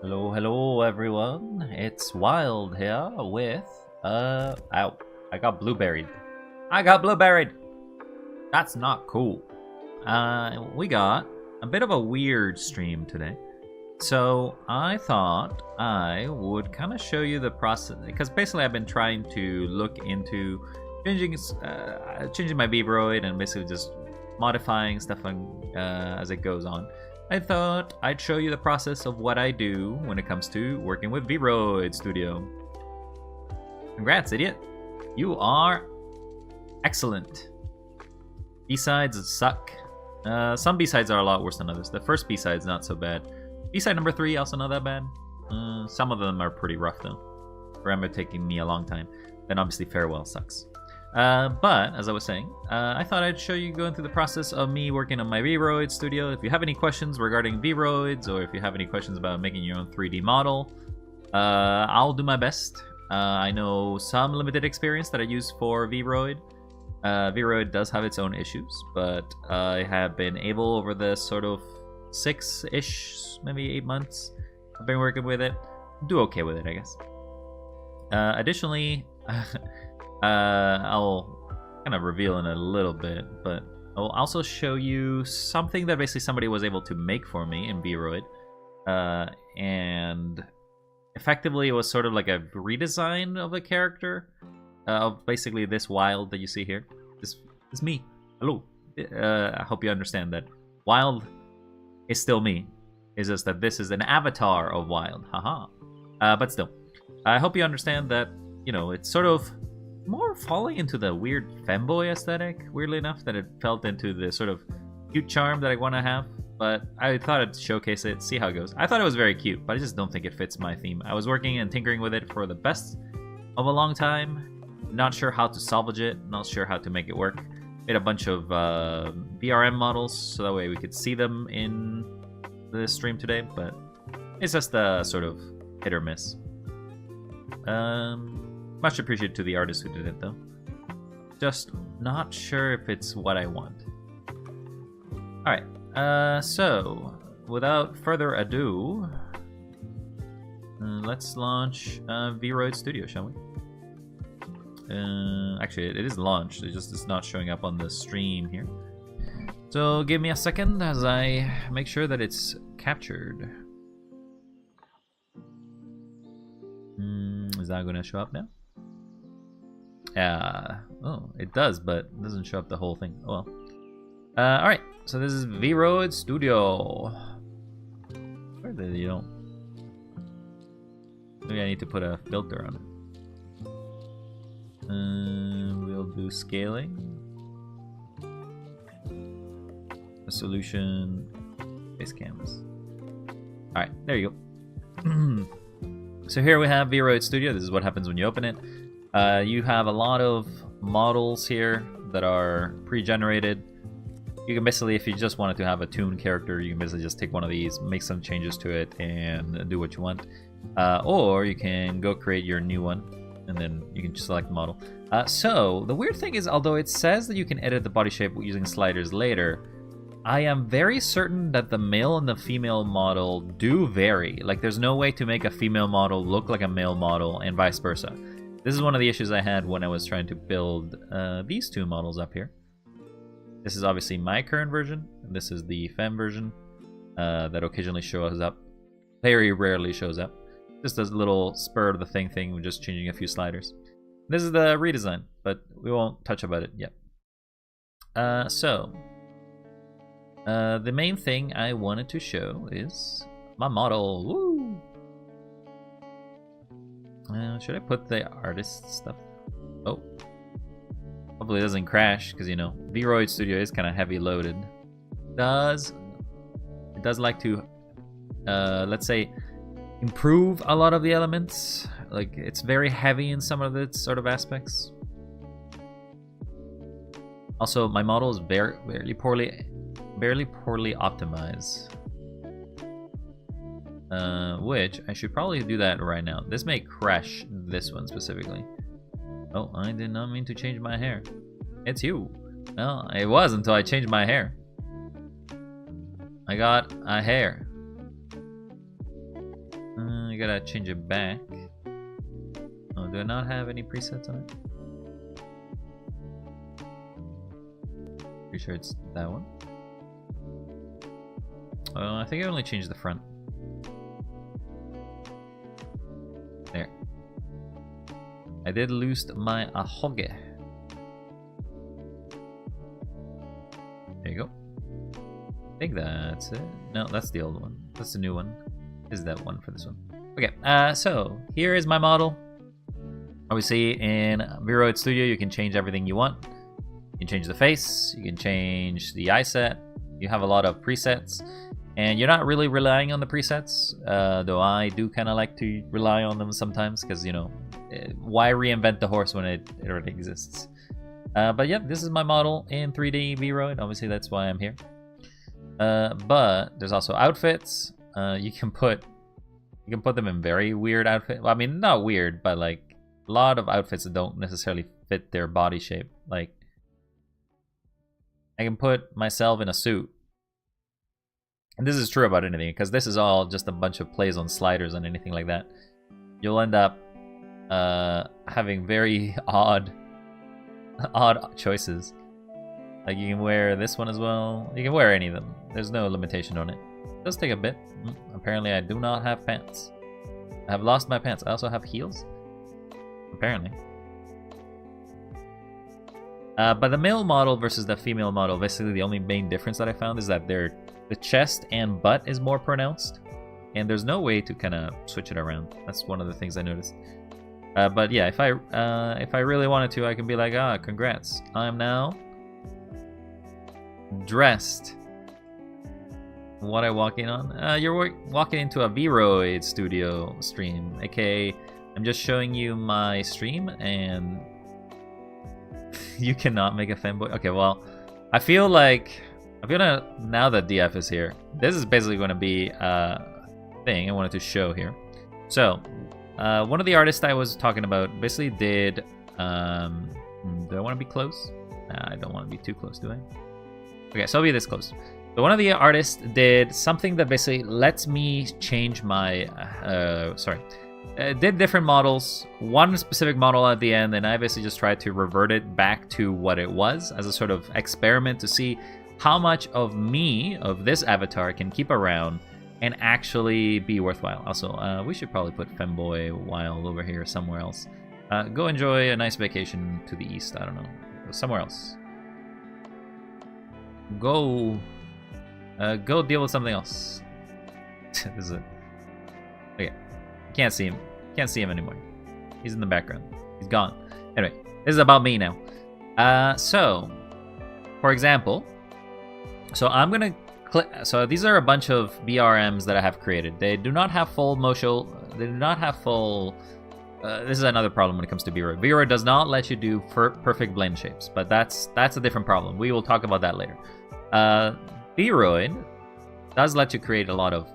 Hello everyone. It's Wild here with ow. I got blueberried. I got blueberried. That's not cool. We got a bit of a weird stream today. So I thought I would kind of show you the process, because basically I've been trying to look into changing my VRoid and basically just modifying stuff as it goes on. I thought I'd show you the process of what I do when it comes to working with VRoid Studio. Congrats, idiot. You are excellent. B-sides suck. Some B-sides are a lot worse than others. The first B-side's not so bad. B-side number 3, also not that bad. Some of them are pretty rough though. Remember taking me a long time. Then obviously Farewell sucks. But, as I was saying, I thought I'd show you going through the process of me working on my VRoid Studio. If you have any questions regarding VRoids, or if you have any questions about making your own 3D model, I'll do my best. I know some limited experience that I use for VRoid. VRoid does have its own issues, but I have been able, over the sort of 6-ish, maybe 8 months I've been working with it, do okay with it, I guess. Additionally, I'll kind of reveal in a little bit, but I'll also show you something that basically somebody was able to make for me in VRoid, and effectively it was sort of like a redesign of a character, of basically this Wild that you see here. This is me. Hello. I hope you understand that Wild is still me. It's just that this is an avatar of Wild. Haha. But still, I hope you understand that, you know, it's sort of more falling into the weird femboy aesthetic, weirdly enough, that it felt into the sort of cute charm that I want to have. But I thought I'd showcase it, see how it goes. I thought it was very cute, but I just don't think it fits my theme. I was working and tinkering with it for the best of a long time. Not sure how to salvage it, not sure how to make it work. Made a bunch of VRM models, so that way we could see them in the stream today, but it's just a sort of hit or miss. Much appreciated to the artist who did it, though. Just not sure if it's what I want. Alright, so without further ado, let's launch VRoid Studio, shall we? Actually, it is launched, it's not showing up on the stream here. So give me a second as I make sure that it's captured. Is that going to show up now? Oh, it does, but it doesn't show up the whole thing. Oh well. Alright, so this is VRoid Studio. Where did you don't? Maybe I need to put a filter on it. We'll do scaling. Resolution. Base canvas. Alright, there you go. So here we have VRoid Studio. This is what happens when you open it. You have a lot of models here that are pre-generated. You can basically, if you just wanted to have a toon character, you can basically just take one of these, make some changes to it, and do what you want. Or you can go create your new one, and then you can just select the model. So the weird thing is, although it says that you can edit the body shape using sliders later, I am very certain that the male and the female model do vary. Like, there's no way to make a female model look like a male model and vice versa. This is one of the issues I had when I was trying to build these two models up here. This is obviously my current version, and this is the femme version that occasionally shows up. Very rarely shows up. Just a little spur of the thing with just changing a few sliders. This is the redesign, but we won't touch about it yet. The main thing I wanted to show is my model. Woo! Should I put the artist stuff? Oh. Hopefully it doesn't crash, because, you know, VRoid Studio is kind of heavy loaded. It does like to, let's say, improve a lot of the elements. Like, it's very heavy in some of its sort of aspects. Also, my model is barely poorly optimized. Which I should probably do that right now. This may crash this one specifically. Oh, I did not mean to change my hair. It's you. Well, it was until I changed my hair. I got a hair. gotta change it back. Oh, do I not have any presets on it? Pretty sure it's that one. I think I only changed the front. There. I did lose my ahoge. There you go. I think that's it. No, that's the old one. That's the new one. Is that one for this one? Okay, so here is my model. Obviously, in VRoid Studio, you can change everything you want. You can change the face, you can change the eye set. You have a lot of presets, and you're not really relying on the presets, though I do kind of like to rely on them sometimes, because, you know, why reinvent the horse when it already exists? But yeah, this is my model in 3D VRoid. Obviously, that's why I'm here. But there's also outfits. You can put them in very weird outfits. Well, I mean, not weird, but like a lot of outfits that don't necessarily fit their body shape. Like, I can put myself in a suit. And this is true about anything, because this is all just a bunch of plays on sliders and anything like that. You'll end up having very odd choices. Like, you can wear this one as well. You can wear any of them. There's no limitation on it. It does take a bit. Apparently, I do not have pants. I have lost my pants. I also have heels. Apparently. But the male model versus the female model, basically the only main difference that I found is that the chest and butt is more pronounced, and there's no way to kind of switch it around. That's one of the things I noticed. But yeah, if I really wanted to, I can be like, congrats, I'm now dressed. What I walk in on? You're walking into a VRoid Studio stream, aka I'm just showing you my stream, and you cannot make a fanboy. Okay, well, I feel like now that DF is here, this is basically going to be a thing I wanted to show here. So, one of the artists I was talking about basically did. Do I want to be close? Nah, I don't want to be too close, do I? Okay, so I'll be this close. So one of the artists did something that basically lets me change my. Did different models, one specific model at the end, and I basically just tried to revert it back to what it was as a sort of experiment to see how much of me, of this avatar, can keep around and actually be worthwhile. Also, we should probably put Femboy Wild over here somewhere else. Go enjoy a nice vacation to the east, I don't know, somewhere else. Go deal with something else. This is it. Okay, can't see him. Can't see him anymore. He's in the background. He's gone. Anyway, this is about me now. So, for example, so I'm gonna click. So these are a bunch of BRMs that I have created. They do not have full motion. They do not have full. This is another problem when it comes to VRoid. VRoid does not let you do perfect blend shapes, but that's a different problem. We will talk about that later. VRoid does let you create a lot of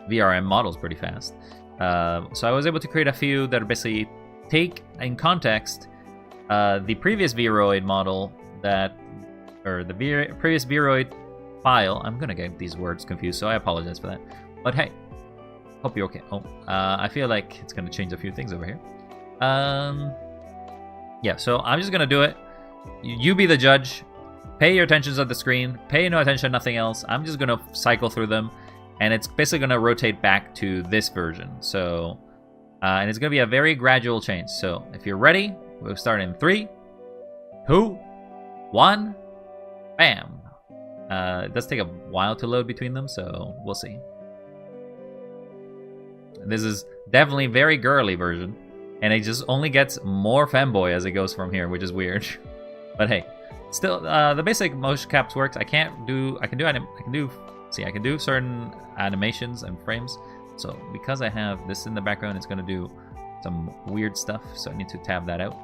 VRM models pretty fast. So I was able to create a few that basically take in context the previous VRoid model or the previous VRoid file. I'm gonna get these words confused, so I apologize for that. But hey, hope you're okay. Oh, I feel like it's gonna change a few things over here. Yeah, so I'm just gonna do it. You be the judge. Pay your attention to the screen. Pay no attention to nothing else. I'm just gonna cycle through them. And it's basically going to rotate back to this version. So, and it's going to be a very gradual change. So, if you're ready, we'll start in 3, 2, 1, bam. It does take a while to load between them, so we'll see. This is definitely a very girly version. And it just only gets more femboy as it goes from here, which is weird. But hey, still, the basic motion caps works. I can do certain animations and frames. So because I have this in the background, it's going to do some weird stuff. So I need to tab that out.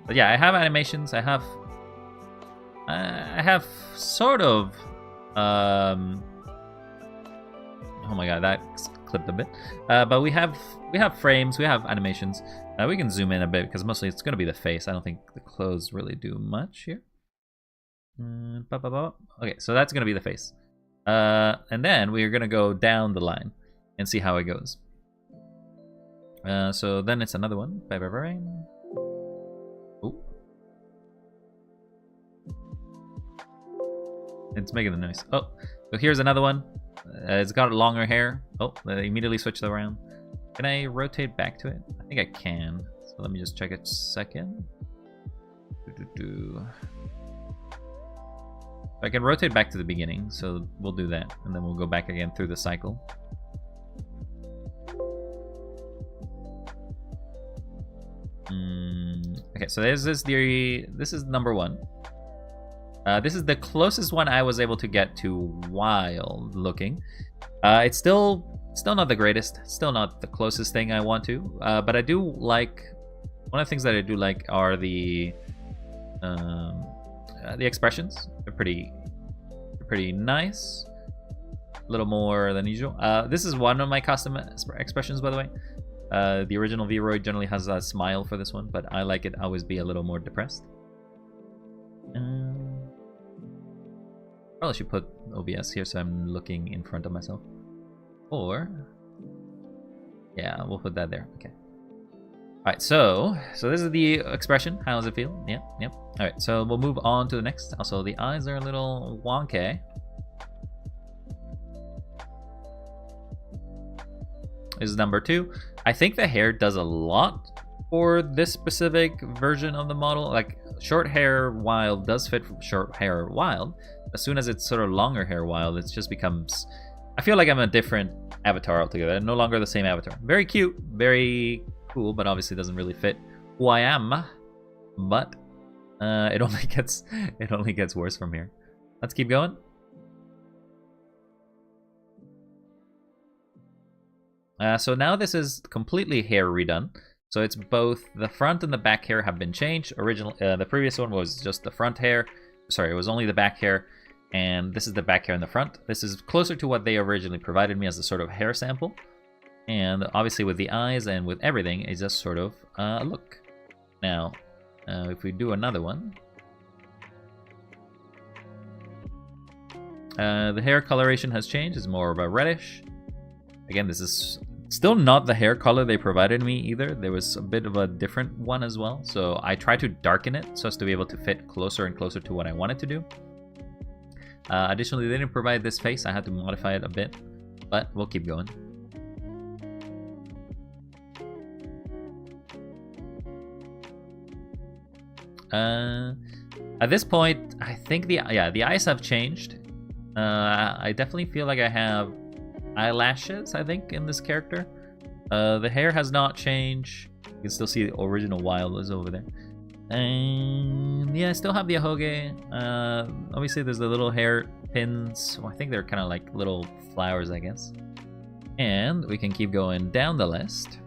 But yeah, I have animations. I have sort of. Oh my god, that clipped a bit. But we have frames. We have animations. We can zoom in a bit because mostly it's going to be the face. I don't think the clothes really do much here. Okay, so that's going to be the face. And then we are going to go down the line and see how it goes. So then it's another one. Bye bye bye. Oh. It's making the noise. Oh, so here's another one. It's got longer hair. Oh, they immediately switched around. Can I rotate back to it? I think I can. So let me just check it a second. I can rotate back to the beginning, so we'll do that, and then we'll go back again through the cycle. Okay, so this is number one. This is the closest one I was able to get to wild looking. It's still not the greatest, still not the closest thing I want to, but I do like, one of the things that I do like are the expressions. They're pretty nice. A little more than usual. This is one of my custom expressions, by the way. The original VRoid generally has a smile for this one, but I like it always be a little more depressed. Probably should put OBS here so I'm looking in front of myself. Or, yeah, we'll put that there. Okay. Alright, so this is the expression. How does it feel? Yep. Alright, so we'll move on to the next. Also, the eyes are a little wonky. This is number two. I think the hair does a lot for this specific version of the model. Like, short hair wild does fit short hair wild. As soon as it's sort of longer hair wild, it just becomes... I feel like I'm a different avatar altogether. No longer the same avatar. Very cute, very cool, but obviously doesn't really fit who I am. But it only gets worse from here. Let's keep going. So now this is completely hair redone. So it's both the front and the back hair have been changed. The previous one was just the front hair. Sorry, it was only the back hair. And this is the back hair in the front. This is closer to what they originally provided me as a sort of hair sample. And obviously with the eyes and with everything, it's just sort of a look. Now, if we do another one. The hair coloration has changed. It's more of a reddish. Again, this is still not the hair color they provided me either. There was a bit of a different one as well. So I tried to darken it so as to be able to fit closer and closer to what I wanted to do. Additionally, they didn't provide this face. I had to modify it a bit, but we'll keep going. At this point, I think the eyes have changed. I definitely feel like I have eyelashes, I think, in this character. The hair has not changed. You can still see the original wild is over there. And yeah, I still have the ahoge. Obviously, there's the little hair pins. Well, I think they're kind of like little flowers, I guess. And we can keep going down the list.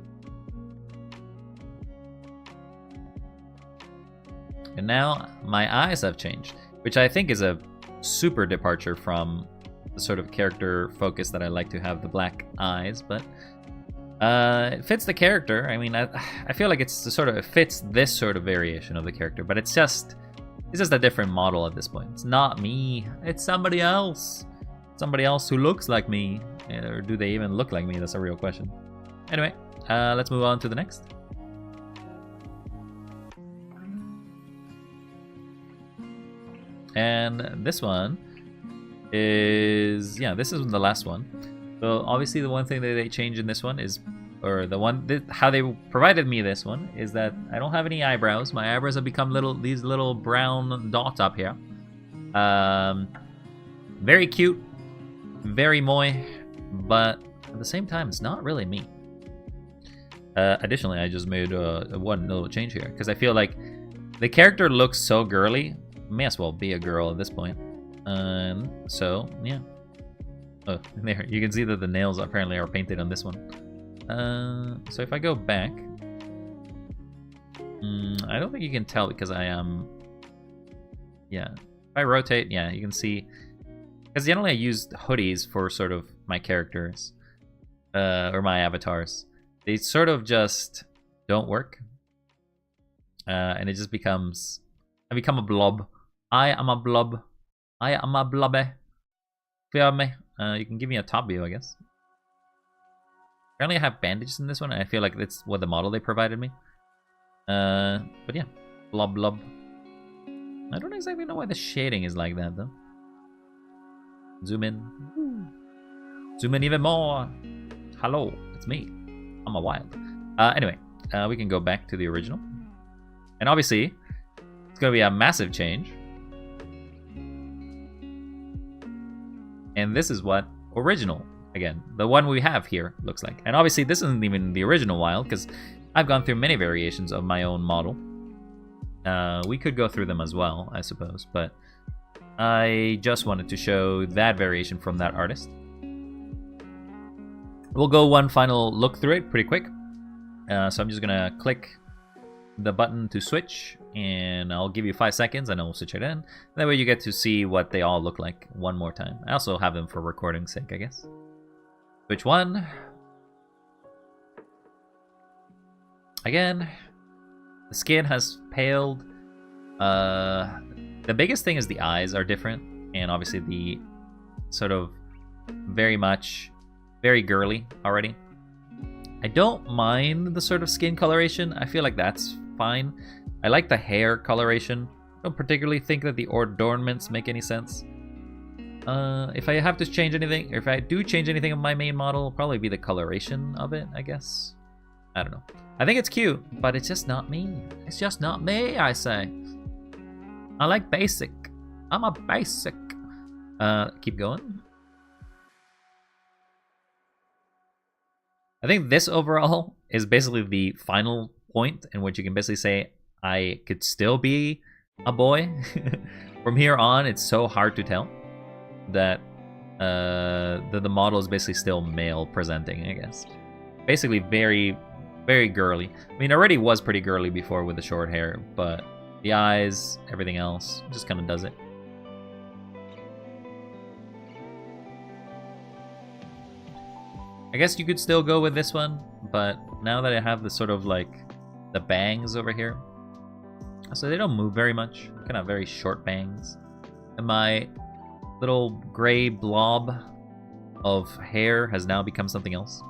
And now my eyes have changed, which I think is a super departure from the sort of character focus that I like to have, the black eyes, but it fits the character. I mean, I feel like it fits this sort of variation of the character, but it's just a different model at this point. It's not me, it's somebody else. Somebody else who looks like me. Or do they even look like me? That's a real question. Anyway, let's move on to the next. And this one is, this is the last one. So obviously the one thing that they changed in this one is, how they provided me this one is that I don't have any eyebrows. My eyebrows have become these little brown dots up here. Very cute, very moe, but at the same time, it's not really me. Additionally, I just made one little change here because I feel like the character looks so girly. May as well be a girl at this point. So yeah. Oh, there, you can see that the nails apparently are painted on this one. So if I go back, I don't think you can tell because I am, if I rotate, you can see, because generally I use hoodies for sort of my characters, or my avatars. They sort of just don't work, and it just becomes, I become a blob. I am a blob. I am a blobby. Feel me? You can give me a top view, I guess. Apparently I have bandages in this one, and I feel like that's what the model they provided me. But yeah, blob blob. I don't exactly know why the shading is like that though. Zoom in. Zoom in even more. Hello, it's me. I'm a wild. Anyway, we can go back to the original. And obviously, it's going to be a massive change. And this is what original, again, the one we have here looks like. And obviously, this isn't even the original wild, because I've gone through many variations of my own model. We could go through them as well, I suppose, but I just wanted to show that variation from that artist. We'll go one final look through it pretty quick. So I'm just gonna click the button to switch, and I'll give you 5 seconds and I'll switch it in. That way you get to see what they all look like one more time. I also have them for recording's sake, I guess. Switch one. Again, the skin has paled. The biggest thing is the eyes are different, and obviously the sort of very girly already. I don't mind the sort of skin coloration. I feel like that's fine. I like the hair coloration. I don't particularly think that the adornments make any sense. If I have to change anything, or if I do change anything of my main model, it'll probably be the coloration of it, I guess. I don't know. I think it's cute, but it's just not me. It's just not me, I say. I like basic. I'm a basic. Keep going. I think this overall is basically the final point in which you can basically say, I could still be a boy. From here on, it's so hard to tell that the model is basically still male presenting, I guess. Basically very, very girly. I mean, already was pretty girly before with the short hair, but the eyes, everything else, just kind of does it. I guess you could still go with this one, but now that I have the sort of like the bangs over here, so they don't move very much, kind of very short bangs, and my little gray blob of hair has now become something else.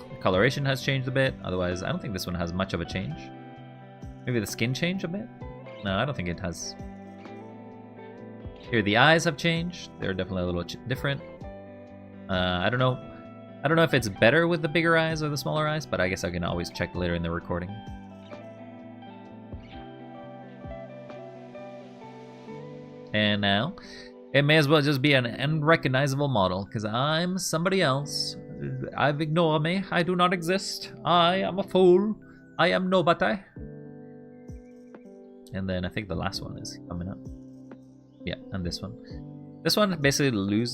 The coloration has changed a bit, otherwise I don't think this one has much of a change. Maybe the skin changed a bit? No, I don't think it has. Here, the eyes have changed. They're definitely a little different. I don't know. I don't know if it's better with the bigger eyes or the smaller eyes, but I guess I can always check later in the recording. And now, it may as well just be an unrecognizable model, because I'm somebody else. Ignore me. I do not exist. I am a fool. I am nobody. And then I think the last one is coming up. Yeah, and this one. This one basically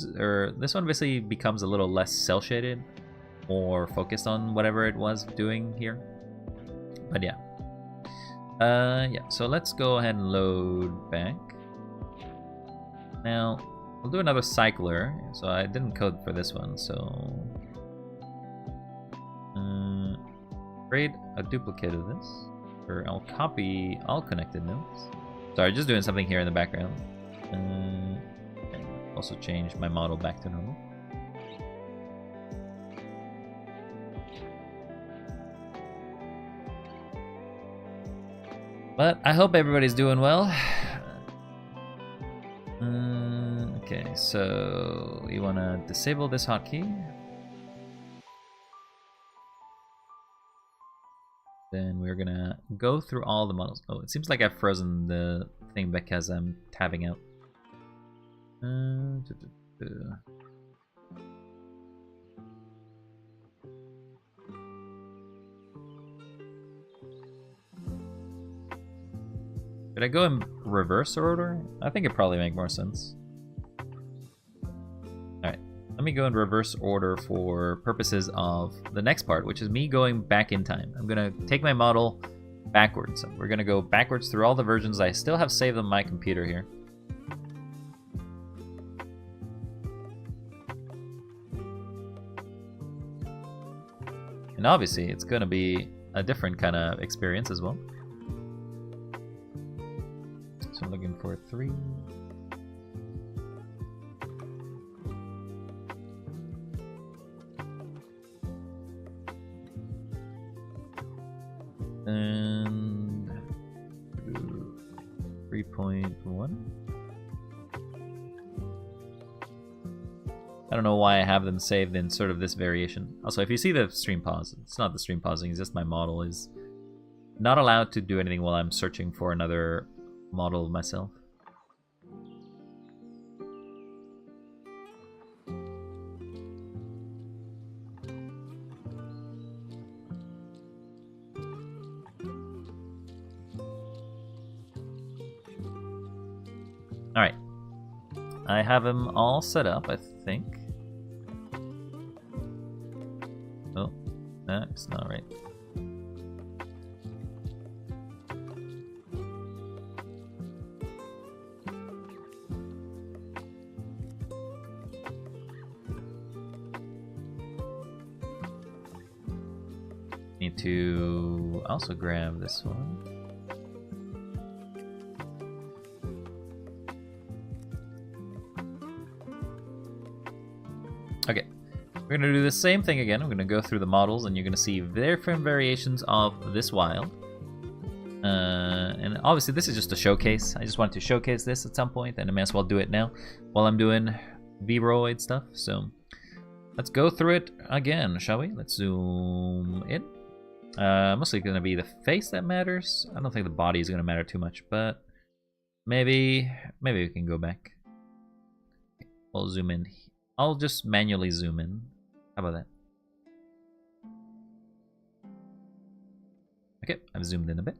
this one basically becomes a little less cel shaded, more focused on whatever it was doing here. But yeah. Yeah, so let's go ahead and load back. Now, we'll do another cycler. So I didn't code for this one, so create a duplicate of this. Or I'll copy all connected nodes. Sorry, just doing something here in the background. Also change my model back to normal. But I hope everybody's doing well. Okay, so you want to disable this hotkey. Then we're gonna go through all the models. Oh, it seems like I've frozen the thing because I'm tabbing out. Should I go in reverse order? I think it'd probably make more sense. Alright, let me go in reverse order for purposes of the next part, which is me going back in time. I'm gonna take my model backwards. So we're gonna go backwards through all the versions I still have saved on my computer here. And obviously, it's gonna be a different kind of experience as well. So I'm looking for 3. And 3.1. I don't know why I have them saved in sort of this variation. Also, if you see the stream pause, it's not the stream pausing, it's just my model is not allowed to do anything while I'm searching for another model of myself. Alright. I have them all set up, I think. Oh, that's not right. Need to also grab this one. Okay, we're gonna do the same thing again. I'm gonna go through the models and you're gonna see different variations of this wild. And obviously this is just a showcase. I just wanted to showcase this at some point and I may as well do it now while I'm doing VRoid stuff. So let's go through it again, shall we? Let's zoom in. Mostly gonna be the face that matters. I don't think the body is gonna matter too much, but maybe we can go back. We'll zoom in. I'll just manually zoom in. How about that? Okay, I've zoomed in a bit.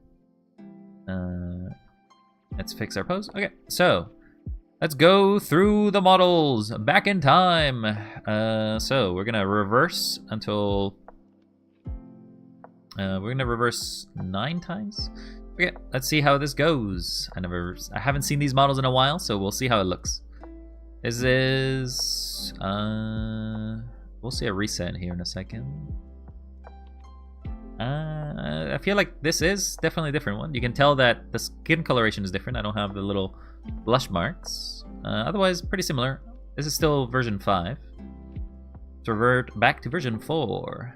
Let's fix our pose. Okay, so let's go through the models back in time. So we're gonna reverse until we're gonna reverse 9 times. Okay, let's see how this goes. I haven't seen these models in a while, so we'll see how it looks. This is we'll see a reset here in a second. I feel like this is definitely a different one. You can tell that the skin coloration is different. I don't have the little blush marks. Otherwise, pretty similar. This is still version 5. Let's revert back to version 4.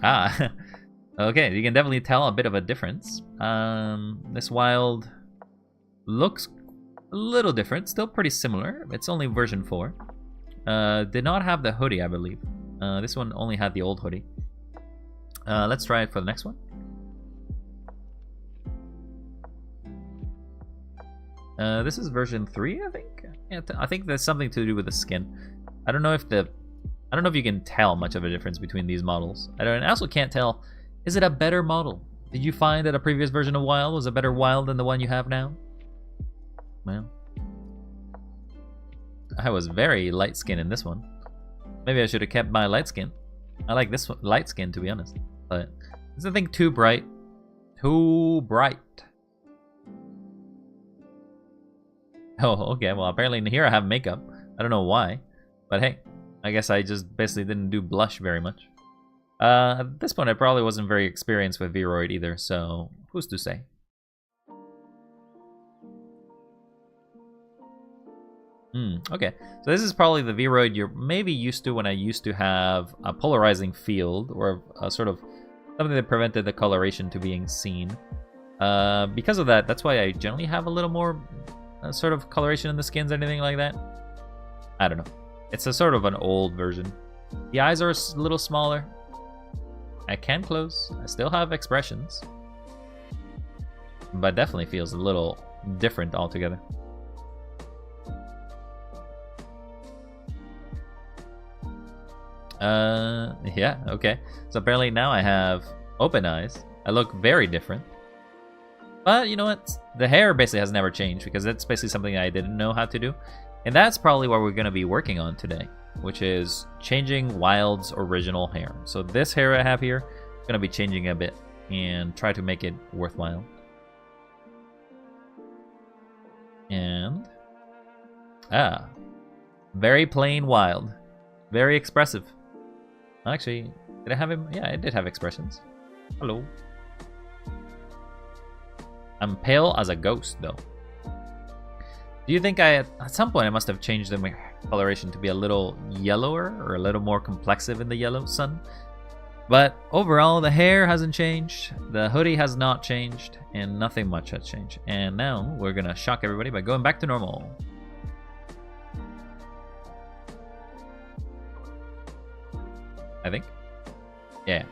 Ah, okay. You can definitely tell a bit of a difference. This wild looks a little different, still pretty similar. It's only version 4. Did not have the hoodie, I believe. This one only had the old hoodie. Let's try it for the next one. This is version 3, I think. Yeah, I think there's something to do with the skin. I don't know if you can tell much of a difference between these models. I also can't tell. Is it a better model? Did you find that a previous version of Wild was a better Wild than the one you have now? Well, I was very light skin in this one. Maybe I should have kept my light skin. I like this one, light skin, to be honest. But it's I think too bright. Too bright. Oh, okay. Well, apparently in here I have makeup. I don't know why, but hey, I guess I just basically didn't do blush very much. At this point, I probably wasn't very experienced with VRoid either. So who's to say? Okay, so this is probably the VRoid you're maybe used to when I used to have a polarizing field or a sort of something that prevented the coloration to being seen. Because of that, that's why I generally have a little more sort of coloration in the skins, anything like that. I don't know. It's a sort of an old version. The eyes are a little smaller. I can close. I still have expressions. But definitely feels a little different altogether. Yeah, okay. So apparently now I have open eyes. I look very different. But you know what? The hair basically has never changed because that's basically something I didn't know how to do. And that's probably what we're going to be working on today, which is changing Wild's original hair. So this hair I have here, I'm going to be changing a bit and try to make it worthwhile. And very plain Wild. Very expressive. Actually, did I have him? Yeah, I did have expressions. Hello. I'm pale as a ghost, though. Do you think at some point I must have changed the coloration to be a little yellower or a little more complexive in the yellow sun? But overall, the hair hasn't changed, the hoodie has not changed, and nothing much has changed. And now we're gonna shock everybody by going back to normal. I think. Yeah.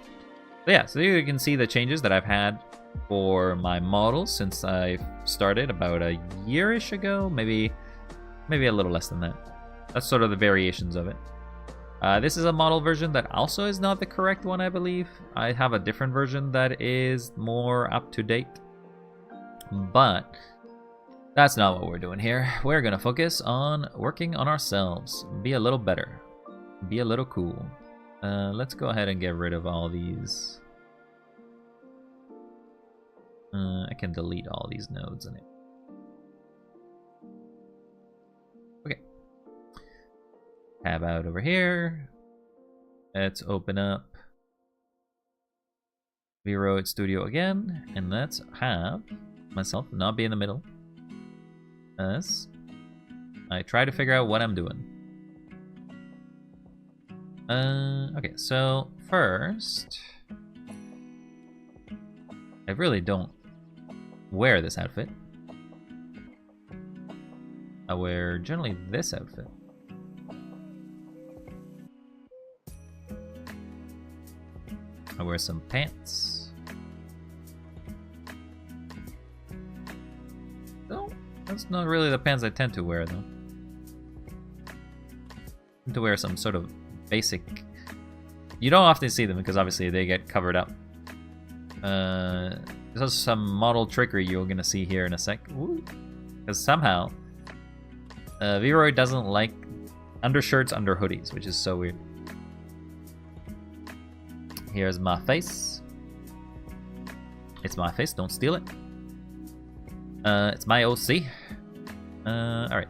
So yeah, so you can see the changes that I've had for my models since I started about a year-ish ago, maybe a little less than that. That's sort of the variations of it. This is a model version that also is not the correct one, I believe. I have a different version that is more up-to-date. But that's not what we're doing here. We're gonna focus on working on ourselves. Be a little better. Be a little cool. Let's go ahead and get rid of all these. I can delete all these nodes in it. Okay. Tab out over here. Let's open up VRoid Studio again, and let's have myself not be in the middle as I try to figure out what I'm doing. Okay, so first, I really don't wear this outfit. I wear generally this outfit. I wear some pants. No, that's not really the pants I tend to wear, though. I tend to wear some sort of basic. You don't often see them because obviously they get covered up. There's some model trickery you're gonna see here in a sec. Because somehow VRoid doesn't like undershirts under hoodies, which is so weird. Here's my face. It's my face, don't steal it. It's my OC. Alright.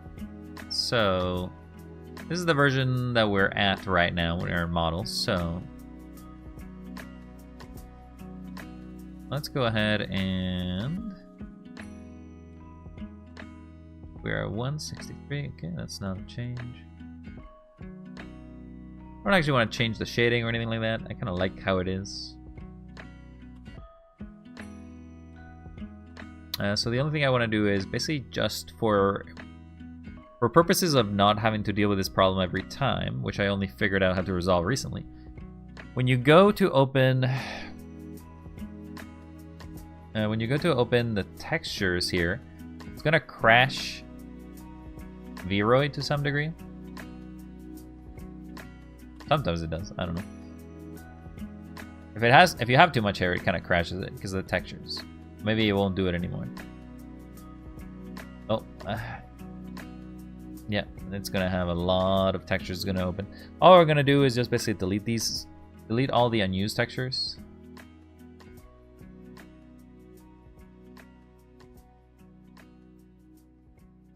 So this is the version that we're at right now in our model, so let's go ahead and we're at 163. Okay, that's not a change. I don't actually want to change the shading or anything like that. I kind of like how it is. So the only thing I want to do is basically just for purposes of not having to deal with this problem every time, which I only figured out how to resolve recently. When you go to open the textures here, it's gonna crash VRoid to some degree. Sometimes it does. I don't know. If you have too much hair, it kind of crashes it because of the textures. Maybe it won't do it anymore. Oh, yeah, it's gonna have a lot of textures gonna open. All we're gonna do is just basically delete all the unused textures.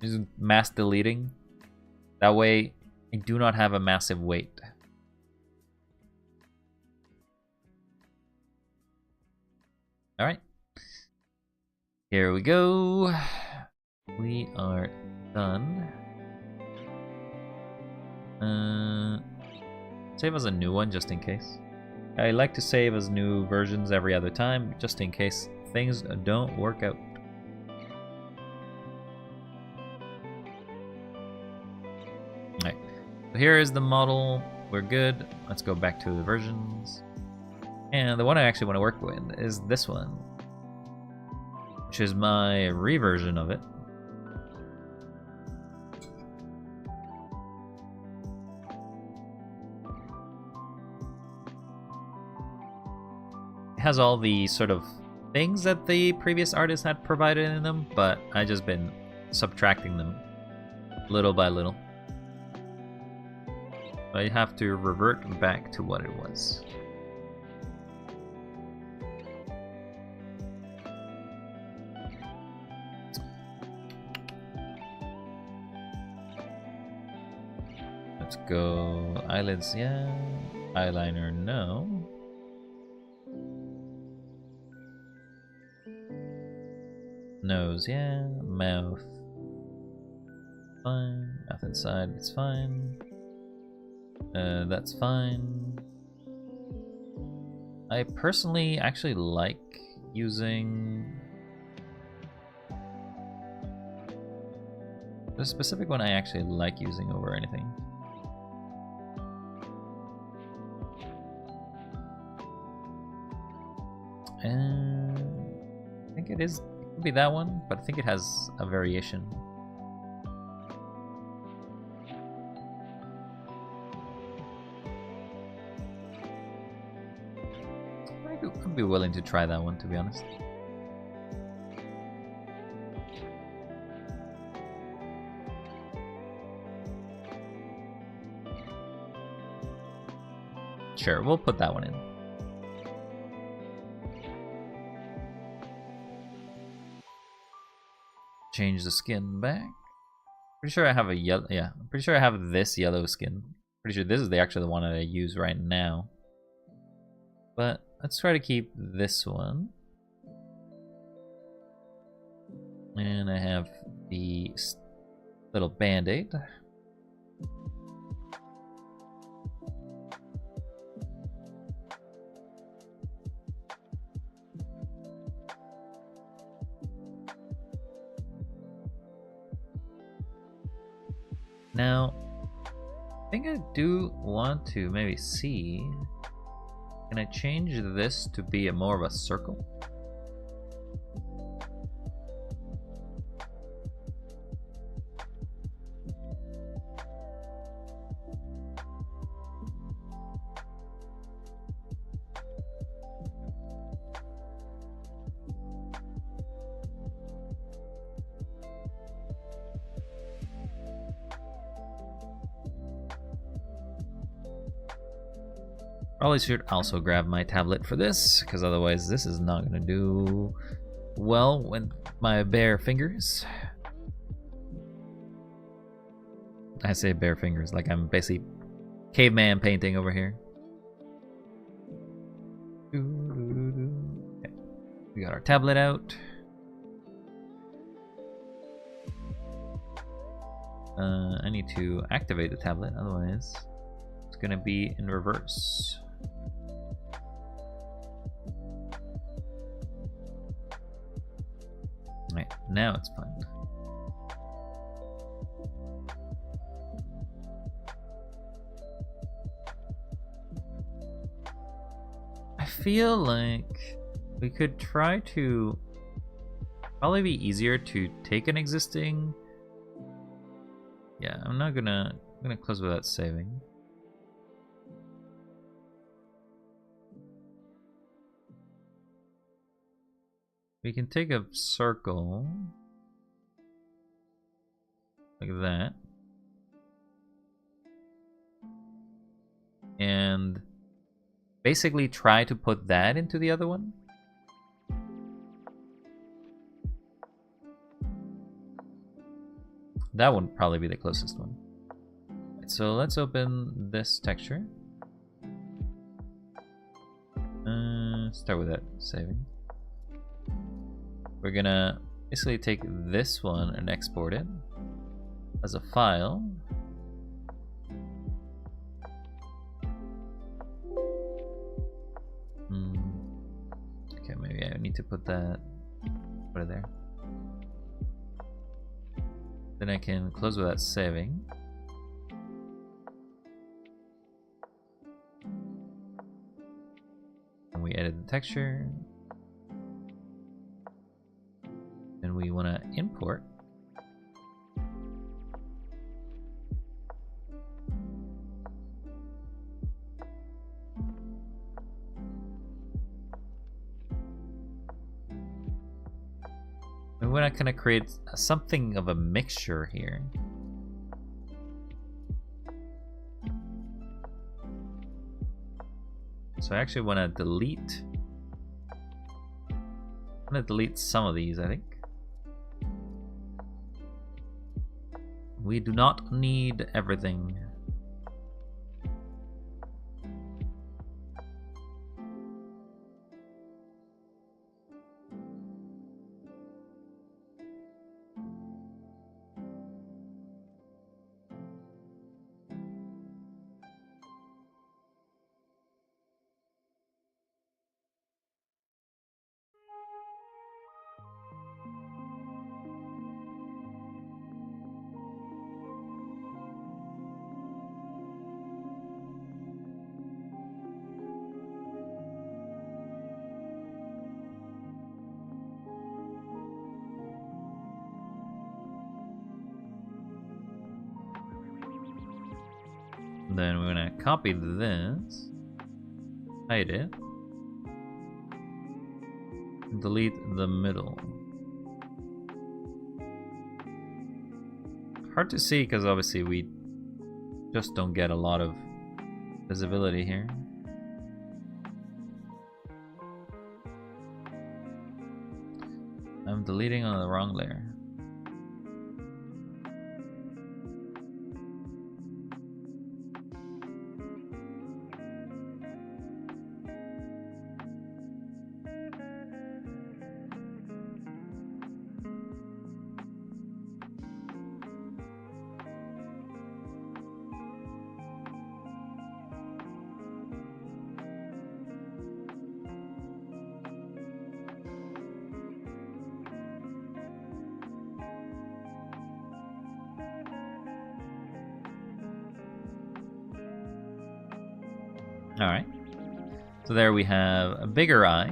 Just mass deleting. That way, I do not have a massive weight. All right. Here we go. We are done. Save as a new one just in case. I like to save as new versions every other time, just in case things don't work out. Alright, so here is the model. We're good. Let's go back to the versions. And the one I actually want to work with is this one, which is my reversion of it. It has all the sort of things that the previous artist had provided in them, but I've just been subtracting them little by little. I have to revert back to what it was. Let's go eyelids, yeah. Eyeliner, no. Nose, yeah. Mouth, fine. Mouth inside, it's fine. That's fine. I personally actually like using... The specific one I actually like using over anything. And I think it could be that one, but I think it has a variation. I'd be willing to try that one, to be honest. Sure, we'll put that one in. Change the skin back. Pretty sure I have a yellow, yeah, I'm pretty sure I have this yellow skin. Pretty sure this is actually the one that I use right now. But let's try to keep this one. And I have the little band-aid. Now, I think I do want to maybe see, can I change this to be more of a circle? Probably should also grab my tablet for this, because otherwise this is not going to do well with my bare fingers. I say bare fingers like I'm basically caveman painting over here. Okay. We got our tablet out. I need to activate the tablet, otherwise it's going to be in reverse. Right, now it's fine. I feel like we could try to... Probably be easier to take an existing... Yeah, I'm gonna close without saving. We can take a circle like that, and basically try to put that into the other one. That would probably be the closest one. So let's open this texture. Start with that saving. We're gonna basically take this one and export it as a file. Okay, maybe I need to put it there. Then I can close without saving. And we edit the texture. And we want to import. And we're not going to create something of a mixture here. So I actually want to delete. I'm going to delete some of these, I think. We do not need everything. Then we're gonna copy this, hide it, delete the middle. Hard to see because obviously we just don't get a lot of visibility here. I'm deleting on the wrong layer. Alright, so there we have a bigger eye,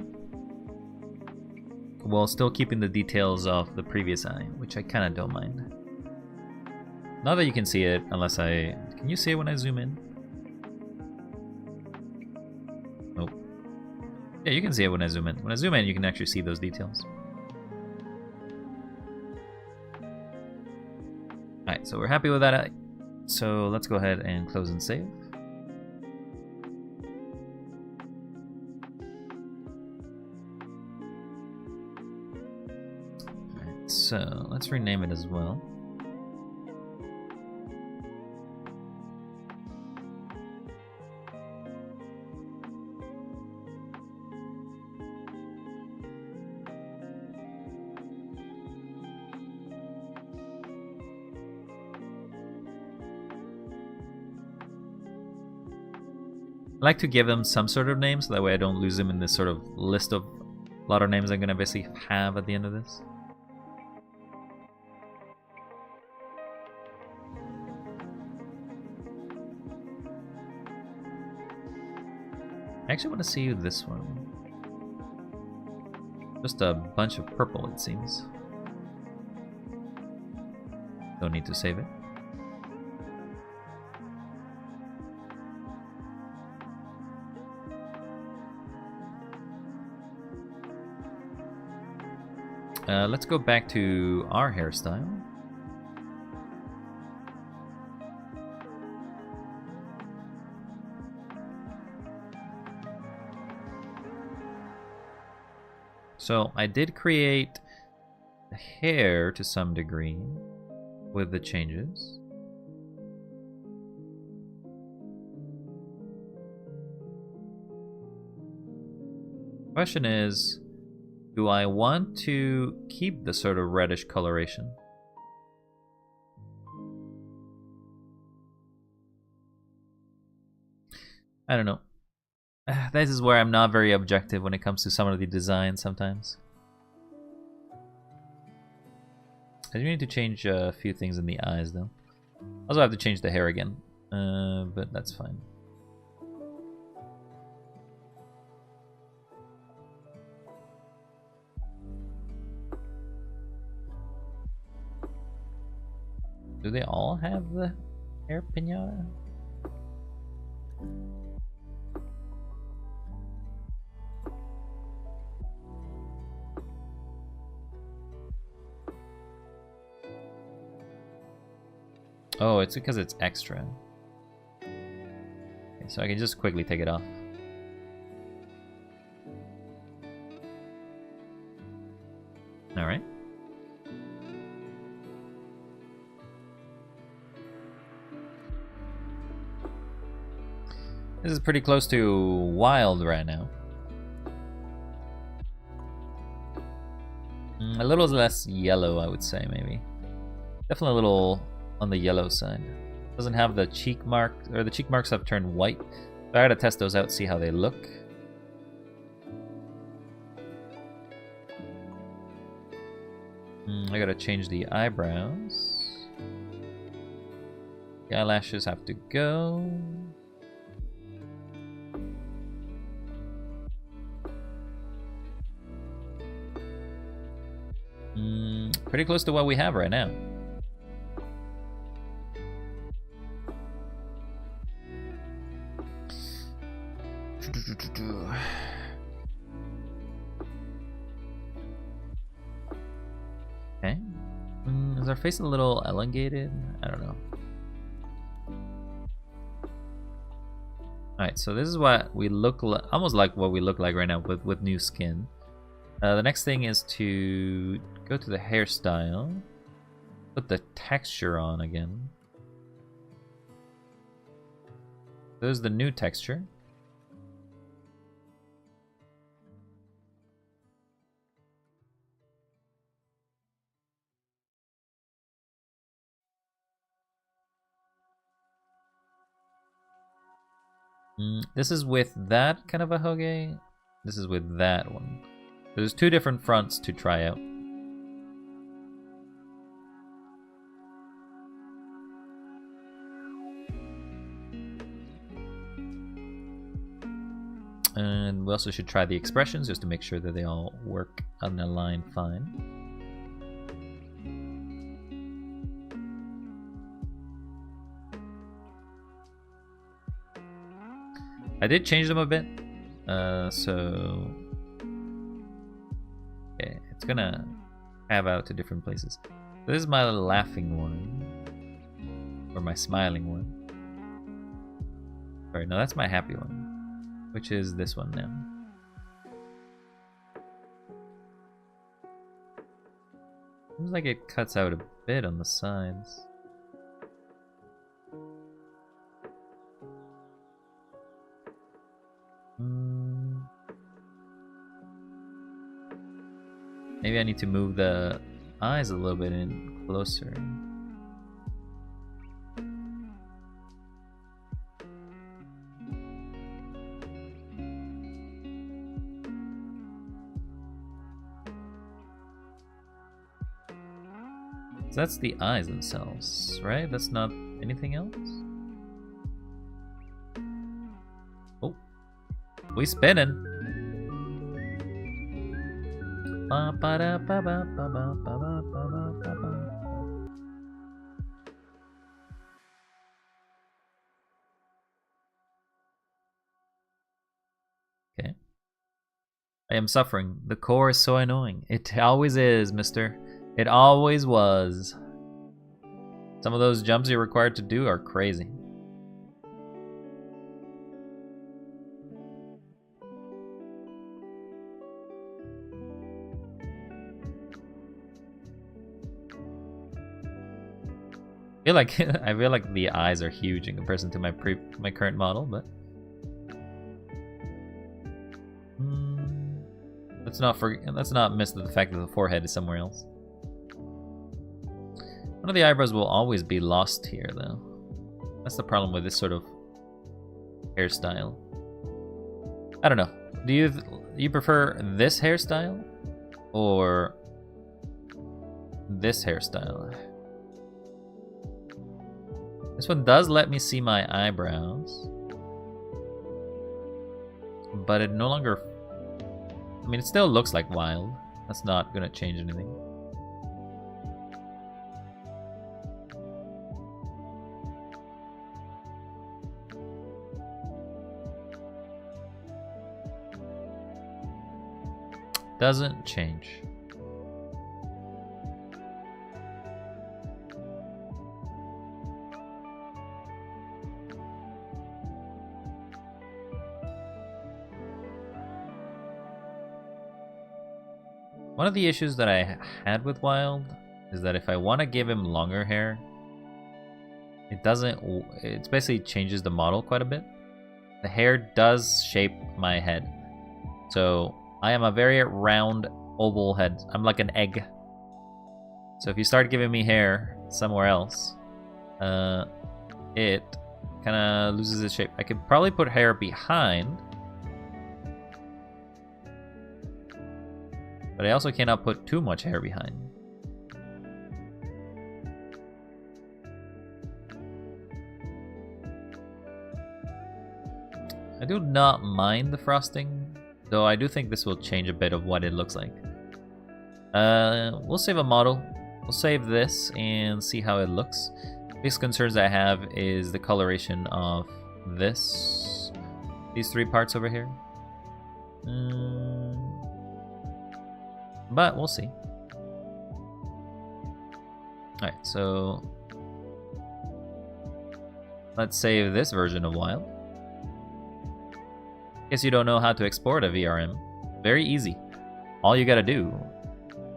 while still keeping the details of the previous eye, which I kind of don't mind. Not that you can see it, unless I... Can you see it when I zoom in? Nope. Yeah, you can see it when I zoom in. When I zoom in, you can actually see those details. Alright, so we're happy with that eye. So let's go ahead and close and save. So let's rename it as well. I like to give them some sort of name so that way I don't lose them in this sort of list of a lot of names I'm going to basically have at the end of this. I actually want to see this one. Just a bunch of purple, it seems. Don't need to save it. Let's go back to our hairstyle. So I did create the hair to some degree with the changes. Question is, do I want to keep the sort of reddish coloration? I don't know. This is where I'm not very objective when it comes to some of the designs sometimes. I do need to change a few things in the eyes though. Also I have to change the hair again, but that's fine. Do they all have the hair piñata? Oh, it's because it's extra. Okay, so I can just quickly take it off. Alright. This is pretty close to wild right now. A little less yellow, I would say, maybe. Definitely a little on the yellow side. Doesn't have the cheek mark, or the cheek marks have turned white. So I gotta test those out, see how they look. I gotta change the eyebrows. The eyelashes have to go. Pretty close to what we have right now. our face a little elongated? I don't know. Alright, so this is what we look like, almost like what we look like right now with new skin. The next thing is to go to the hairstyle, put the texture on again. There's the new texture. This is with that kind of a hoge. This is with that one. There's two different fronts to try out. And we also should try the expressions just to make sure that they all work on the line fine. I did change them a bit, so okay, it's gonna have out to different places. This is my laughing one, or my smiling one. Sorry, no, that's my happy one, which is this one now. Seems like it cuts out a bit on the sides. Maybe I need to move the eyes a little bit in closer. So that's the eyes themselves, right? That's not anything else? Oh, we spinning. Okay. I am suffering. The core is so annoying. It always is, mister. It always was. Some of those jumps you're required to do are crazy. I feel like the eyes are huge in comparison to my current model, but let's not miss the fact that the forehead is somewhere else. One of the eyebrows will always be lost here, though. That's the problem with this sort of hairstyle. I don't know. Do you prefer this hairstyle or this hairstyle? This one does let me see my eyebrows, but it no longer, I mean, it still looks like wild. That's not gonna change anything. Doesn't change. One of the issues that I had with Wild is that if I want to give him longer hair, it basically changes the model quite a bit. The hair does shape my head. So I am a very round oval head. I'm like an egg. So if you start giving me hair somewhere else, it kind of loses its shape. I could probably put hair behind, but I also cannot put too much hair behind. I do not mind the frosting, though I do think this will change a bit of what it looks like. We'll save a model. We'll save this and see how it looks. Biggest concerns I have is the coloration of these three parts over here. But we'll see. Alright, so let's save this version of Wild. Guess you don't know how to export a VRM. Very easy. All you gotta do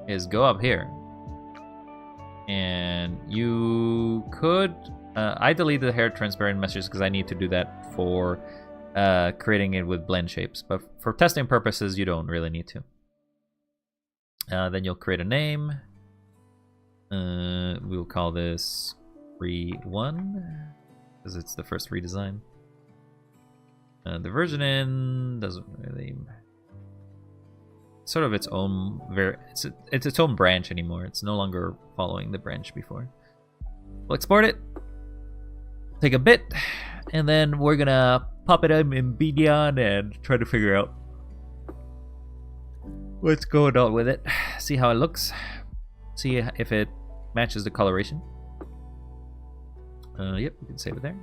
is go up here. And you could... I deleted the hair transparent messages because I need to do that for creating it with blend shapes. But for testing purposes, you don't really need to. Then you'll create a name. We'll call this Free 1 because it's the first redesign. The version in doesn't really... sort of its own... it's its own branch anymore. It's no longer following the branch before. We'll export it. Take a bit. And then we're gonna pop it in Bedion and try to figure out what's going on with it. See how it looks. See if it matches the coloration. Yep, you can save it there.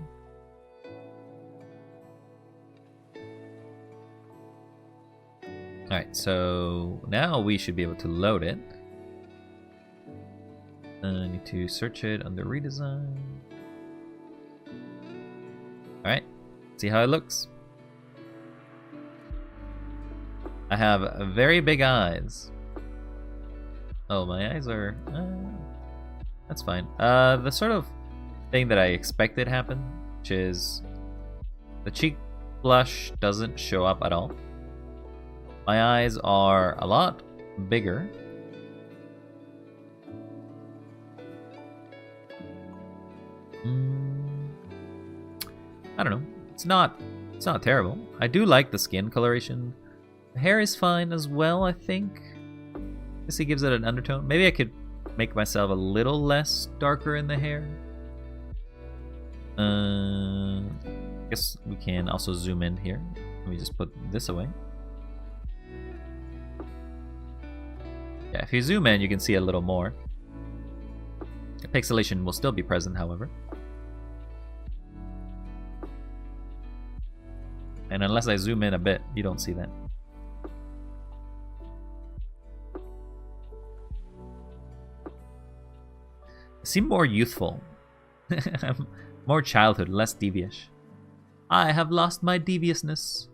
Alright, so now we should be able to load it. I need to search it under redesign. Alright, see how it looks. I have very big eyes. Oh, my eyes are... that's fine. The sort of thing that I expected happened, which is the cheek blush doesn't show up at all. My eyes are a lot bigger. I don't know. It's not terrible. I do like the skin coloration. The hair is fine as well, I think. I guess it gives it an undertone. Maybe I could make myself a little less darker in the hair. I guess we can also zoom in here. Let me just put this away. Yeah, if you zoom in, you can see a little more. The pixelation will still be present, however. And unless I zoom in a bit, you don't see that. I seem more youthful. More childhood, less devious. I have lost my deviousness.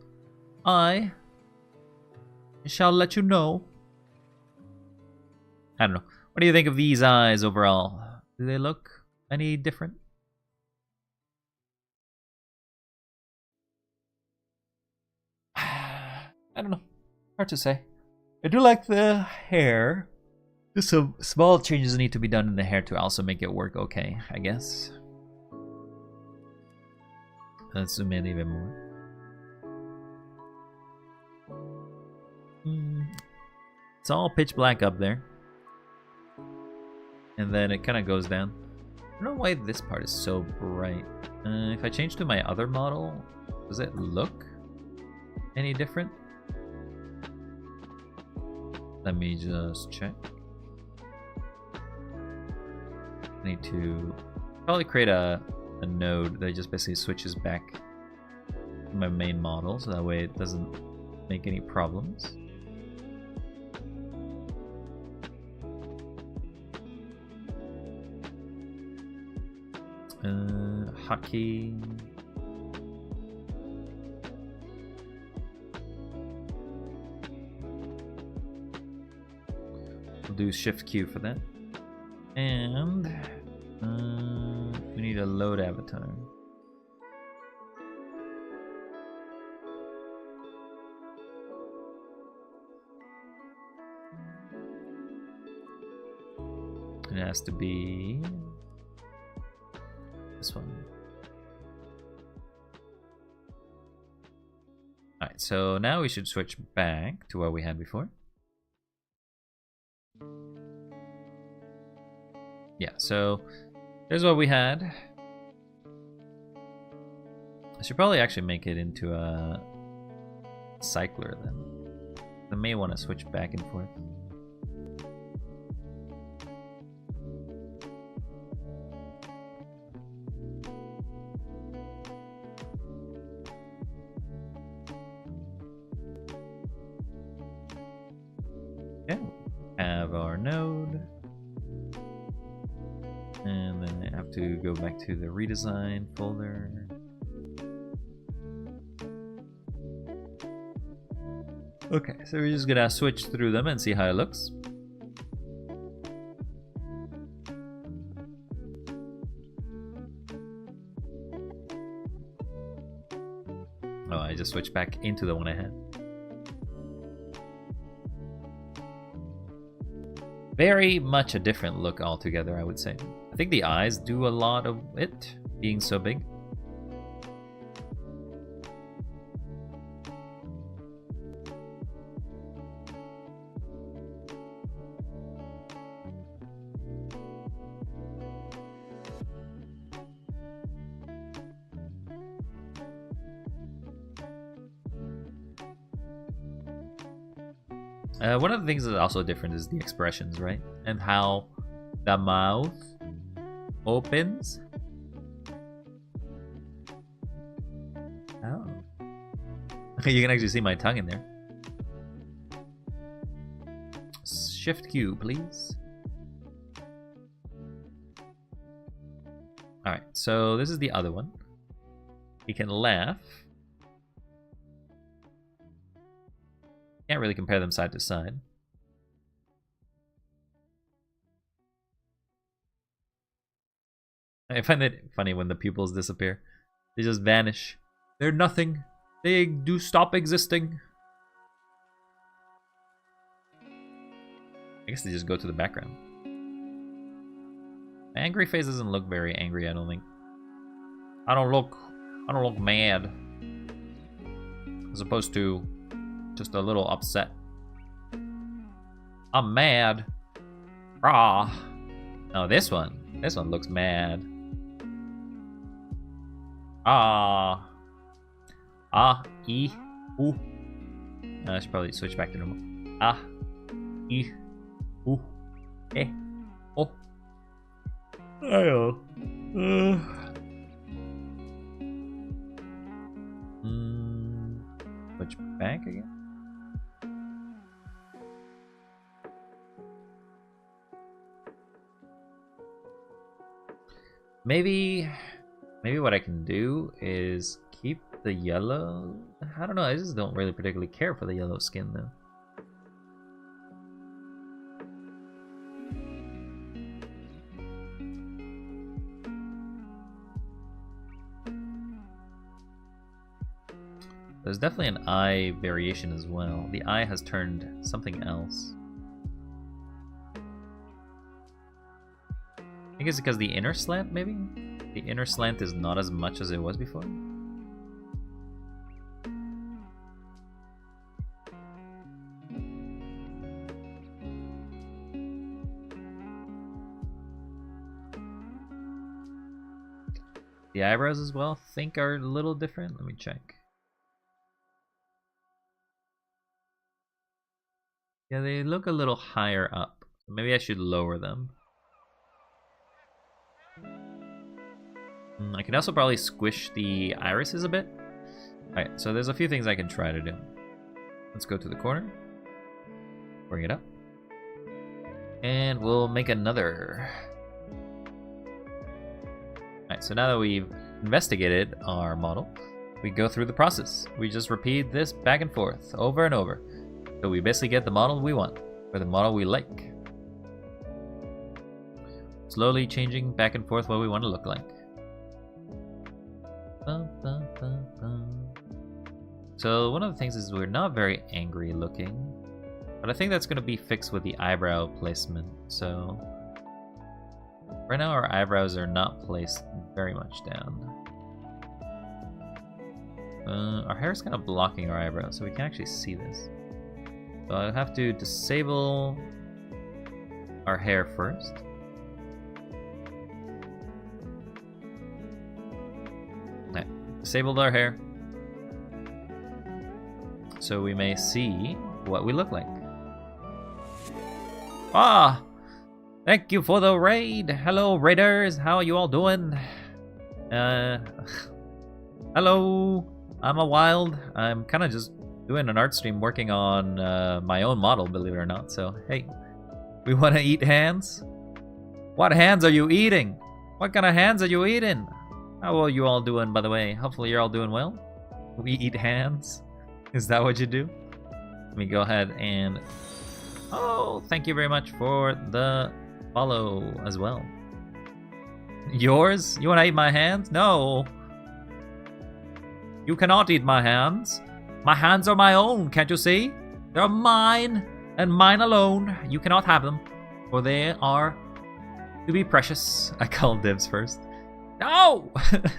I shall let you know. I don't know. What do you think of these eyes overall? Do they look any different? I don't know. Hard to say. I do like the hair. Just some small changes need to be done in the hair to also make it work okay, I guess. Let's zoom in even more. It's all pitch black up there. And then it kind of goes down. I don't know why this part is so bright. If I change to my other model, does it look any different? Let me just check. I need to probably create a node that just basically switches back to my main model, so that way it doesn't make any problems. Hotkey. We'll do Shift Q for that. And we need a load avatar. It has to be this one. Alright, so now we should switch back to what we had before. Yeah, so there's what we had. I should probably actually make it into a cycler then. I may want to switch back and forth. Okay, have our node. have to go back to the redesign folder. Okay, so we're just gonna switch through them and see how it looks. Oh, I just switched back into the one I had. Very much a different look altogether, I would say. I think the eyes do a lot of it, being so big. One of the things that's also different is the expressions, right? And how the mouth opens. Oh. You can actually see my tongue in there. Shift Q, please. Alright, so this is the other one. He can laugh. Can't really compare them side to side. I find it funny when the pupils disappear. They just vanish. They're nothing. They do stop existing. I guess they just go to the background. Angry face doesn't look very angry, I don't think. I don't look mad. As opposed to just a little upset. I'm mad. Rah. No, this one looks mad. Ah. Ah. E. Ooh. I should probably switch back to normal. Ah. E. Ooh. Eh. Oh. Ayo. Switch back again. Maybe what I can do is keep the yellow. I don't know, I just don't really particularly care for the yellow skin though. There's definitely an eye variation as well. The eye has turned something else. I think it's because the inner slant, maybe? The inner slant is not as much as it was before. The eyebrows as well, I think are a little different. Let me check. Yeah, they look a little higher up. Maybe I should lower them. I can also probably squish the irises a bit. Alright, so there's a few things I can try to do. Let's go to the corner. Bring it up. And we'll make another. Alright, so now that we've investigated our model, we go through the process. We just repeat this back and forth, over and over. So we basically get the model we want, or the model we like. Slowly changing back and forth what we want to look like. So one of the things is we're not very angry looking, but I think that's going to be fixed with the eyebrow placement. So right now our eyebrows are not placed very much down. Our hair is kind of blocking our eyebrows, so we can actually see this. So I'll have to disable our hair first. Okay, disabled our hair. So we may see what we look like. Ah! Thank you for the raid! Hello, raiders! How are you all doing? Hello! I'm a wild. I'm kind of just doing an art stream working on my own model, believe it or not. So, hey, we want to eat hands? What hands are you eating? What kind of hands are you eating? How are you all doing, by the way? Hopefully you're all doing well. We eat hands? Is that what you do? Let me go ahead and... Oh, thank you very much for the follow as well. Yours? You want to eat my hands? No. You cannot eat my hands. My hands are my own, can't you see? They're mine, and mine alone. You cannot have them, for they are to be precious. I call dibs first. No!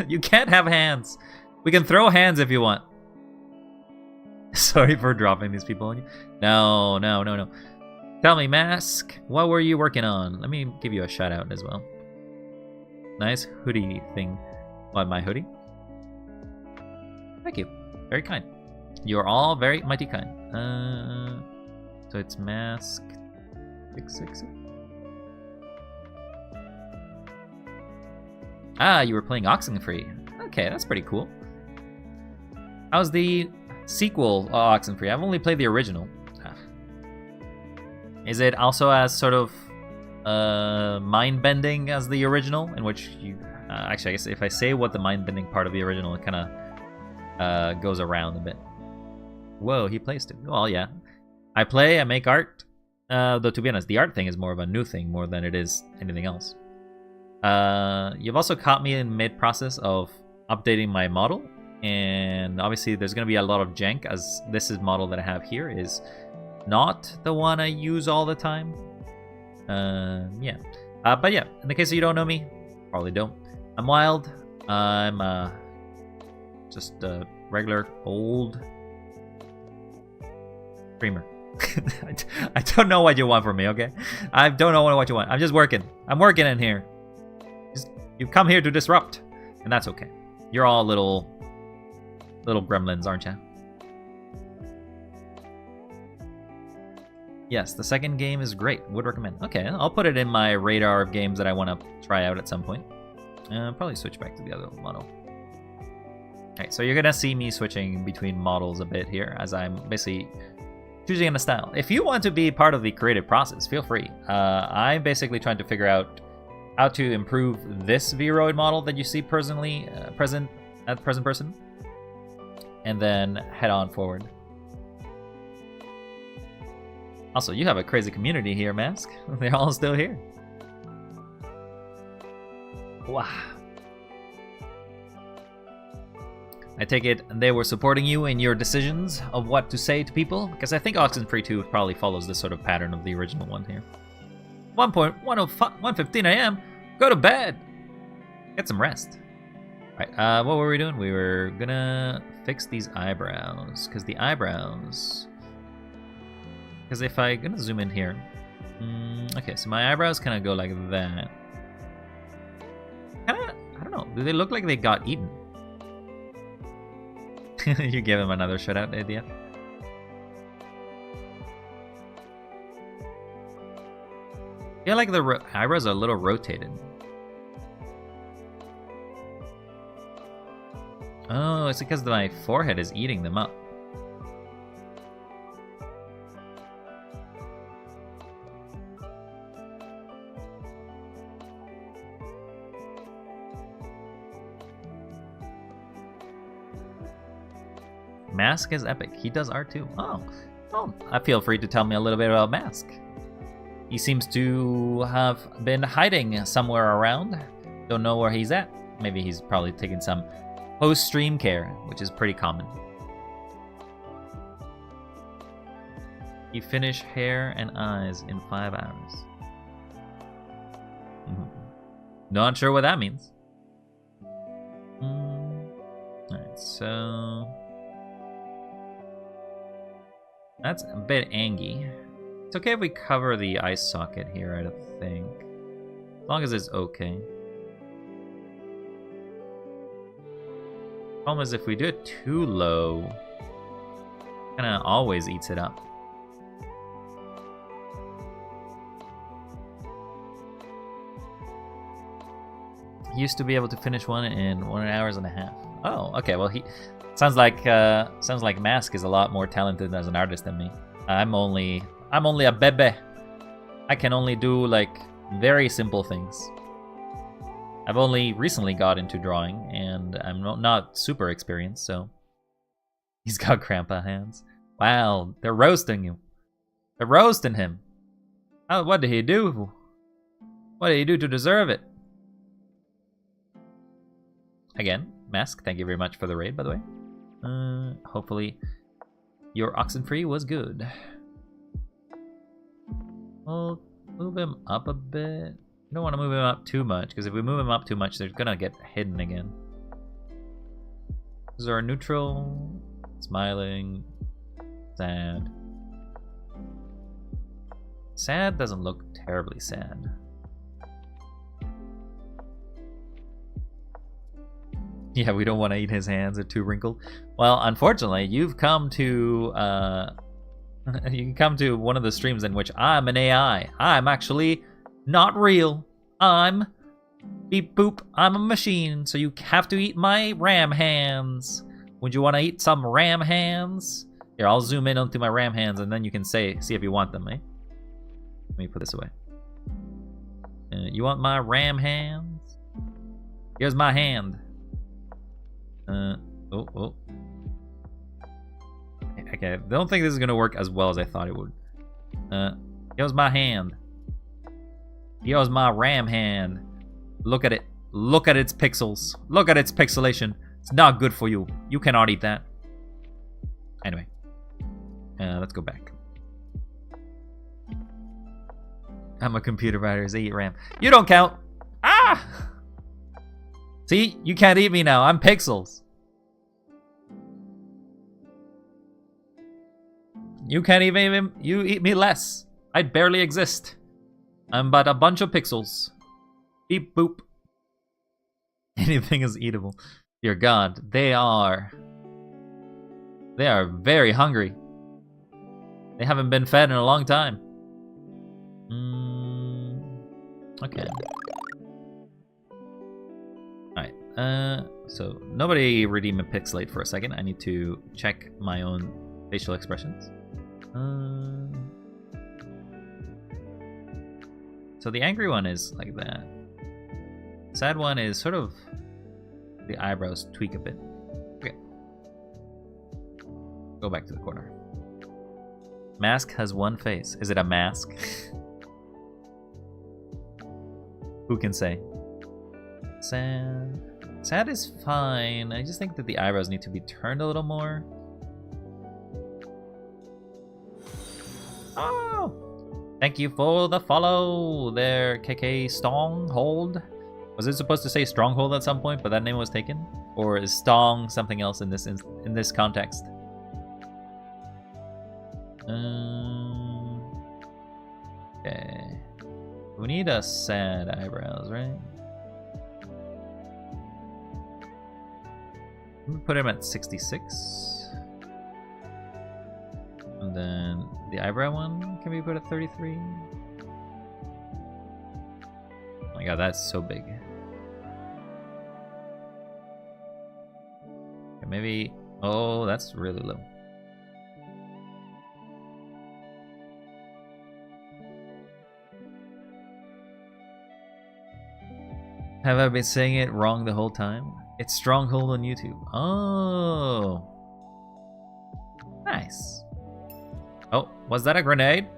You can't have hands. We can throw hands if you want. Sorry for dropping these people on you. No, no, no, no. Tell me, Mask, what were you working on? Let me give you a shout out as well. Nice hoodie thing. What, my hoodie? Thank you. Very kind. You're all very mighty kind. So it's Mask 666. Ah, you were playing Oxenfree. Okay, that's pretty cool. How's the sequel Oxenfree? I've only played the original. Is it also as sort of mind-bending as the original? In which you... actually, I guess if I say what the mind-bending part of the original, it kind of goes around a bit. Whoa, he plays too. Well, yeah. I play, I make art. Though, to be honest, the art thing is more of a new thing more than it is anything else. You've also caught me in mid-process of updating my model. And obviously, there's going to be a lot of jank, as this is model that I have here is not the one I use all the time. Yeah. But yeah, in the case of you don't know me, probably don't. I'm Wild. I'm just a regular old streamer. I don't know what you want from me, okay? I don't know what you want. I'm just working. I'm working in here. You've come here to disrupt, and that's okay. You're all little gremlins, aren't you? Yes, the second game is great. Would recommend. Okay, I'll put it in my radar of games that I want to try out at some point. Probably switch back to the other model. Okay, so you're gonna see me switching between models a bit here, as I'm basically choosing a style. If you want to be part of the creative process, feel free. I'm basically trying to figure out how to improve this VRoid model that you see presently present at present person, and then head on forward. Also, you have a crazy community here, Mask. They're all still here. Wow. I take it they were supporting you in your decisions of what to say to people? Because I think Oxenfree 2 probably follows this sort of pattern of the original one here. 1:15 a.m. Go to bed. Get some rest. Alright, what were we doing? We were gonna fix these eyebrows. Because the eyebrows... Because if I'm gonna zoom in here... okay, so my eyebrows kind of go like that. Kinda, I don't know. Do they look like they got eaten? You gave him another shutout idea. I feel like the eyebrows are a little rotated. Oh, it's because my forehead is eating them up. Mask is epic. He does art too. Oh, I feel free to tell me a little bit about Mask. He seems to have been hiding somewhere around. Don't know where he's at. Maybe he's probably taking some post-stream care, which is pretty common. You finish hair and eyes in 5 hours. Not sure what that means. Alright, so... That's a bit angy. It's okay if we cover the eye socket here, I think. As long as it's okay. Problem is if we do it too low, it kinda always eats it up. He used to be able to finish one in 1.5 hours. Oh, okay, well he... Sounds like Mask is a lot more talented as an artist than me. I'm only a bebe. I can only do like very simple things. I've only recently got into drawing, and I'm not super experienced, so... He's got grandpa hands. Wow, they're roasting you. They're roasting him. Oh, what did he do? What did he do to deserve it? Again, Mask, thank you very much for the raid, by the way. Hopefully your Oxenfree was good. We'll move him up a bit. I don't want to move him up too much, because if we move him up too much, they're gonna get hidden again. This is our neutral, smiling, sad. Sad doesn't look terribly sad. Yeah, we don't want to eat his hands, they're too wrinkled. Well, unfortunately, you've come to you can come to one of the streams in which I'm an AI. I'm actually not real. I'm beep boop. I'm a machine, so you have to eat my ram hands. Would you want to eat some ram hands? Here, I'll zoom in onto my ram hands, and then you can see if you want them, eh? Let me put this away. You want my ram hands? Here's my hand. Oh. Okay, I don't think this is gonna work as well as I thought it would. Here's my hand. Here's my ram hand. Look at it. Look at its pixels. Look at its pixelation. It's not good for you. You cannot eat that. Anyway. Let's go back. I'm a computer writer. I eat RAM. You don't count. Ah! See? You can't eat me now. I'm pixels. You can't even... You eat me less. I barely exist. I'm but a bunch of pixels. Beep boop. Anything is eatable. Dear God, they are very hungry. They haven't been fed in a long time. Okay. Alright, so nobody redeem a pixelate for a second. I need to check my own facial expressions. So the angry one is like that. Sad one is sort of the eyebrows tweak a bit. Okay. Go back to the corner. Mask has one face. Is it a mask? Who can say? Sad. Sad is fine. I just think that the eyebrows need to be turned a little more. Oh! Thank you for the follow there, KK Stronghold. Was it supposed to say Stronghold at some point, but that name was taken? Or is Stong something else in this context? Okay. We need a sad eyebrows, right? Let me put him at 66. And then the eyebrow one, can we put at 33? Oh my god, that's so big. Okay, maybe... Oh, that's really low. Have I been saying it wrong the whole time? It's Stronghold on YouTube. Oh. Nice. Oh, was that a grenade?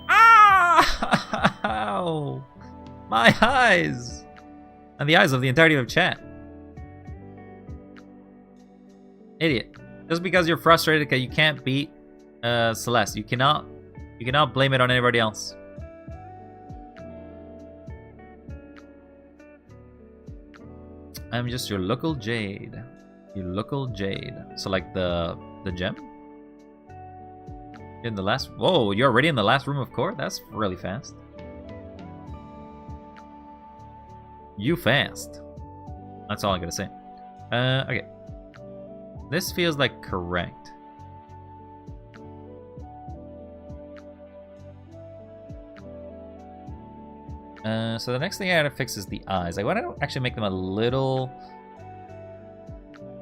Ah! Ow! My eyes! And the eyes of the entirety of chat. Idiot. Just because you're frustrated because you can't beat Celeste. You cannot blame it on anybody else. I'm just your local Jade. Your local Jade. So like the gem? In the last... Whoa, you're already in the last room of core? That's really fast. You fast. That's all I gotta say. Okay. This feels like correct. So the next thing I gotta fix is the eyes. I want to actually make them a little...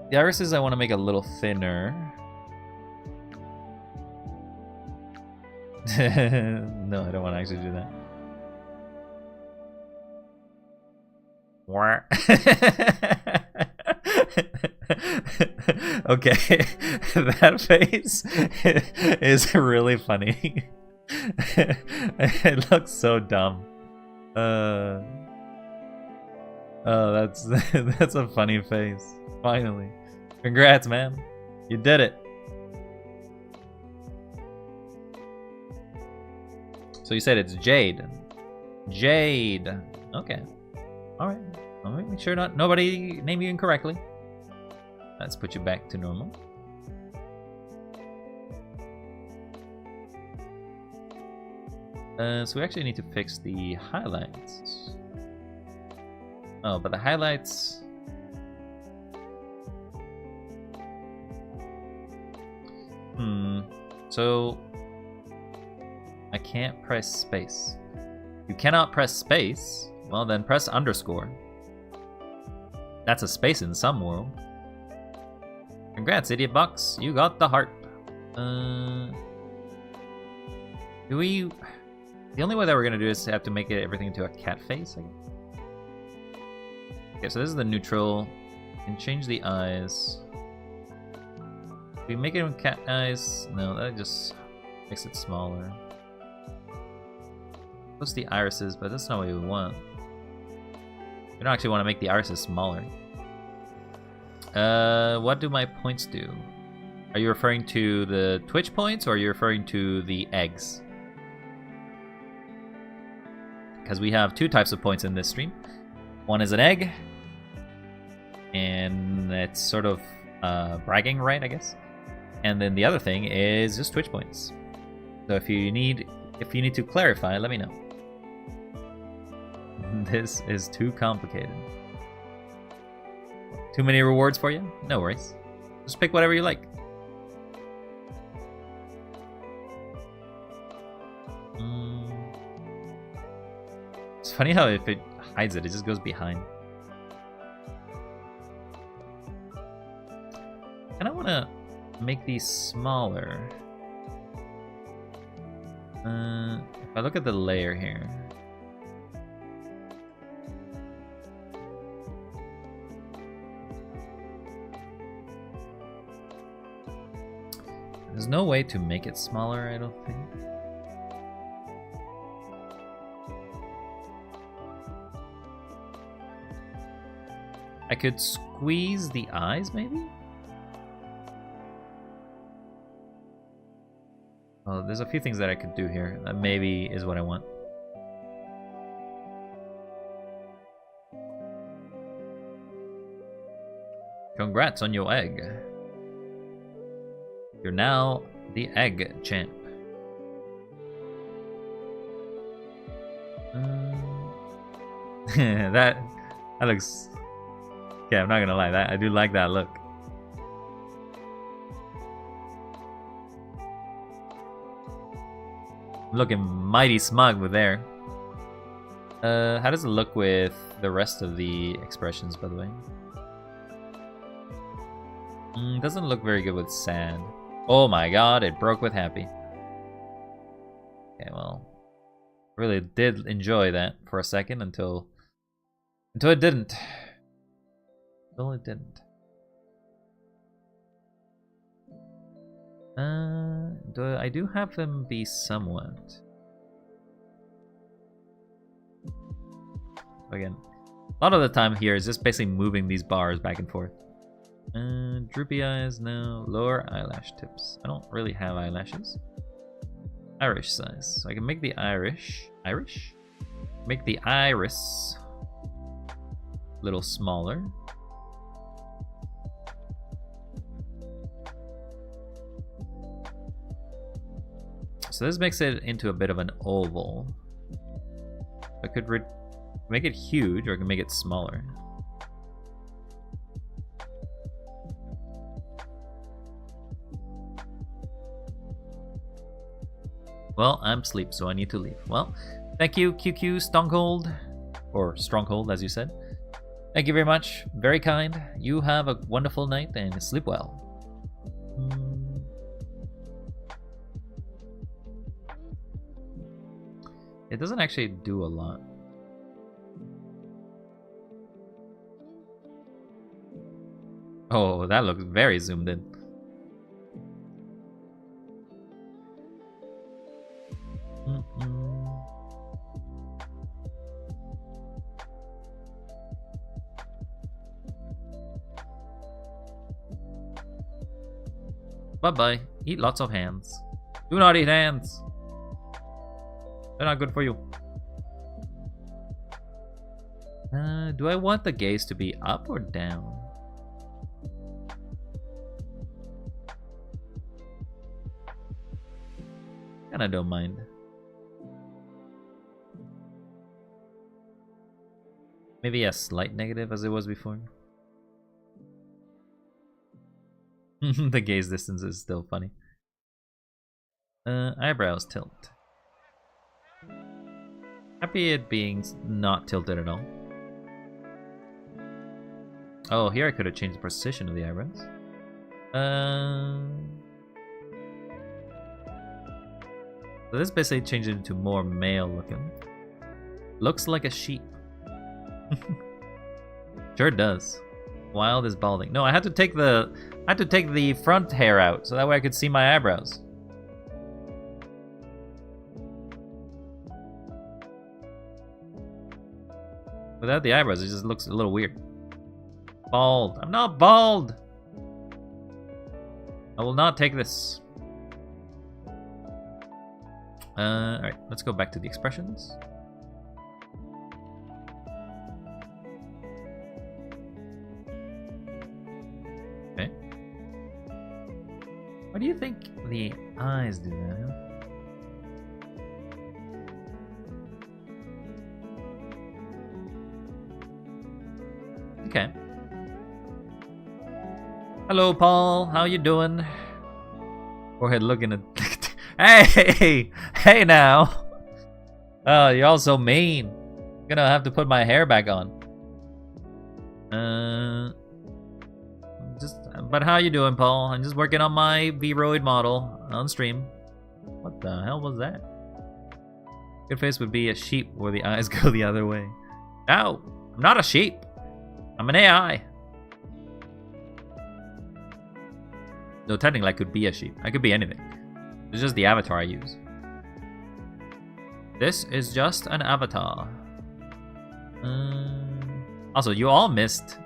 The irises I want to make a little thinner. No, I don't want to actually do that. Okay, that face is really funny. It looks so dumb. Oh, that's that's a funny face. Finally, congrats, man! You did it. So you said it's Jade. Jade. Okay. All right. All right. Make sure nobody name you incorrectly. Let's put you back to normal. So we actually need to fix the highlights. Oh, but the highlights... So... I can't press space. You cannot press space? Well then press underscore. That's a space in some world. Congrats, Idiot Box. You got the heart. Do we... The only way that we're gonna do is to have to make everything into a cat face, I guess. Okay, so this is the neutral. You can change the eyes. If we make it with cat eyes, no, that just makes it smaller. Plus the irises, but that's not what we want. We don't actually want to make the irises smaller. What do my points do? Are you referring to the Twitch points, or are you referring to the eggs? Because we have two types of points in this stream. One is an egg, and it's sort of bragging right, I guess. And then the other thing is just Twitch points. So if you need to clarify, let me know. This is too complicated. Too many rewards for you? No worries. Just pick whatever you like. It's funny how if it hides it, it just goes behind. And I want to make these smaller. If I look at the layer here. There's no way to make it smaller, I don't think. I could squeeze the eyes, maybe? Oh, there's a few things that I could do here. That maybe is what I want. Congrats on your egg. You're now the egg champ. That looks... Yeah, I'm not gonna lie. I do like that look. Looking mighty smug with there. How does it look with the rest of the expressions, by the way? Doesn't look very good with sad. Oh my god, it broke with happy. Okay, well, really did enjoy that for a second until it didn't. Until it didn't. I do have them be somewhat. Again, a lot of the time here is just basically moving these bars back and forth. Droopy eyes, no. Lower eyelash tips. I don't really have eyelashes. Irish size. So I can make the Irish? Make the iris a little smaller. So this makes it into a bit of an oval. I could make it huge, or I can make it smaller. Well, I'm asleep, so I need to leave. Well, thank you, QQ Stronghold, or Stronghold, as you said. Thank you very much. Very kind. You have a wonderful night and sleep well. It doesn't actually do a lot. Oh, that looks very zoomed in. Bye-bye. Eat lots of hands. Do not eat hands. They're not good for you. Do I want the gaze to be up or down? Kinda don't mind. Maybe a slight negative as it was before. The gaze distance is still funny. Eyebrows tilt. Happy it being not tilted at all. Oh, here I could have changed the precision of the eyebrows. So this basically changed it into more male looking. Looks like a sheep. Sure does. Wild is balding. No, I had to take the front hair out so that way I could see my eyebrows. Without the eyebrows, it just looks a little weird. Bald. I'm not bald. I will not take this. Alright, let's go back to the expressions. Okay. Why do you think the eyes do that, huh? Okay. Hello, Paul. How you doing? Forehead looking at... Hey! Hey now! Oh, you're all so mean. Gonna have to put my hair back on. But how you doing, Paul? I'm just working on my VRoid model on stream. What the hell was that? Good face would be a sheep where the eyes go the other way. No! I'm not a sheep! I'm an AI! No, technically I could be a sheep. I could be anything. It's just the avatar I use. This is just an avatar. Also, you all missed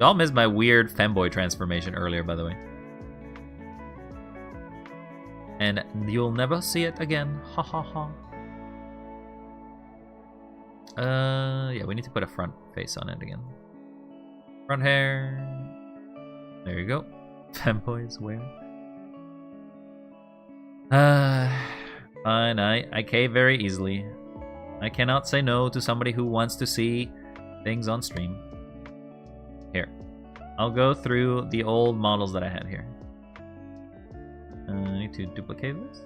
my weird femboy transformation earlier, by the way. And you'll never see it again. Ha ha ha. Yeah, we need to put a front face on it again. Front hair. There you go. Femboys wear. Fine, I cave very easily. I cannot say no to somebody who wants to see things on stream. Here. I'll go through the old models that I had here. I need to duplicate this.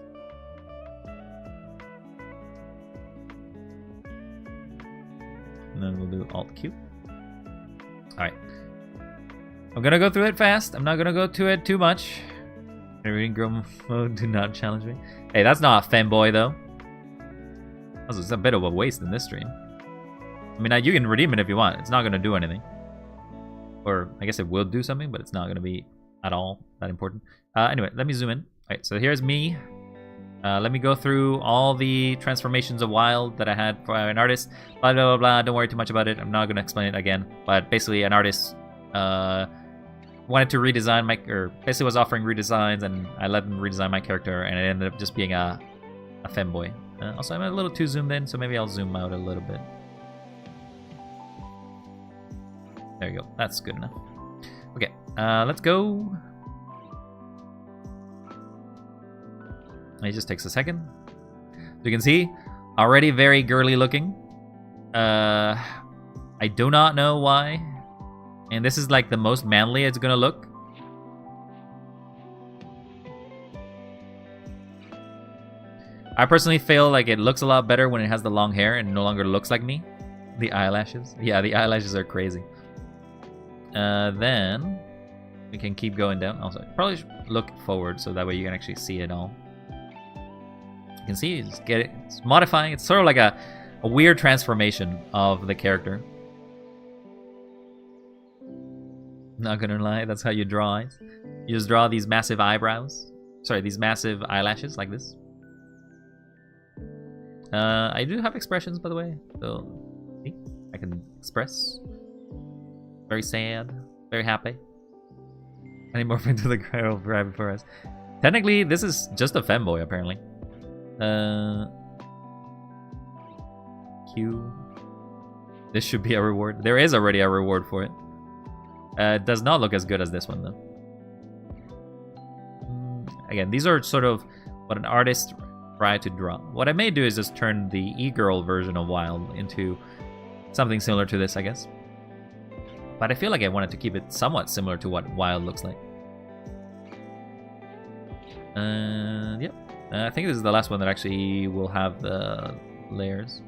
And then we'll do Alt-Q. Alright. I'm gonna go through it fast. I'm not gonna go to it too much. Reading girl mode, do not challenge me. Hey, that's not a femboy though. It's a bit of a waste in this stream. I mean, you can redeem it if you want. It's not gonna do anything. Or I guess it will do something, but it's not gonna be at all that important. Anyway, let me zoom in. Alright, so here's me. Let me go through all the transformations of Wild that I had for an artist. Blah, blah, blah, blah. Don't worry too much about it. I'm not going to explain it again. But basically, an artist wanted to redesign or basically was offering redesigns, and I let him redesign my character, and it ended up just being a femboy. Also, I'm a little too zoomed in, so maybe I'll zoom out a little bit. There you go. That's good enough. Okay, let's go. It just takes a second. So you can see, already very girly looking. I do not know why. And this is like the most manly it's gonna look. I personally feel like it looks a lot better when it has the long hair and no longer looks like me. The eyelashes. Yeah, the eyelashes are crazy. Then we can keep going down. Also, probably should look forward so that way you can actually see it all. You can see, it's modifying. It's sort of like a weird transformation of the character. Not gonna lie, that's how you draw eyes. You just draw these massive eyebrows. Sorry, these massive eyelashes like this. I do have expressions, by the way. So, see? I can express. Very sad. Very happy. I need more into the girl right before us. Technically, this is just a femboy, apparently. Q. This should be a reward. There is already a reward for it. It does not look as good as this one, though. Again, these are sort of what an artist tried to draw. What I may do is just turn the e-girl version of Wild into something similar to this, I guess. But I feel like I wanted to keep it somewhat similar to what Wild looks like. Yep. I think this is the last one that actually will have the layers.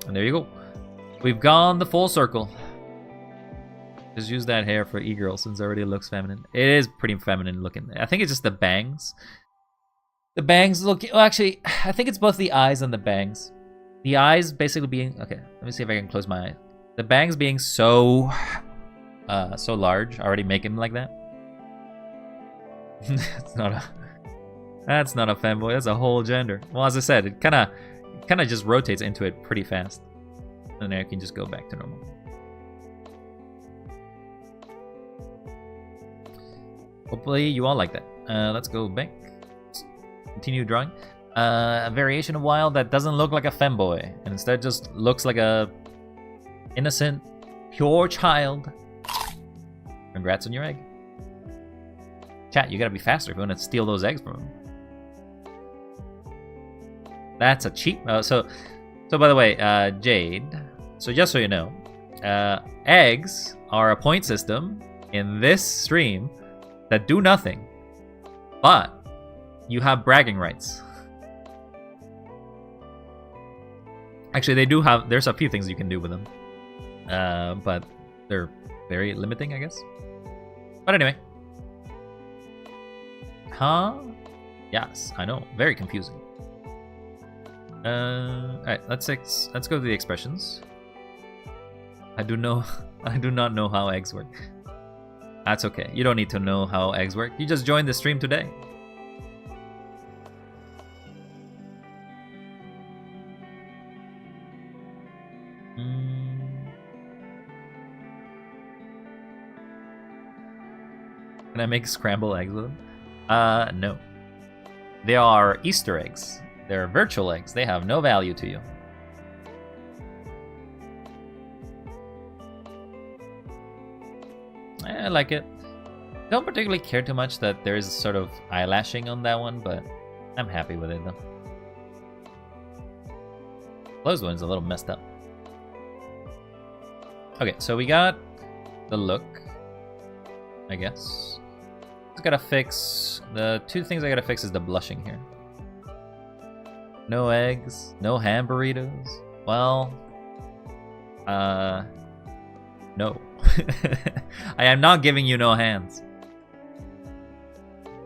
And there you go. We've gone the full circle. Just use that hair for e-girl since it already looks feminine. It is pretty feminine looking. I think it's just the bangs. The bangs look... Well, actually, I think it's both the eyes and the bangs. The eyes basically being... Okay, let me see if I can close my eye. The bangs being so... so large already make him like that. That's not a fanboy. That's a whole gender. Well, as I said, it kind of just rotates into it pretty fast. And then I can just go back to normal. Hopefully you all like that. Let's go back. Continue drawing. A variation of Wild that doesn't look like a femboy, and instead just looks like a innocent, pure child. Congrats on your egg. Chat, you gotta be faster if you want to steal those eggs from him. That's a cheat. So by the way, Jade. So just so you know, eggs are a point system in this stream that do nothing, but you have bragging rights. Actually, they do have. There's a few things you can do with them, but they're very limiting, I guess. But anyway. Huh? Yes, I know. Very confusing. Alright, let's go to the expressions. I do not know how eggs work. That's okay. You don't need to know how eggs work. You just joined the stream today. Can I make scrambled eggs with them? No. They are Easter eggs. They're virtual eggs. They have no value to you. I like it. Don't particularly care too much that there is sort of eyelashing on that one, but I'm happy with it though. Closed one is a little messed up. Okay, so we got the look, I guess. Just gotta fix the two things I gotta fix is the blushing here. No eggs, no ham burritos. Well, no. I am not giving you no hands.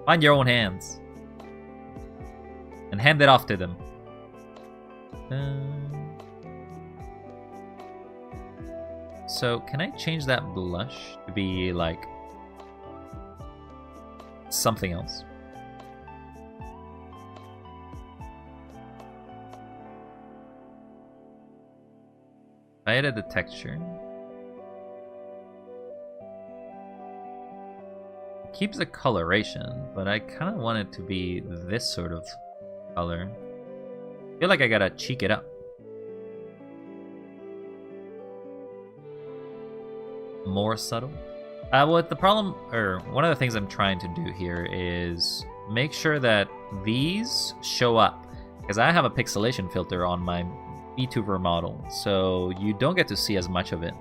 Find your own hands and hand it off to them. So can I change that blush to be like something else? I added the texture. It keeps the coloration, but I kind of want it to be this sort of color. I feel like I gotta cheek it up. More subtle. What the problem, or one of the things I'm trying to do here is make sure that these show up, because I have a pixelation filter on my VTuber model, so you don't get to see as much of it.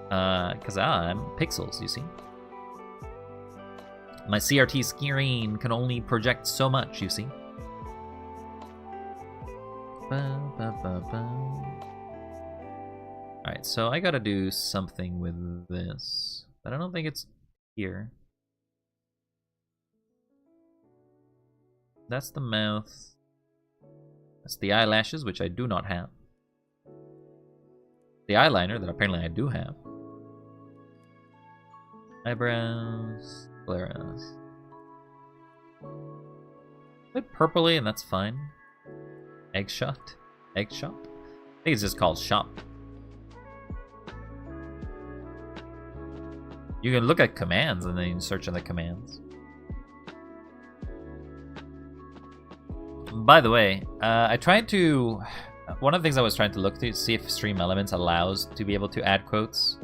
Because I'm pixels, you see. My CRT screen can only project so much, you see. Alright, so I gotta do something with this, but I don't think it's here. That's the mouth. That's the eyelashes, which I do not have. the eyeliner that apparently I do have. Eyebrows, scleras. A bit purpley, and that's fine. Egg shot? Egg shop? I think it's just called shop. You can look at commands and then you can search on the commands. By the way, I tried to... One of the things I was trying to look to see if Stream Elements allows to be able to add quotes.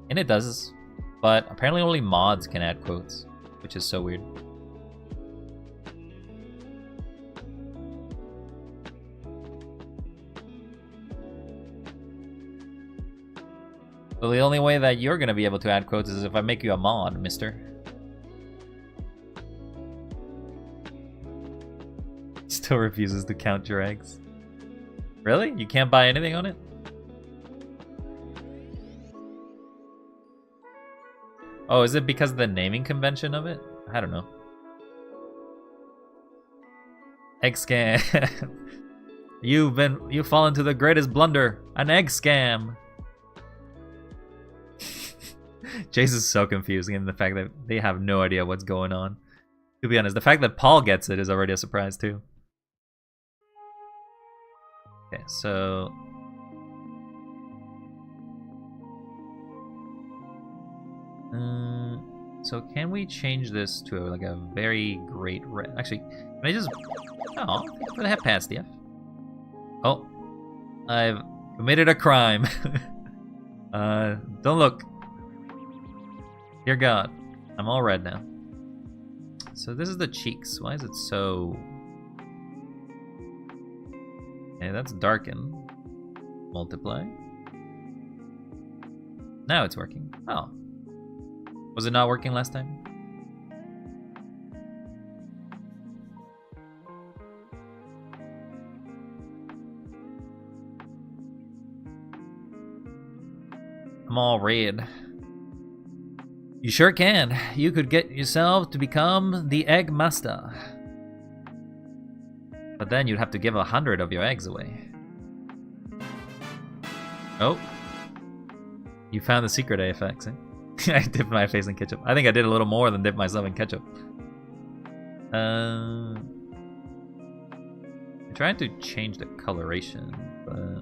And it does. But apparently only mods can add quotes, which is so weird. Well, the only way that you're gonna be able to add quotes is if I make you a mod, mister. Still refuses to count your eggs. Really? You can't buy anything on it? Oh, is it because of the naming convention of it? I don't know. Egg scam. You've fallen into the greatest blunder. An egg scam. Chase is so confused given the fact that they have no idea what's going on. To be honest, the fact that Paul gets it is already a surprise too. Okay, so... so can we change this to like a very great red? Actually, can I just... Oh, thanks for the head pass, DF. Oh, I've committed a crime. Don't look. Dear God, I'm all red now. So this is the cheeks. Why is it so... Okay, that's darken. Multiply. Now it's working. Oh. Was it not working last time? I'm all red. You sure can. You could get yourself to become the egg master. But then you'd have to give 100 of your eggs away. Oh. You found the secret AFX, eh? I dipped my face in ketchup. I think I did a little more than dip myself in ketchup. I'm trying to change the coloration, but...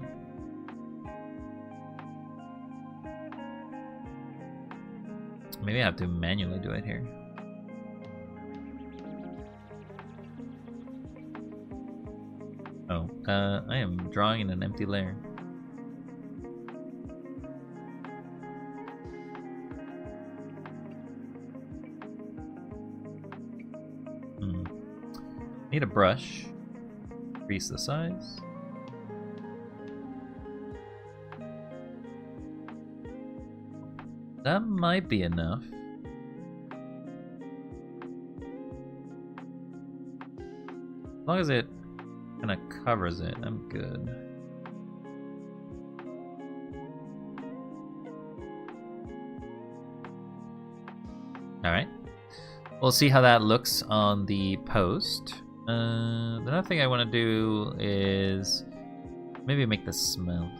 maybe I have to manually do it here. Oh, I am drawing in an empty layer. Need a brush. Increase the size. That might be enough. As long as it kind of covers it, I'm good. Alright. We'll see how that looks on the post. Another thing I want to do is maybe make the smell.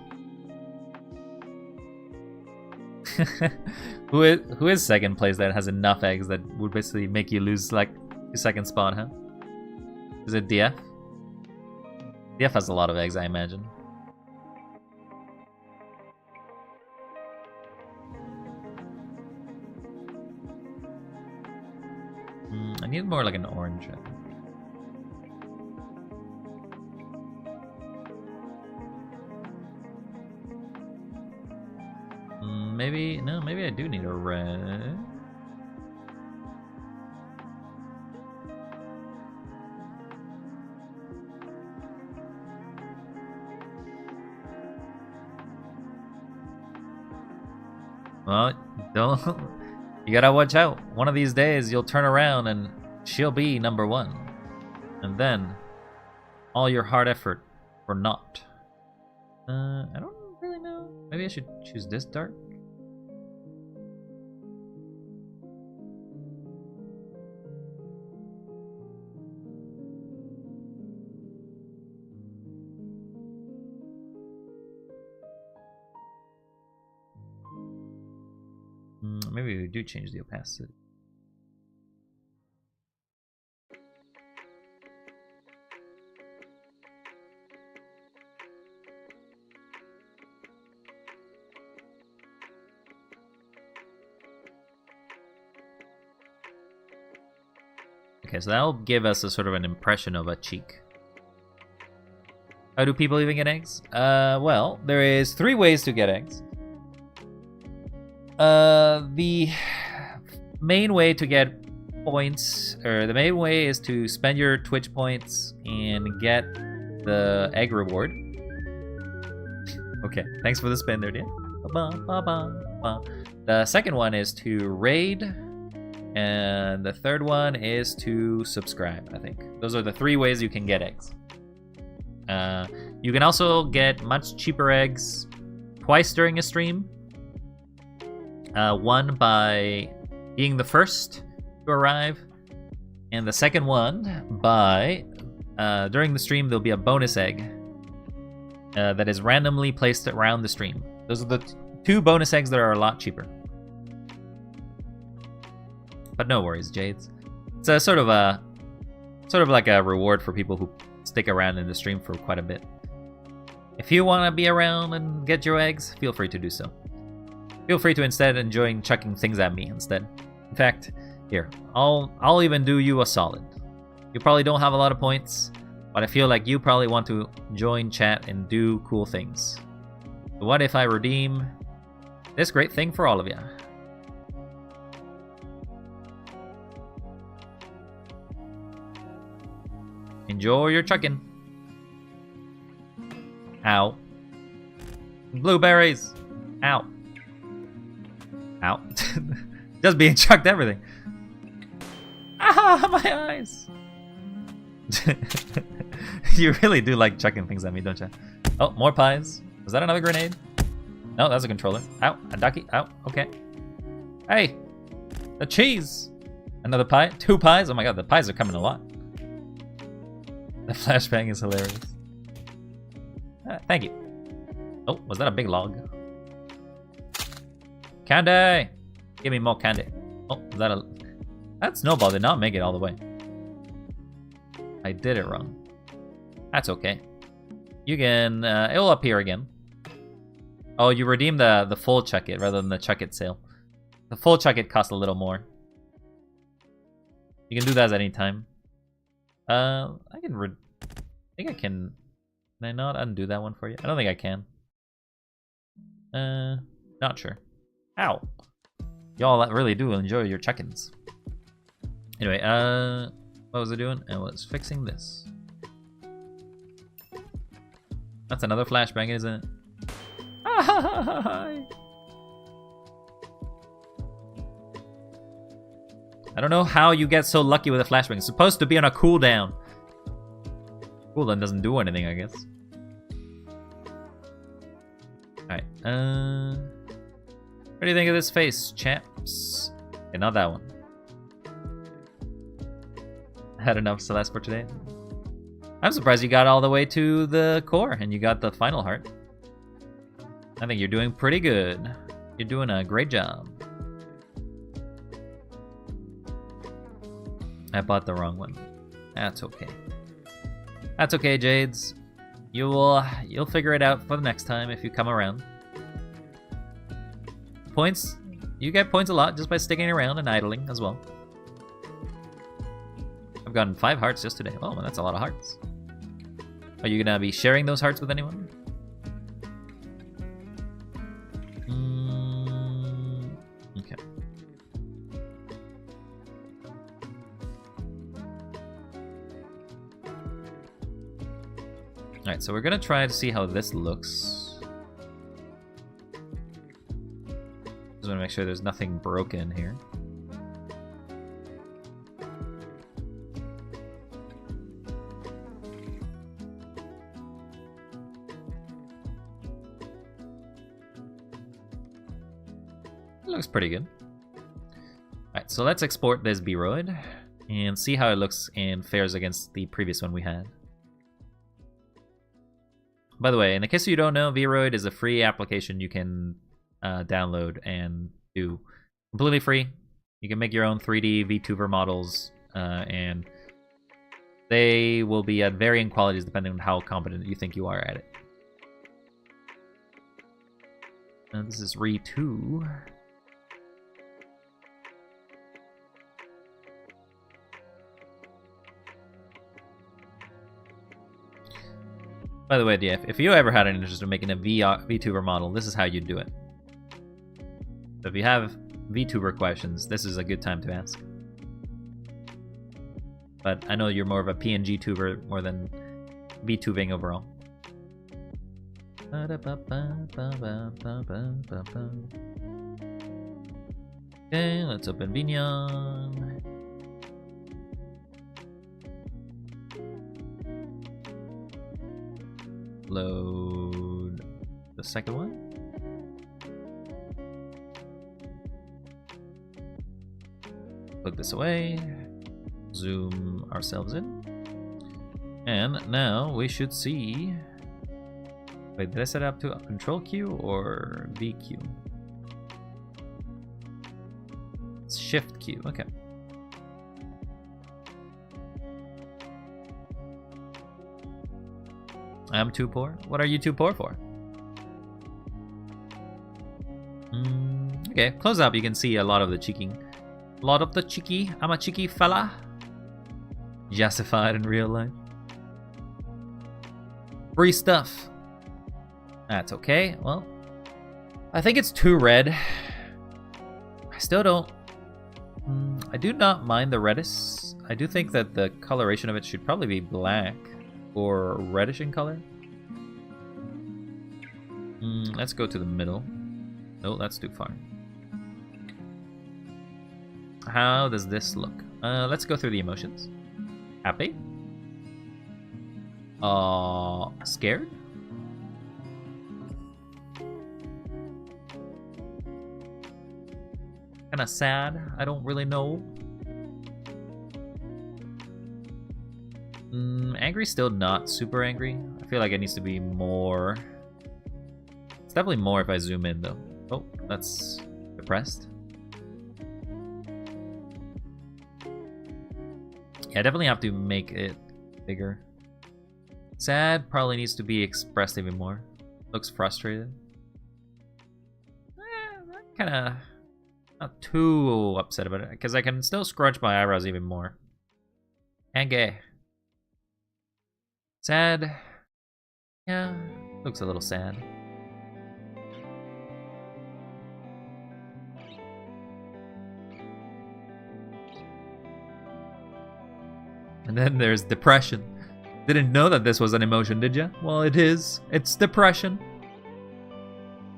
Who is second place that has enough eggs that would basically make you lose like your second spot, huh? Is it DF? DF has a lot of eggs, I imagine. I need more like an orange. I think. Maybe I do need a red. Well, don't. You gotta watch out. One of these days you'll turn around and she'll be number one. And then all your hard effort for naught. I don't really know. Maybe I should choose this dark. maybe we do change the opacity. Okay, so that'll give us a sort of an impression of a cheek. How do people even get eggs? Well, there is 3 ways to get eggs. The main way to get points, or the main way is to spend your Twitch points and get the egg reward. Okay, thanks for the spin there, dude. The second one is to raid, and the third one is to subscribe, I think. Those are the 3 ways you can get eggs. You can also get much cheaper eggs twice during a stream. One by being the first to arrive, and the second one by during the stream there'll be a bonus egg that is randomly placed around the stream. Those are the 2 bonus eggs that are a lot cheaper. But no worries, Jades. It's a sort of like a reward for people who stick around in the stream for quite a bit. If you want to be around and get your eggs, feel free to do so. Feel free to instead enjoy chucking things at me instead. In fact, here, I'll even do you a solid. You probably don't have a lot of points, but I feel like you probably want to join chat and do cool things. So what if I redeem this great thing for all of you? Enjoy your chucking. Ow. Blueberries. Ow. Ow. Just being chucked everything. Ah, my eyes. You really do like chucking things at me, don't you? Oh, more pies. Was that another grenade? No, that's a controller. Ow, a ducky. Ow, okay. Hey, the cheese. Another pie. 2 pies. Oh my god, the pies are coming a lot. The flashbang is hilarious. Thank you. Oh, was that a big log? Candy! Give me more candy. Oh, is that a... That snowball did not make it all the way. I did it wrong. That's okay. You can... it will appear again. Oh, you redeemed the full chuck it rather than the chuck it sale. The full chuck it costs a little more. You can do that at any time. I think I can... Can I not undo that one for you? I don't think I can. Not sure. Ow. Y'all really do enjoy your check-ins. Anyway, what was I doing? I was fixing this. That's another flashbang, isn't it? I don't know how you get so lucky with a flashbang. It's supposed to be on a cooldown. Cooldown doesn't do anything, I guess. Alright, what do you think of this face, chaps? Okay, not that one. Had enough Celeste for today. I'm surprised you got all the way to the core and you got the final heart. I think you're doing pretty good. You're doing a great job. I bought the wrong one. That's okay. That's okay, Jades. You'll figure it out for the next time if you come around. Points. You get points a lot just by sticking around and idling as well. I've gotten 5 hearts just today. Oh, that's a lot of hearts. Are you gonna be sharing those hearts with anyone? Okay. Alright, so we're gonna try to see how this looks. Just wanna make sure there's nothing broken here. Looks pretty good. Alright, so let's export this VRoid and see how it looks and fares against the previous one we had. By the way, in the case you don't know, VRoid is a free application you can download and do Completely free. You can make your own 3D VTuber models, and they will be at varying qualities depending on how competent you think you are at it. This is Re2. By the way, DF, if you ever had an interest in making a VTuber model, this is how you do it. So if you have VTuber questions, this is a good time to ask. But I know you're more of a PNG tuber more than VTubing overall. Okay, let's open Vignon. Load the second one. Put this away. Zoom ourselves in. And now we should see... Wait, did I set it up to Control Q or VQ? It's Shift Q, okay. I'm too poor? What are you too poor for? Okay, close up, you can see a lot of the cheeking. A lot of the cheeky. I'm a cheeky fella. Justified in real life. Free stuff. That's okay. Well, I think it's too red. I still don't... I do not mind the reddish. I do think that the coloration of it should probably be black or reddish in color. Let's go to the middle. No, that's too far. How does this look? Let's go through the emotions. Happy? Scared? Kinda sad? I don't really know. Angry, still not super angry. I feel like it needs to be more. It's definitely more if I zoom in though. Oh, that's depressed. Yeah, I definitely have to make it bigger. Sad probably needs to be expressed even more. Looks frustrated. Kinda not too upset about it, because I can still scrunch my eyebrows even more. And gay. Sad. Yeah, looks a little sad. And then there's depression. Didn't know that this was an emotion, did ya? Well, it is. It's depression.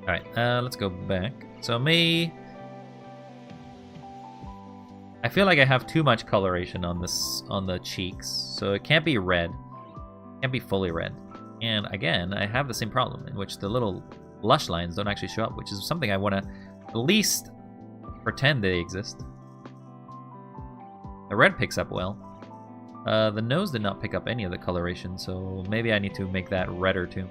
Alright, let's go back. So me... I feel like I have too much coloration on this, on the cheeks, so it can't be red. It can't be fully red. And again, I have the same problem in which the little blush lines don't actually show up, which is something I want to at least pretend they exist. The red picks up well. The nose did not pick up any of the coloration, so maybe I need to make that redder too.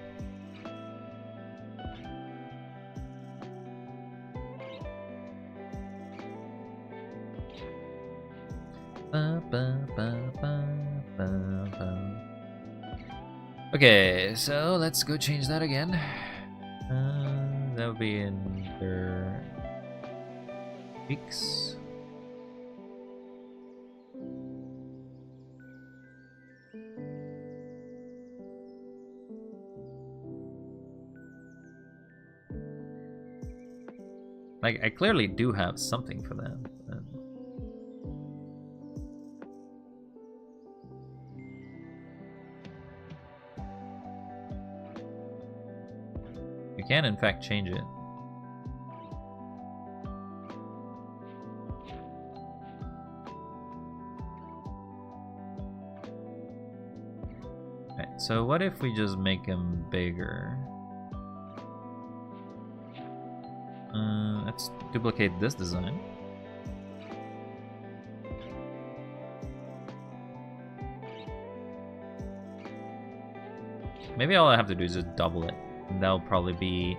Okay, so let's go change that again. That would be in their cheeks. Like, I clearly do have something for that. You can, in fact, change it. Okay, so what if we just make him bigger? Let's duplicate this design. Maybe all I have to do is just double it. And that'll probably be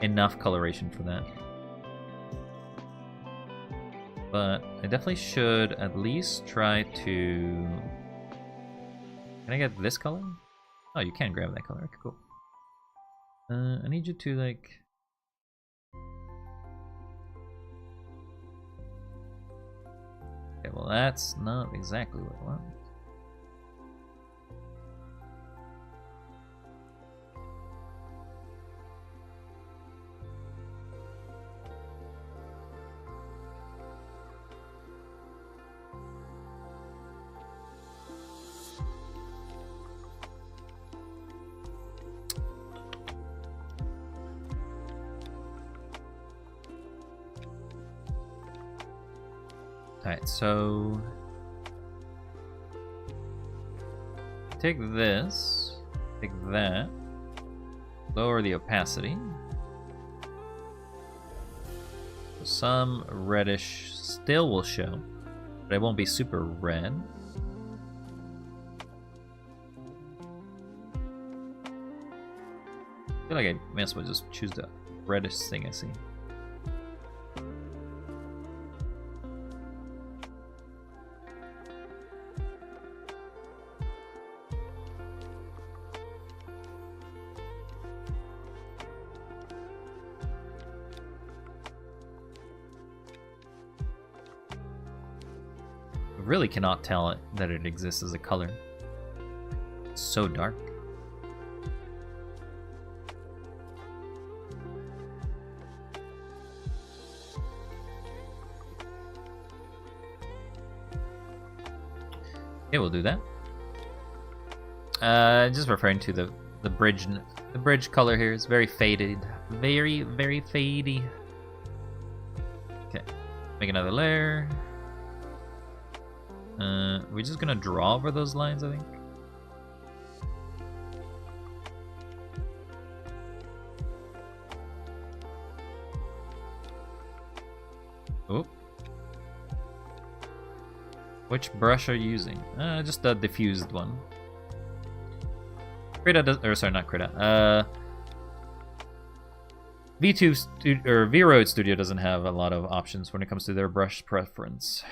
enough coloration for that. But I definitely should at least try to... Can I get this color? Oh, you can grab that color. Okay, cool. I need you to, like... Okay, well that's not exactly what I want. Alright, so... Take this, take that, lower the opacity. Some reddish still will show, but it won't be super red. I feel like I may as well just choose the reddish thing I see. Really cannot tell it that it exists as a color. It's so dark. Okay, we'll do that. Just referring to the bridge. The bridge color here is very faded, very fadey. Okay, make another layer. We're just gonna draw over those lines, I think. Oh. Which brush are you using? Just the diffused one. Krita does, or sorry, not Krita. VRoid Studio doesn't have a lot of options when it comes to their brush preference.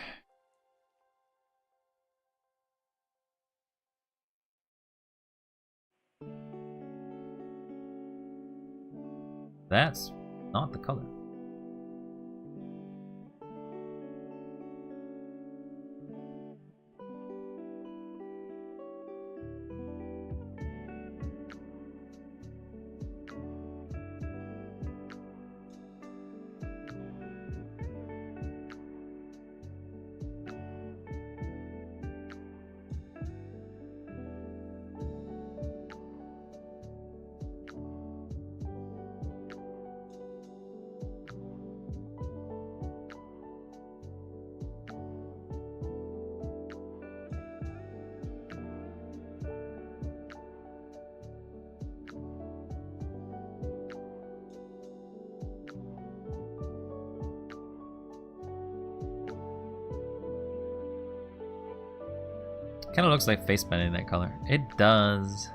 That's not the color. Kind of looks like face paint in that color. It does.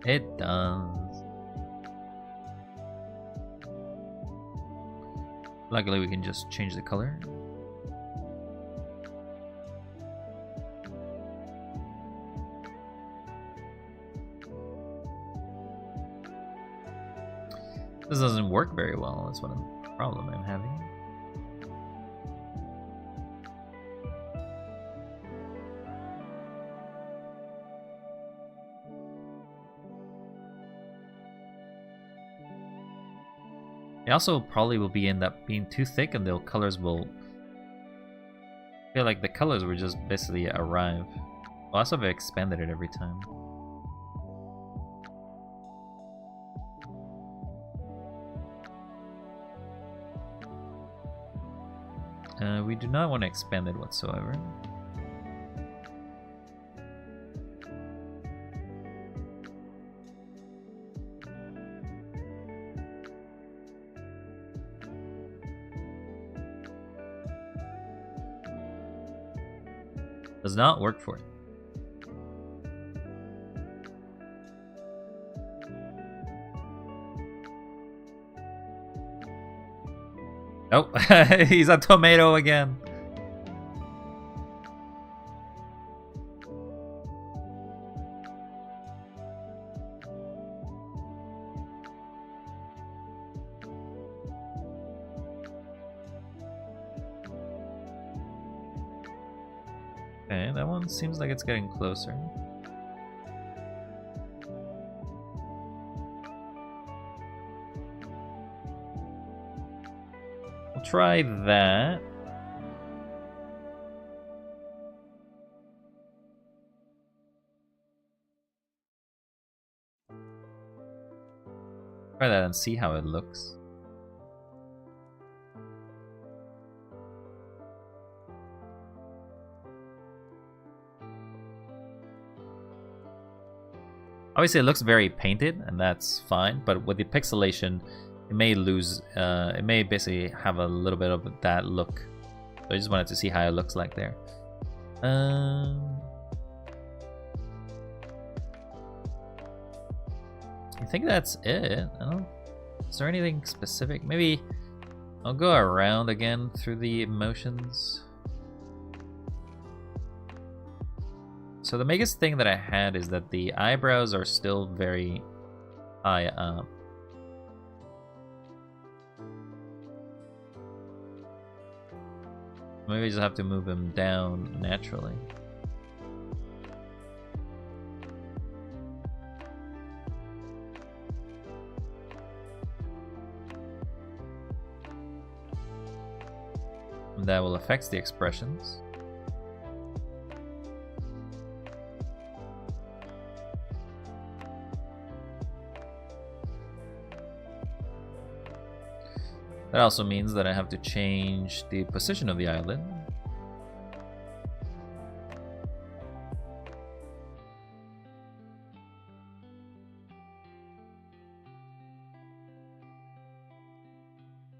It does. Luckily, we can just change the color. This doesn't work very well. That's what the problem I'm having. It also probably will end up being too thick, and the colors will feel like the colors will just basically arrive. Well, also, I've expanded it every time. We do not want to expand it whatsoever. Does not work for it. Oh, he's a tomato again. Okay, that one seems like it's getting closer. We'll try that. Try that and see how it looks. Obviously, it looks very painted, and that's fine. But with the pixelation, it may lose. It may basically have a little bit of that look. So I just wanted to see how it looks like there. I think that's it. I don't. Is there anything specific? Maybe I'll go around again through the emotions. So the biggest thing that I had is that the eyebrows are still very high up. Maybe I just have to move them down naturally. And that will affect the expressions. That also means that I have to change the position of the eyelid.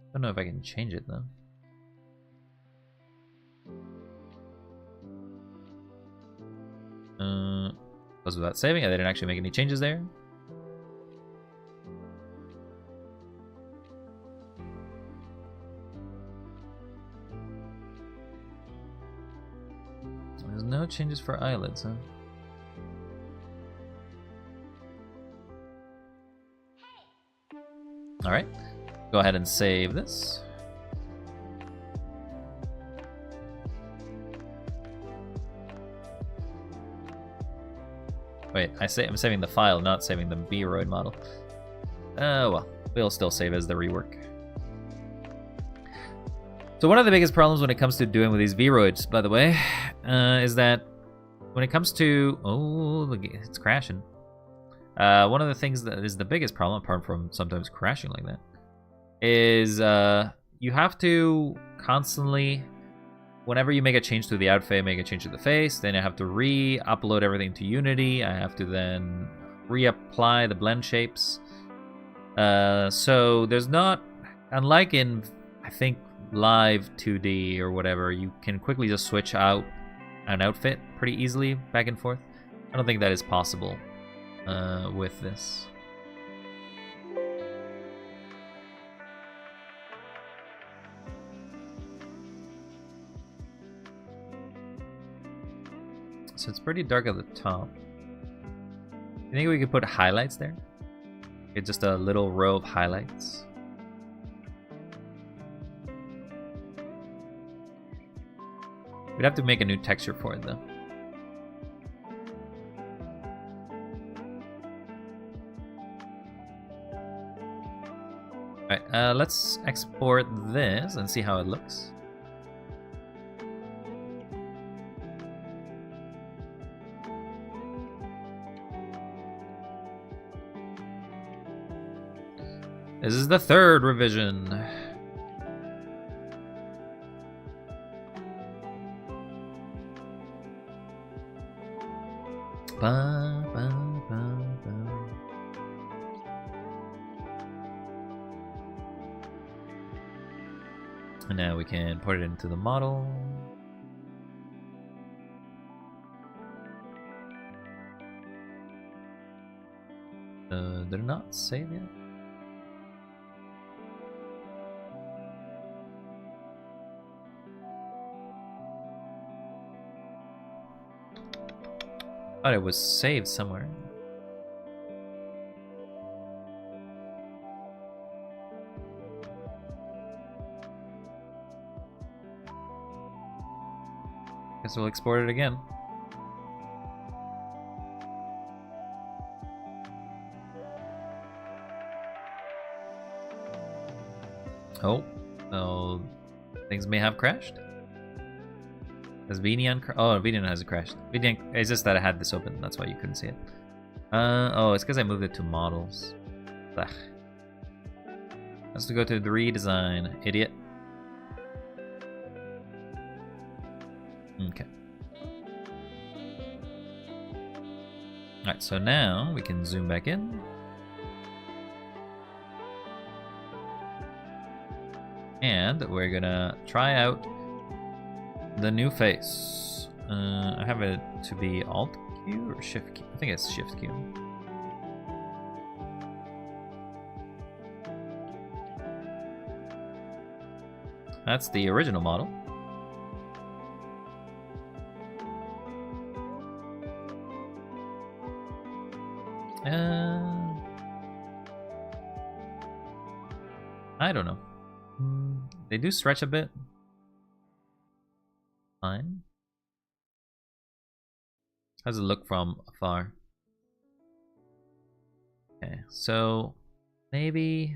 I don't know if I can change it though. Goes without saving. I didn't actually make any changes there. There's no changes for eyelids, huh? Alright, go ahead and save this. Wait, I'm saving the file, not saving the VRoid model. Well, we'll still save as the rework. So one of the biggest problems when it comes to doing with these VRoids, by the way, is that when it comes to... Oh, it's crashing. One of the things that is the biggest problem, apart from sometimes crashing like that, is you have to constantly, whenever you make a change to the outfit, make a change to the face, then I have to re-upload everything to Unity. I have to then reapply the blend shapes. So there's not, unlike in, I think, live 2D or whatever, you can quickly just switch out an outfit pretty easily back and forth. I don't think that is possible with this. So it's pretty dark at the top. You think we could put highlights there? Get just a little row of highlights. We'd have to make a new texture for it though. Alright, let's export this and see how it looks. This is the third revision. Ba, ba, ba, ba. And now we can put it into the model. Did it not save yet? Thought it was saved somewhere. Guess we'll export it again. Oh, no. Things may have crashed. Has VNian oh, VNian hasn't crashed. VNian, it's just that I had this open. That's why you couldn't see it. Oh, it's because I moved it to models. Ugh. Has to go to the redesign, idiot. Okay. Alright, so now we can zoom back in. And we're gonna try out the new face. I have it to be Alt Q or Shift Q. I think it's Shift Q. That's the original model. I don't know. They do stretch a bit. Fine. How does it look from afar? Okay, so maybe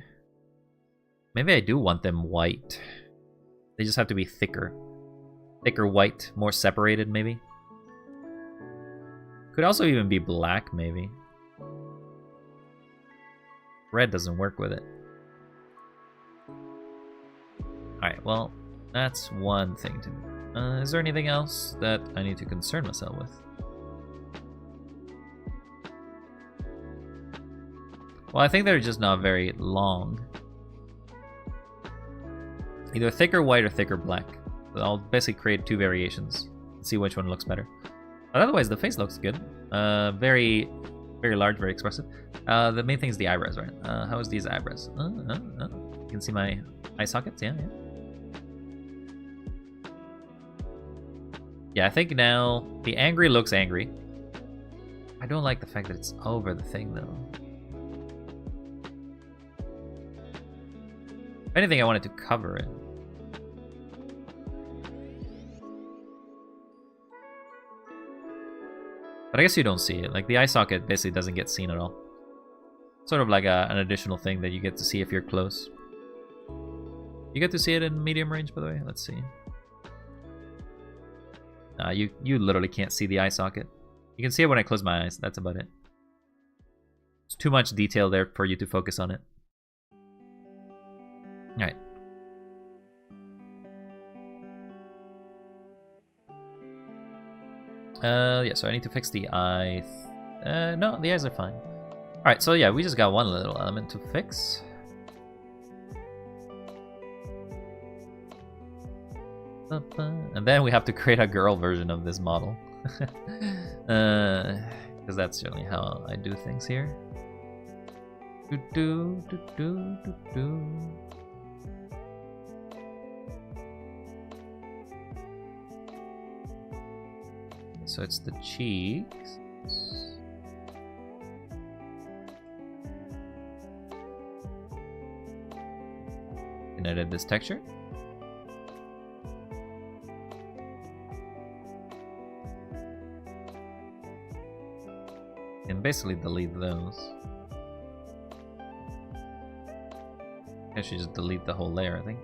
I do want them white. They just have to be thicker. Thicker white, more separated maybe. Could also even be black maybe. Red doesn't work with it. Alright, well, that's one thing to do. Is there anything else that I need to concern myself with? Well, I think they're just not very long. Either thicker white or thicker black. I'll basically create two variations and see which one looks better. But otherwise, the face looks good. Very large, very expressive. The main thing is the eyebrows, right? How is these eyebrows? You can see my eye sockets, yeah. Yeah, I think now the angry looks angry. I don't like the fact that it's over the thing, though. If anything, I wanted to cover it. But I guess you don't see it. Like, the eye socket basically doesn't get seen at all. Sort of like an additional thing that you get to see if you're close. You get to see it in medium range, by the way. Let's see. You literally can't see the eye socket. You can see it when I close my eyes. That's about it. There's too much detail there for you to focus on it. Alright. Yeah, so I need to fix the eye. No, the eyes are fine. Alright, so yeah, we just got one little element to fix. And then we have to create a girl version of this model. Because that's certainly how I do things here. So it's the cheeks. Can edit this texture. And basically delete those. I should just delete the whole layer, I think.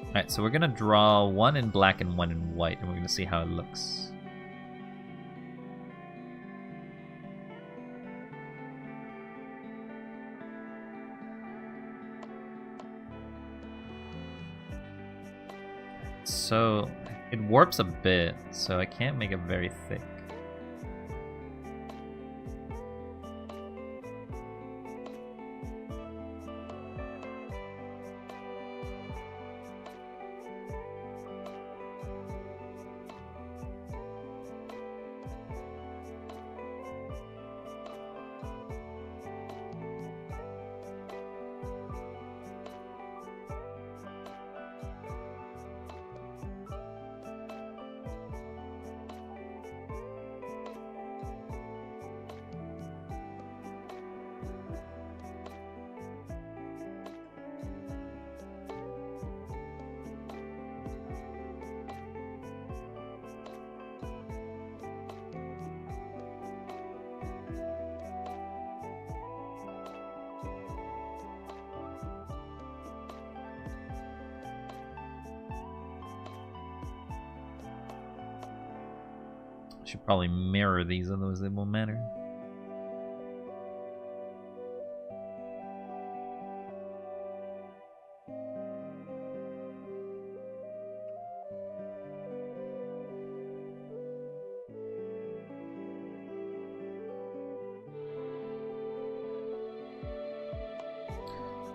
Alright, so we're gonna draw one in black and one in white, and we're gonna see how it looks. So it warps a bit, so I can't make it very thick. Should probably mirror these, otherwise they won't matter.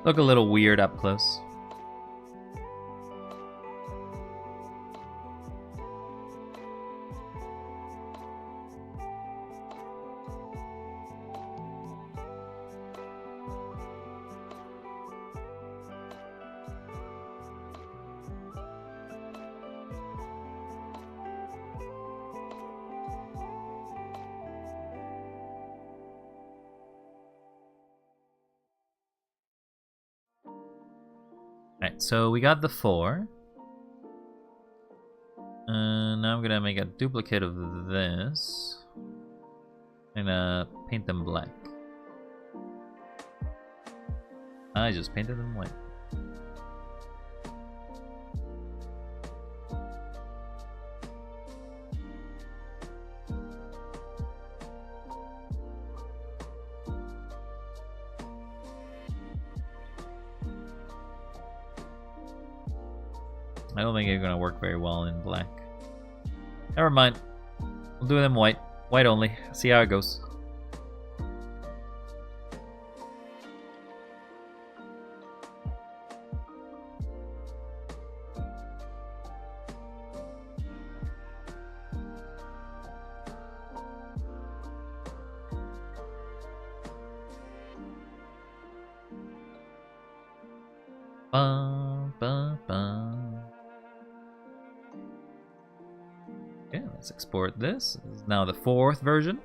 Look a little weird up close. Alright, so we got the 4. And now I'm gonna make a duplicate of this. And paint them black. I just painted them white. I don't think it's gonna work very well in black. Never mind. We'll do them white. White only. See how it goes. Okay, let's export this. This is now the 4th version.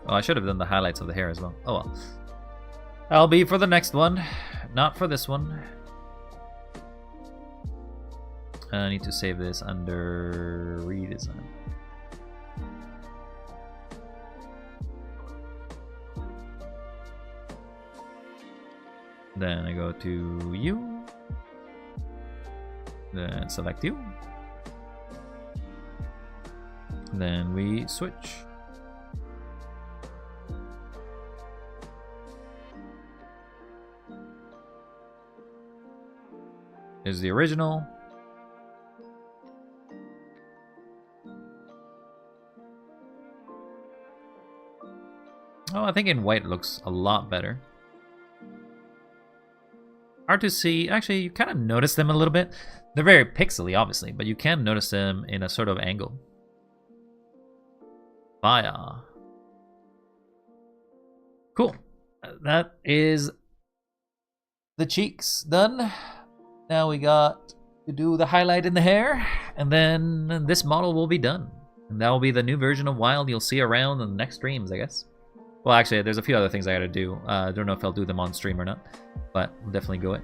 Oh, I should have done the highlights of the hair as well. Oh well. I'll be for the next one, not for this one. I need to save this under redesign. Then I go to you. Then select you. Then we switch. Here's the original. Oh, I think in white it looks a lot better. Hard to see. Actually, you kind of notice them a little bit. They're very pixely, obviously, but you can notice them in a sort of angle. Fire. Cool. That is the cheeks done. Now we got to do the highlight in the hair, and then this model will be done. And that will be the new version of Wild you'll see around in the next streams, I guess. Well, actually, there's a few other things I gotta do. I don't know if I'll do them on stream or not, but I'll definitely go it.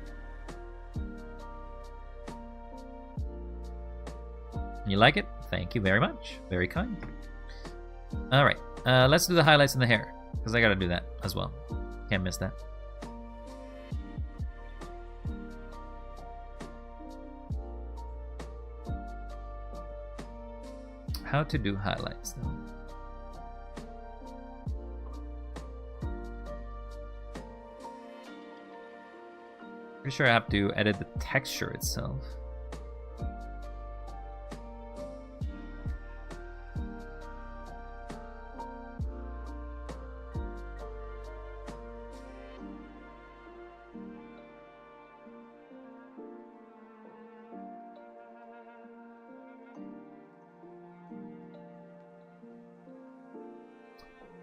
You like it? Thank you very much. Very kind. Alright, let's do the highlights in the hair, because I gotta do that as well. Can't miss that. How to do highlights, though. Pretty sure I have to edit the texture itself.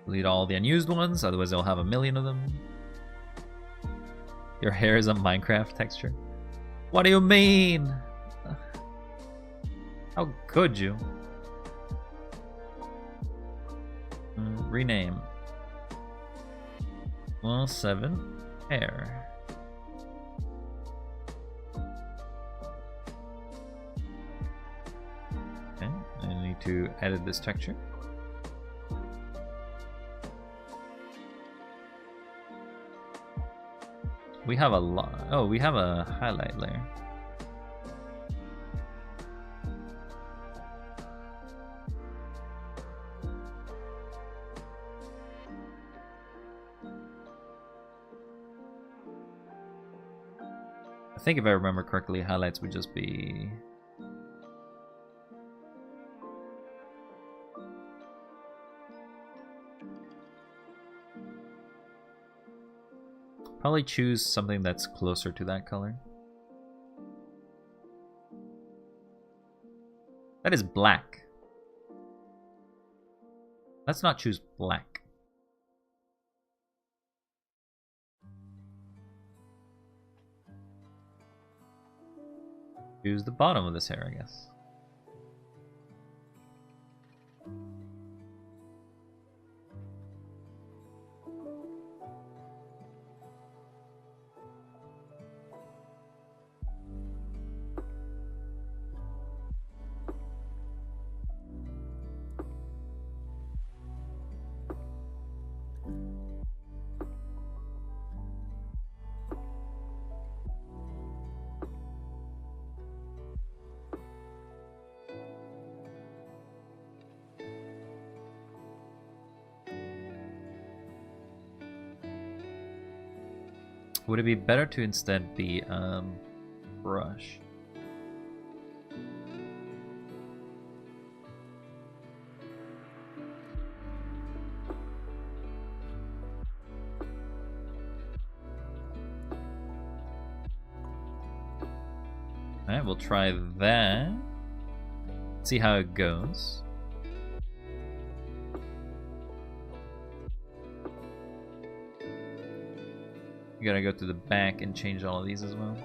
Delete all the unused ones, otherwise I'll have a million of them. Your hair is a Minecraft texture. What do you mean? How could you? Rename. 107 hair. Okay, I need to edit this texture. We have a lot. Oh, we have a highlight layer. I think if I remember correctly, highlights would just be... Probably choose something that's closer to that color. That is black. Let's not choose black. Choose the bottom of this hair, I guess. Would it be better to instead be brush? Alright, we'll try that. See how it goes. You gotta go to the back and change all of these as well.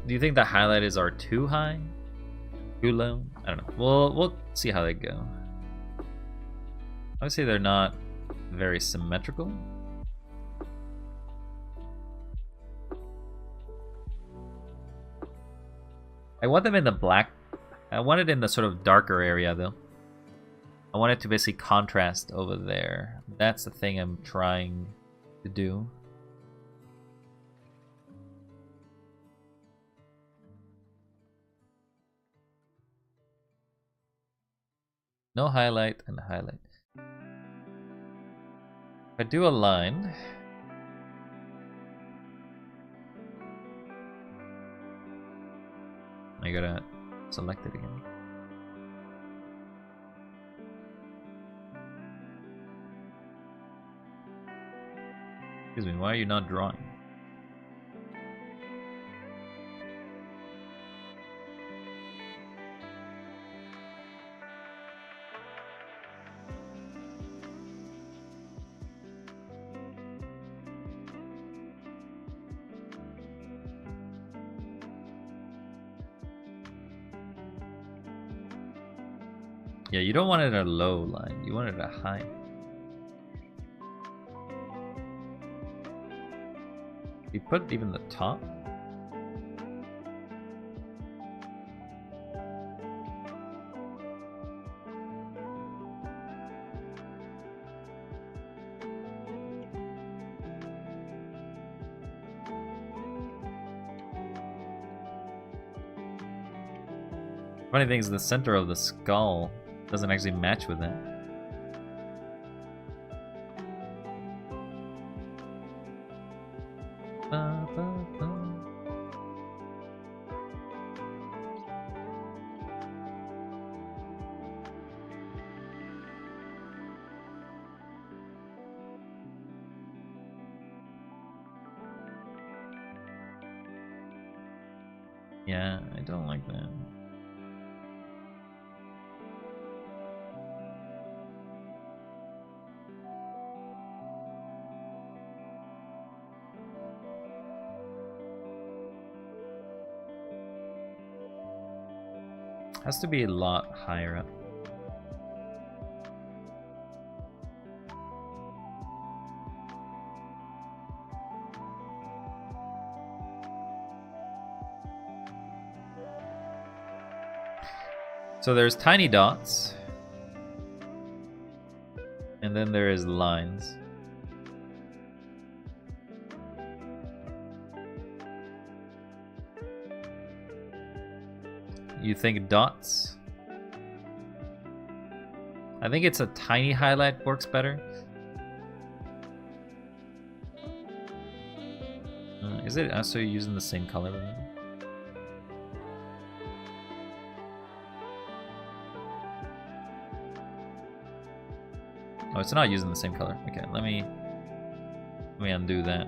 Do you think the highlighters are too high? Too low? I don't know. We'll see how they go. Obviously they're not very symmetrical. I want them in the black. I want it in the sort of darker area though. I want it to basically contrast over there. That's the thing I'm trying to do. No highlight and highlight. If I do a line, I gotta select it again. Excuse me, why are you not drawing? Yeah, you don't want it at a low line, you want it at a high. You put even the top. Funny thing is the center of the skull doesn't actually match with it. Yeah, I don't like that. Has to be a lot higher up. So there's tiny dots, and then there is lines. You think dots? I think it's a tiny highlight works better. Is it also using the same color with it? Oh, it's not using the same color. Okay, let me undo that.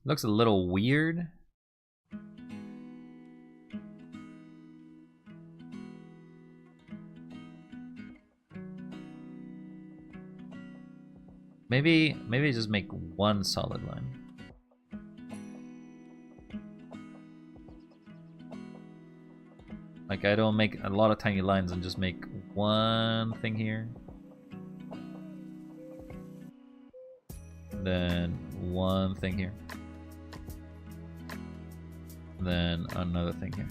Looks a little weird. Maybe just make one solid line. Like I don't make a lot of tiny lines and just make one thing here. Then one thing here. Then another thing here.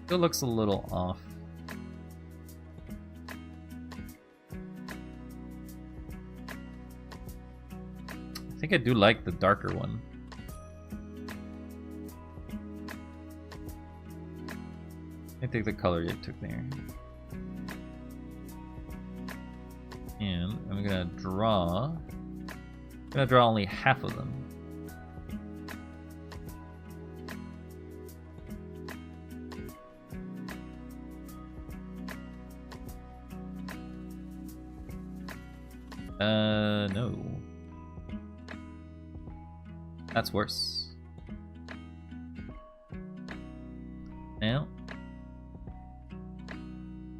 Still looks a little off. I think I do like the darker one. I take the color you took there. And I'm gonna draw only half of them. No. That's worse. Now,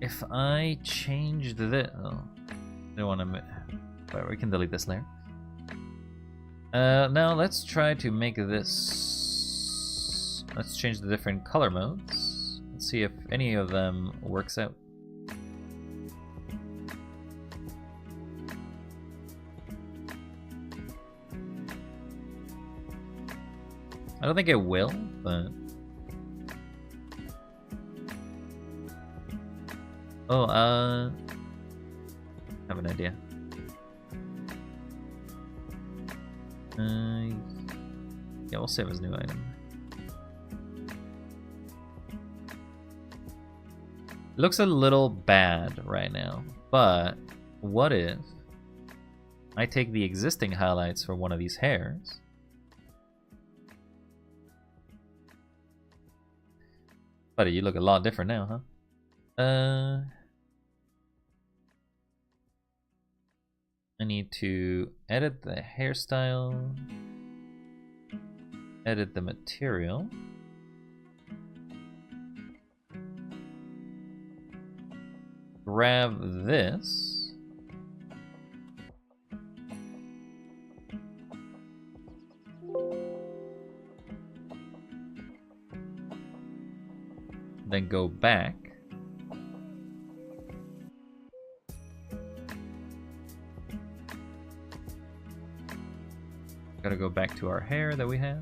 if I change this, oh, I don't want to. Whatever, we can delete this layer. Now let's try to make this. Let's change the different color modes. Let's see if any of them works out. I don't think it will, but oh, I have an idea. Yeah, we'll save as new item. Looks a little bad right now, but what if I take the existing highlights for one of these hairs? Buddy, you look a lot different now, huh? I need to edit the hairstyle, edit the material, grab this, then go back. Gotta go back to our hair that we have.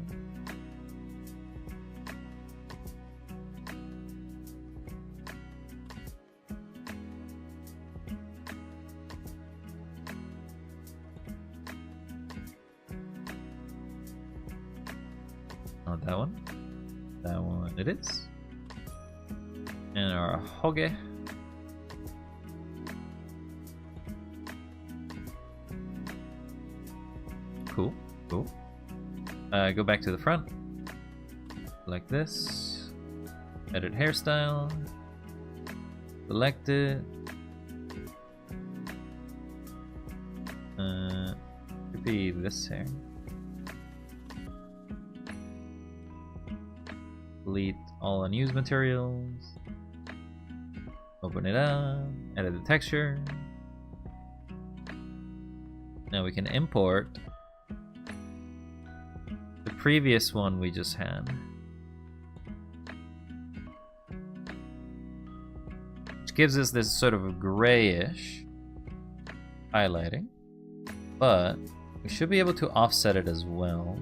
Not that one. That one it is. And our hoge. Cool, cool. Go back to the front. Like this. Edit hairstyle. Select it. Could be this hair. Delete all unused materials. Open it up. Edit the texture. Now we can import the previous one we just had. Which gives us this sort of grayish highlighting. But we should be able to offset it as well.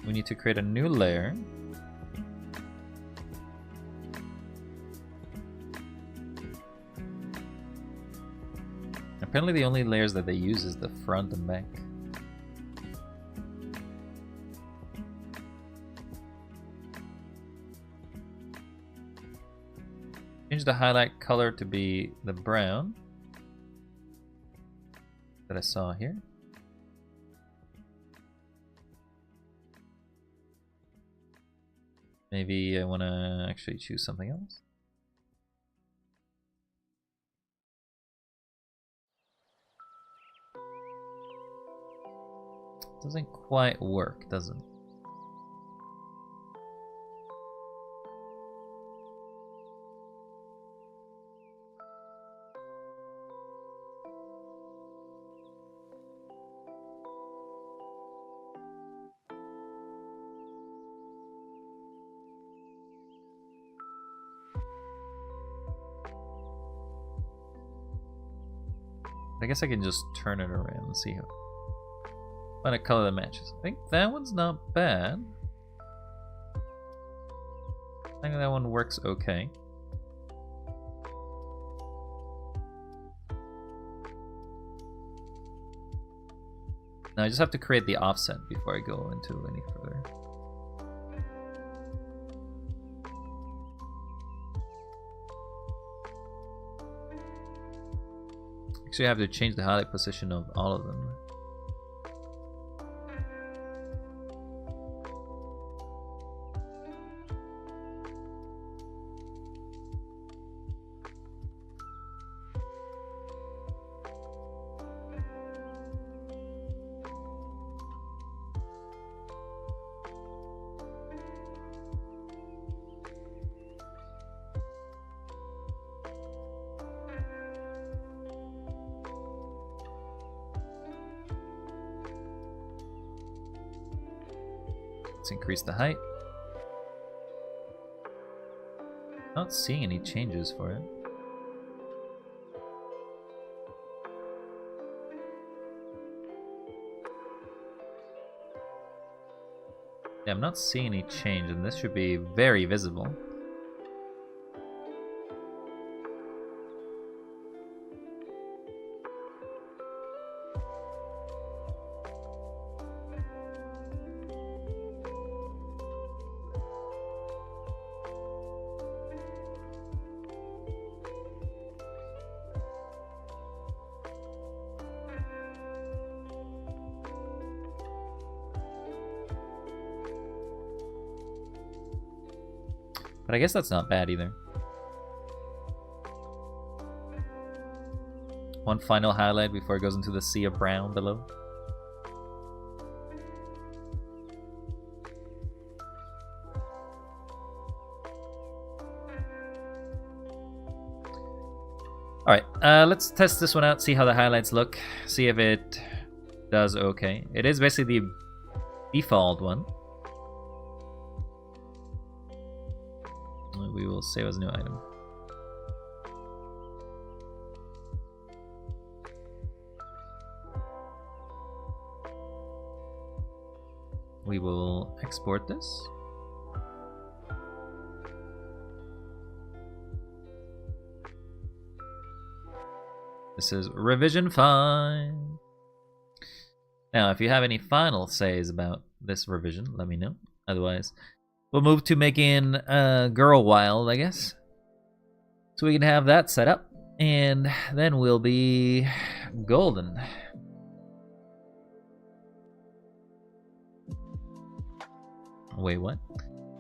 We need to create a new layer. Apparently the only layers that they use is the front and back. Change the highlight color to be the brown that I saw here. Maybe I want to actually choose something else. Doesn't quite work, does it? I guess I can just turn it around and see how. Find a color that matches. I think that one's not bad. I think that one works okay. Now I just have to create the offset before I go into any further. Actually, I have to change the highlight position of all of them. Let's increase the height. Not seeing any changes for it. Yeah, I'm not seeing any change, and this should be very visible. But I guess that's not bad either. One final highlight before it goes into the sea of brown below. Alright, let's test this one out, see how the highlights look, see if it does okay. It is basically the default one. We will save as a new item. We will export this. This is revision 5. Now, if you have any final says about this revision, let me know. Otherwise, we'll move to making Girl Wild, I guess. So we can have that set up, and then we'll be golden. Wait, what?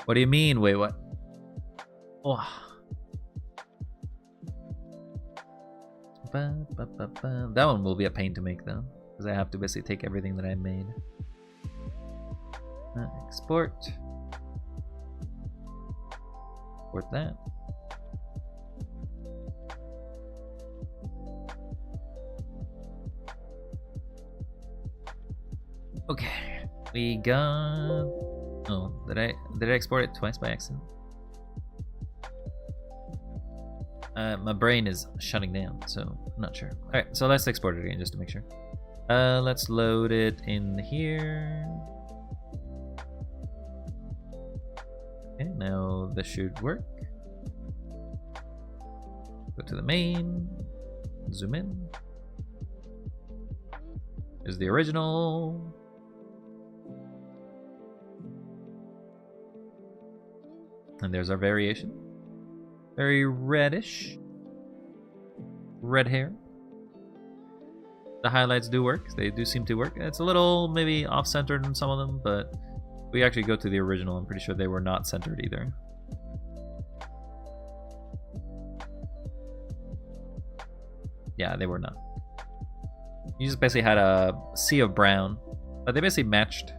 What do you mean, wait, what? Oh. That one will be a pain to make though, because I have to basically take everything that I made. Export. Export that. Okay, we got. Oh, did I export it twice by accident? My brain is shutting down, so I'm not sure. All right, so let's export it again just to make sure. Let's load it in here. Okay, now this should work. Go to the main. Zoom in. There's the original. And there's our variation. Very reddish. Red hair. The highlights do work. They do seem to work. It's a little maybe off-centered in some of them, but if we actually go to the original, I'm pretty sure they were not centered either. Yeah, they were not. You just basically had a sea of brown, but they basically matched.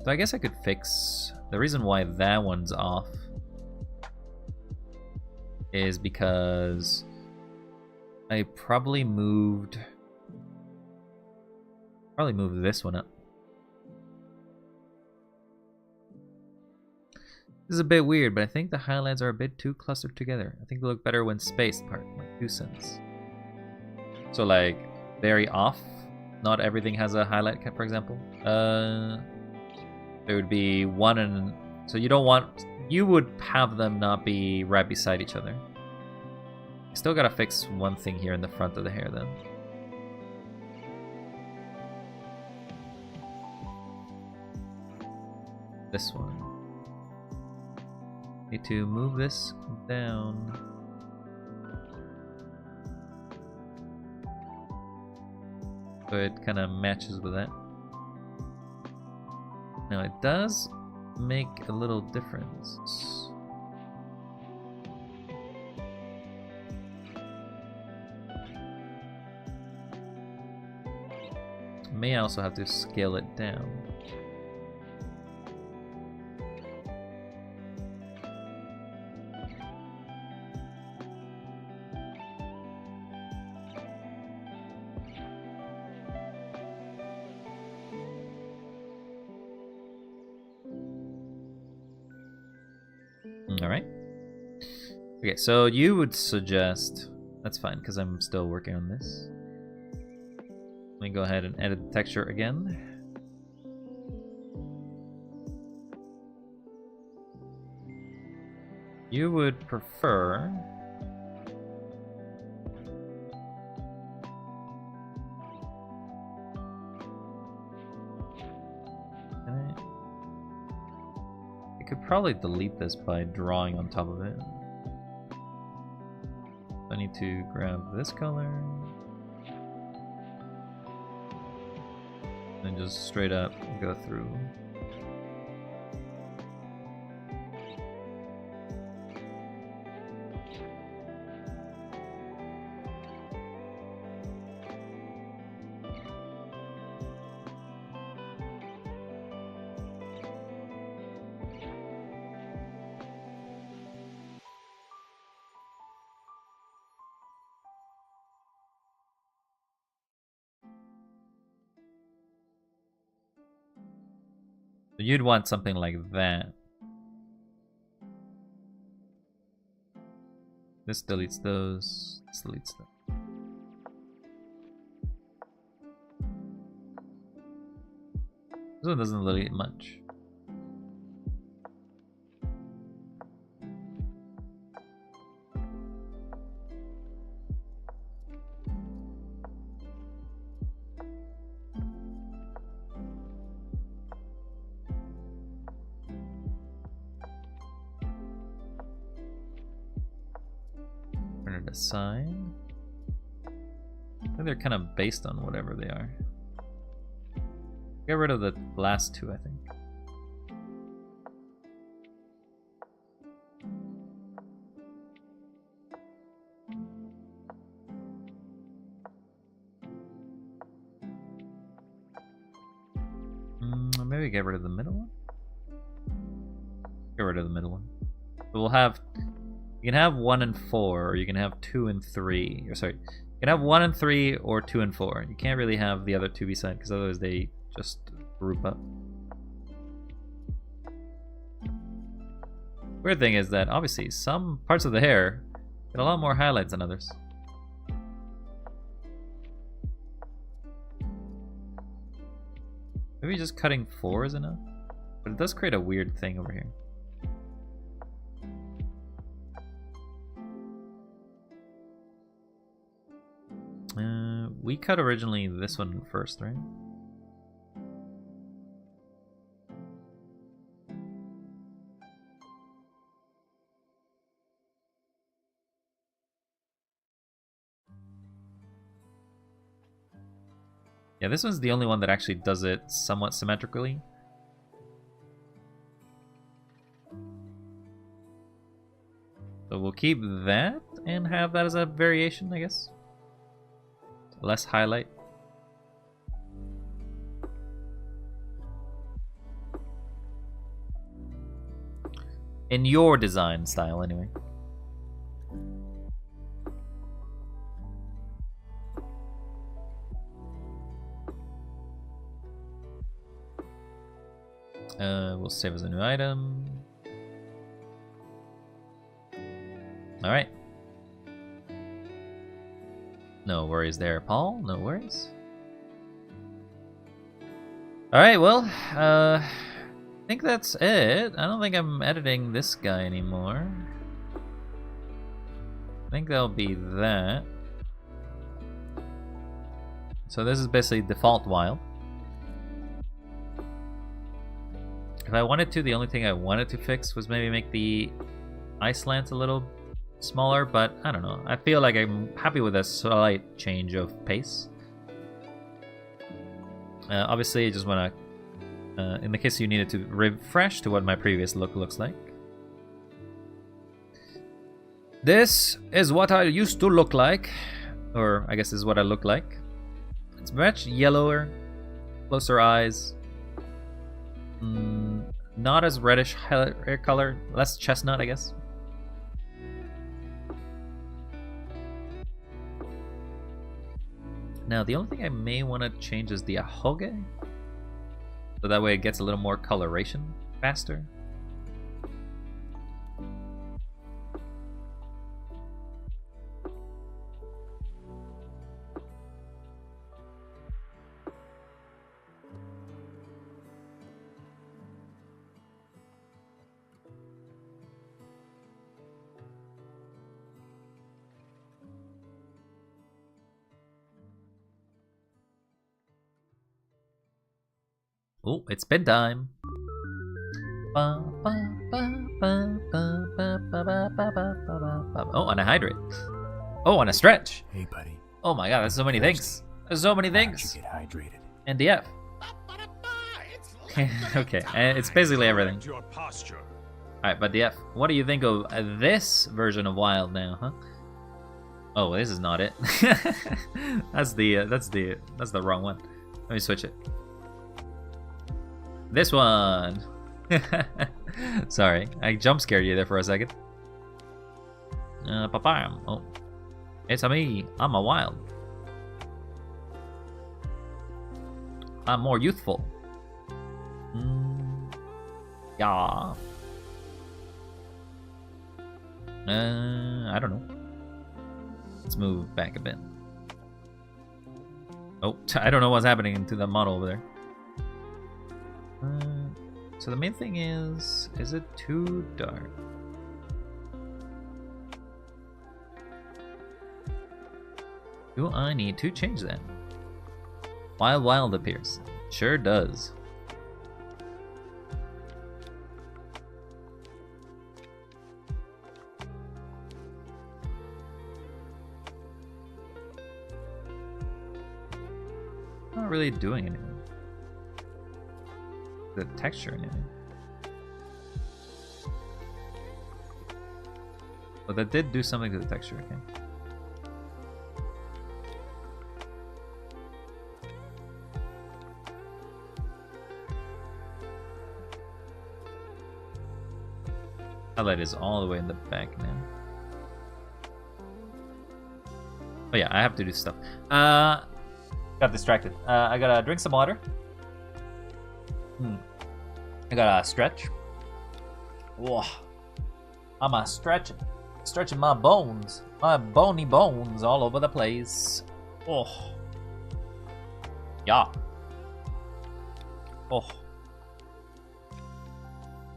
So I guess I could fix the reason why that one's off is because I probably moved this one up. This is a bit weird, but I think the highlights are a bit too clustered together. I think they look better when spaced apart, like 2 cents. So like very off. Not everything has a highlight cap, for example. There would be one and so you would have them not be right beside each other. Still gotta fix one thing here in the front of the hair though. This one. Need to move this down. So it kind of matches with that. Now it does make a little difference. May also have to scale it down. Alright. Okay, so you would suggest... That's fine, because I'm still working on this. Let me go ahead and edit the texture again. You would prefer... I could probably delete this by drawing on top of it. I need to grab this color and just straight up go through. You'd want something like that. This deletes those. This deletes them. This one doesn't delete much. side to side. I think they're kind of based on whatever they are. Get rid of the last two, I think. Maybe get rid of the middle one. Get rid of the middle one. So we'll have, you can have 1 and 4, or you can have 2 and 3. Or sorry, you can have 1 and 3 or 2 and 4. You can't really have the other two beside, because otherwise they just group up. Weird thing is that obviously some parts of the hair get a lot more highlights than others. Maybe just cutting 4 is enough, but it does create a weird thing over here. We cut originally this one first, right? Yeah, this one's the only one that actually does it somewhat symmetrically. So we'll keep that and have that as a variation, I guess. Less highlight. In your design style, anyway. We'll save as a new item. Alright. No worries there, Paul. No worries. Alright, well, I think that's it. I don't think I'm editing this guy anymore. I think that'll be that. So this is basically default wild. If I wanted to, the only thing I wanted to fix was maybe make the eye slants a little smaller, but I don't know. I feel like I'm happy with a slight change of pace. Obviously, I just want to, in the case you needed to refresh to what my previous look looks like. This is what I used to look like, or I guess this is what I look like. It's much yellower, closer eyes. Not as reddish hair color, less chestnut, I guess. Now, the only thing I may want to change is the ahoge, so that way it gets a little more coloration faster. Oh, it's bedtime. Oh, and a hydrate. Oh, and a stretch. Hey, buddy. Oh my god, there's so many things. There's so many things. Get hydrated. And DF. Okay, and it's basically everything. Alright, but DF, what do you think of this version of Wild now, huh? Oh, this is not it. that's the wrong one. Let me switch it. This one. Sorry, I jump scared you there for a second. Papam. Oh, it's a me. I'm a wild. I'm more youthful. Yeah. I don't know. Let's move back a bit. Oh, I don't know what's happening to the model over there. So the main thing is it too dark? Do I need to change that? Wild appears. Sure does. not really doing anything. The texture anything. Oh, that did do something to the texture, okay. Highlight is all the way in the back now. Oh yeah, I have to do stuff. Got distracted. I gotta drink some water. I gotta stretch. Whoa. I'm stretching my bones. My bony bones all over the place. Oh. Yeah. Oh.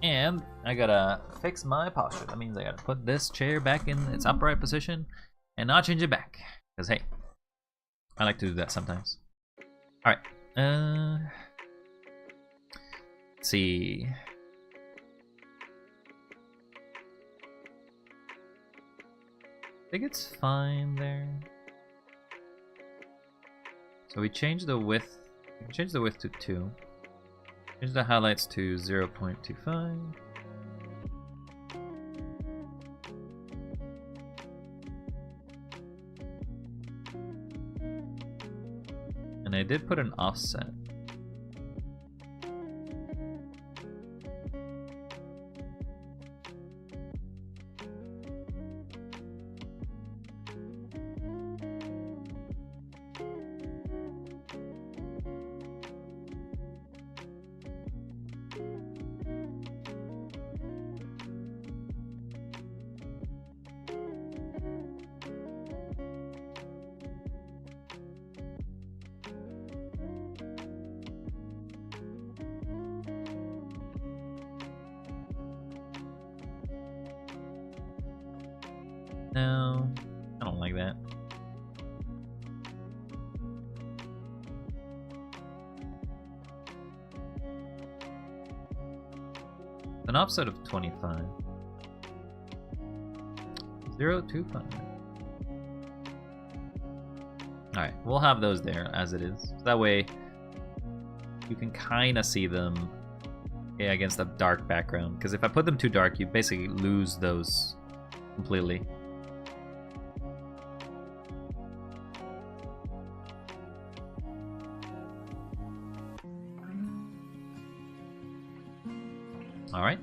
And I gotta fix my posture. That means I gotta put this chair back in its upright position and not change it back. Because hey, I like to do that sometimes. Alright. Let's see. I think it's fine there. So we change the width. We can change the width to 2. Change the highlights to 0.25. And I did put an offset. No, I don't like that. An offset of 25. 0.25. Alright, we'll have those there as it is. That way you can kind of see them against a dark background. Because if I put them too dark, you basically lose those completely. Alright,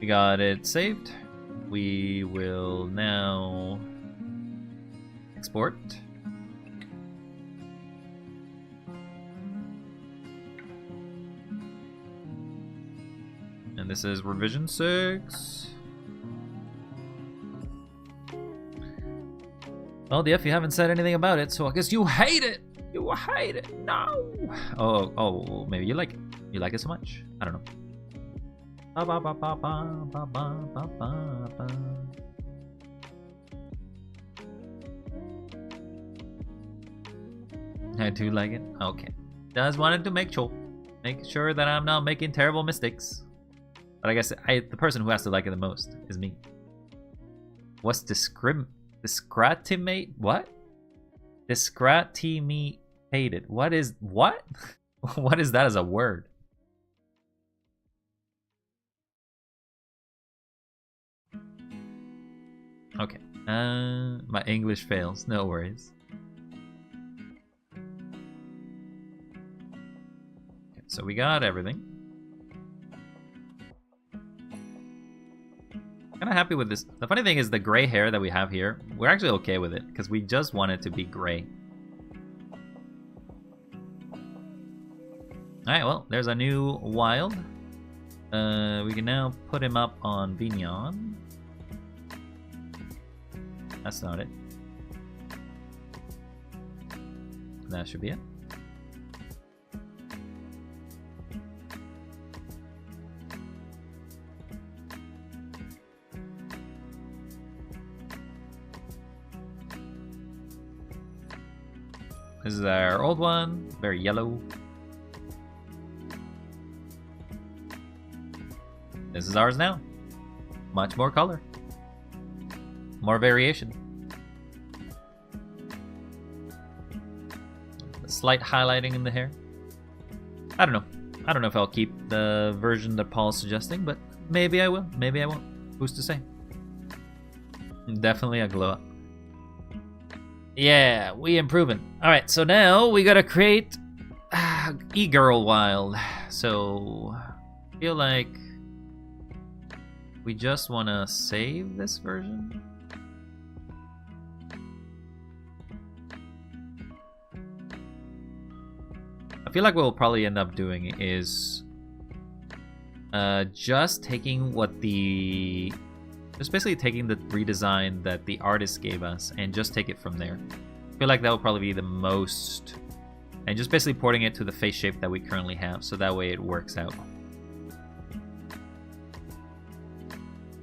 we got it saved. We will now export. And this is revision 6. Well, Def, you haven't said anything about it, so I guess you hate it! You hate it! No! Oh, maybe you like it. You like it so much. I don't know. I do like it. Okay. Just wanted to make sure that I'm not making terrible mistakes. But I guess the person who has to like it the most is me. What's discratimate? What? Discratimated. What is what? What is that as a word? Okay. My English fails. No worries. Okay, so we got everything. Kind of happy with this. The funny thing is the gray hair that we have here, we're actually okay with it because we just want it to be gray. Alright, well, there's a new wild. We can now put him up on Vignon. That's not it. That should be it. This is our old one, very yellow. This is ours now. Much more color. More variation. The slight highlighting in the hair. I don't know. I don't know if I'll keep the version that Paul's suggesting, but maybe I will. Maybe I won't. Who's to say? Definitely a glow up. Yeah, we improving. All right, so now we gotta create e-girl wild. So I feel like we just wanna save this version. I feel like what we'll probably end up doing is just taking just basically taking the redesign that the artist gave us and just take it from there. I feel like that will probably be the most, and just basically porting it to the face shape that we currently have, so that way it works out.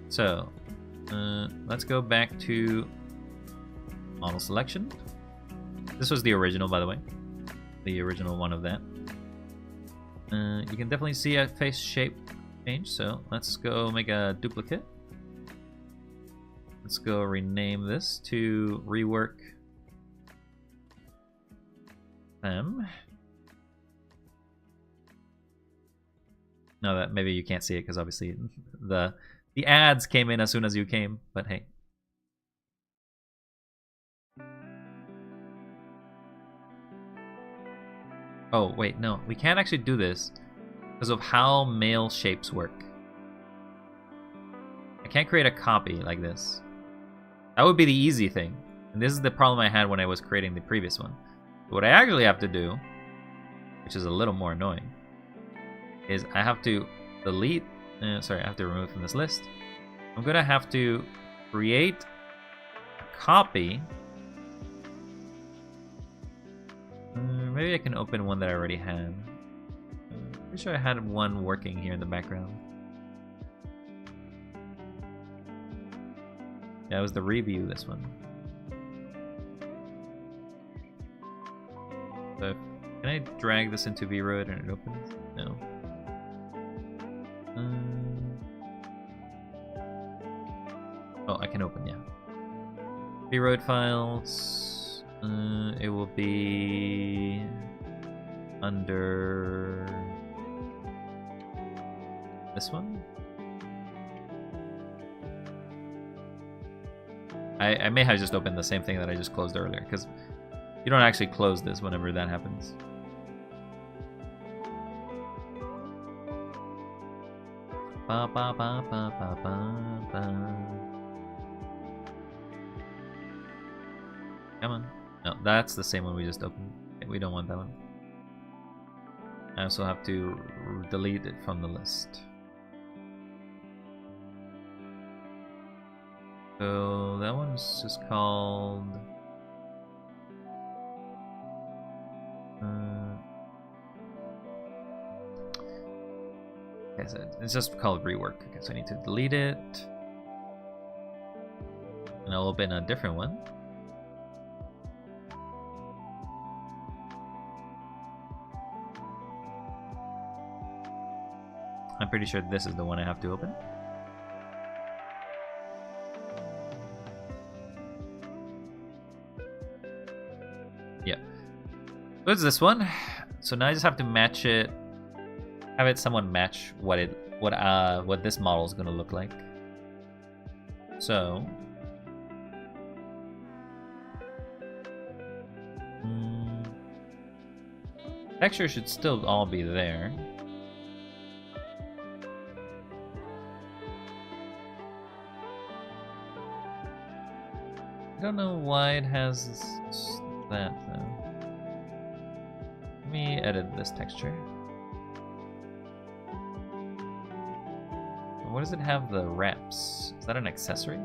So let's go back to model selection. This was the original, by the way. The original one of that. You can definitely see a face shape change, so let's go make a duplicate. Let's go rename this to rework them. No, that maybe you can't see it because obviously the ads came in as soon as you came, but hey. Oh, wait, no. We can't actually do this because of how male shapes work. I can't create a copy like this. That would be the easy thing. And this is the problem I had when I was creating the previous one. What I actually have to do, which is a little more annoying, is I have to delete... sorry, I have to remove from this list. I'm going to have to create a copy. Maybe I can open one that I already had. Pretty sure I had one working here in the background. Yeah, it was the review, this one. So, can I drag this into VRoid and it opens? No. Oh, I can open, yeah. VRoid files. It will be under this one. I may have just opened the same thing that I just closed earlier, because you don't actually close this whenever that happens. Ba ba ba ba ba ba ba. Come on. No, that's the same one we just opened. Okay, we don't want that one. I also have to delete it from the list. So that one's just called... okay, so it's just called rework. Okay, so I need to delete it. And I'll open a different one. I'm pretty sure this is the one I have to open. Yep. So it's this one. So now I just have to match it. Have it somewhat match what this model is gonna look like. So texture should still all be there. I don't know why it has that though. Let me edit this texture. What does it have the wraps? Is that an accessory?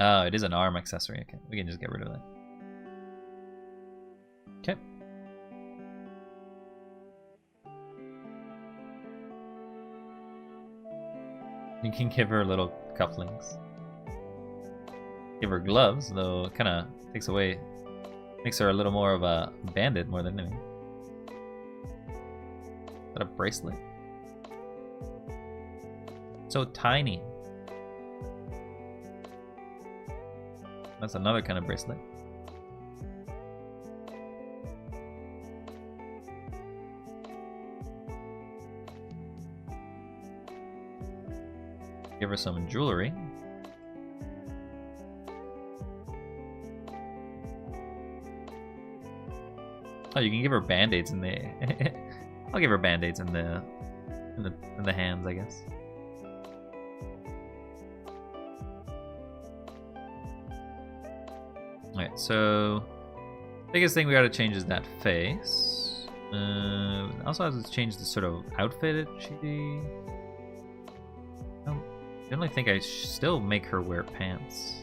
Oh, it is an arm accessory. Okay, we can just get rid of that. Okay. You can give her little cufflinks. Give her gloves, though it kind of takes away, makes her a little more of a bandit more than anything. Is that a bracelet? So tiny. That's another kind of bracelet. Give her some jewelry. Oh, you can give her band-aids in the. I'll give her band-aids in the hands, I guess. Alright, so biggest thing we gotta change is that face. Also have to change the sort of outfit she. I generally think I still make her wear pants.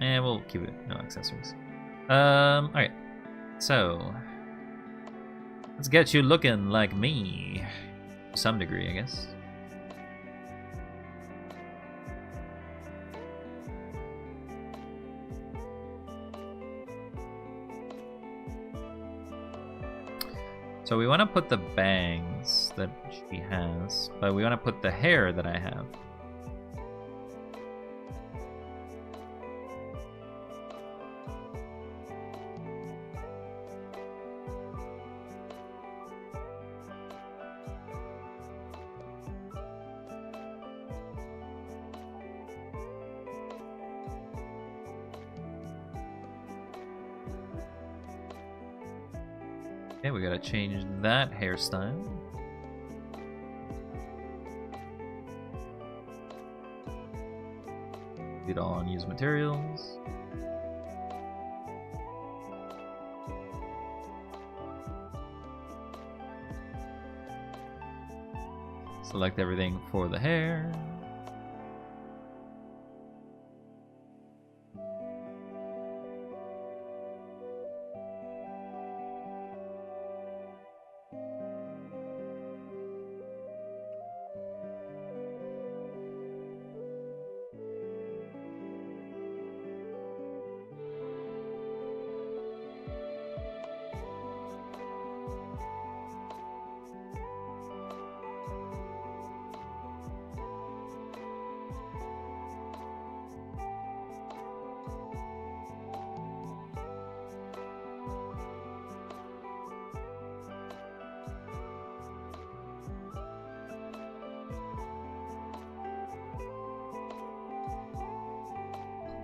And we'll keep it, no accessories. Alright. So let's get you looking like me. To some degree, I guess. So we want to put the bangs that she has, but we want to put the hair that I have. Okay, we gotta change that hairstyle. Get all unused materials. Select everything for the hair.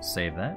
Save that.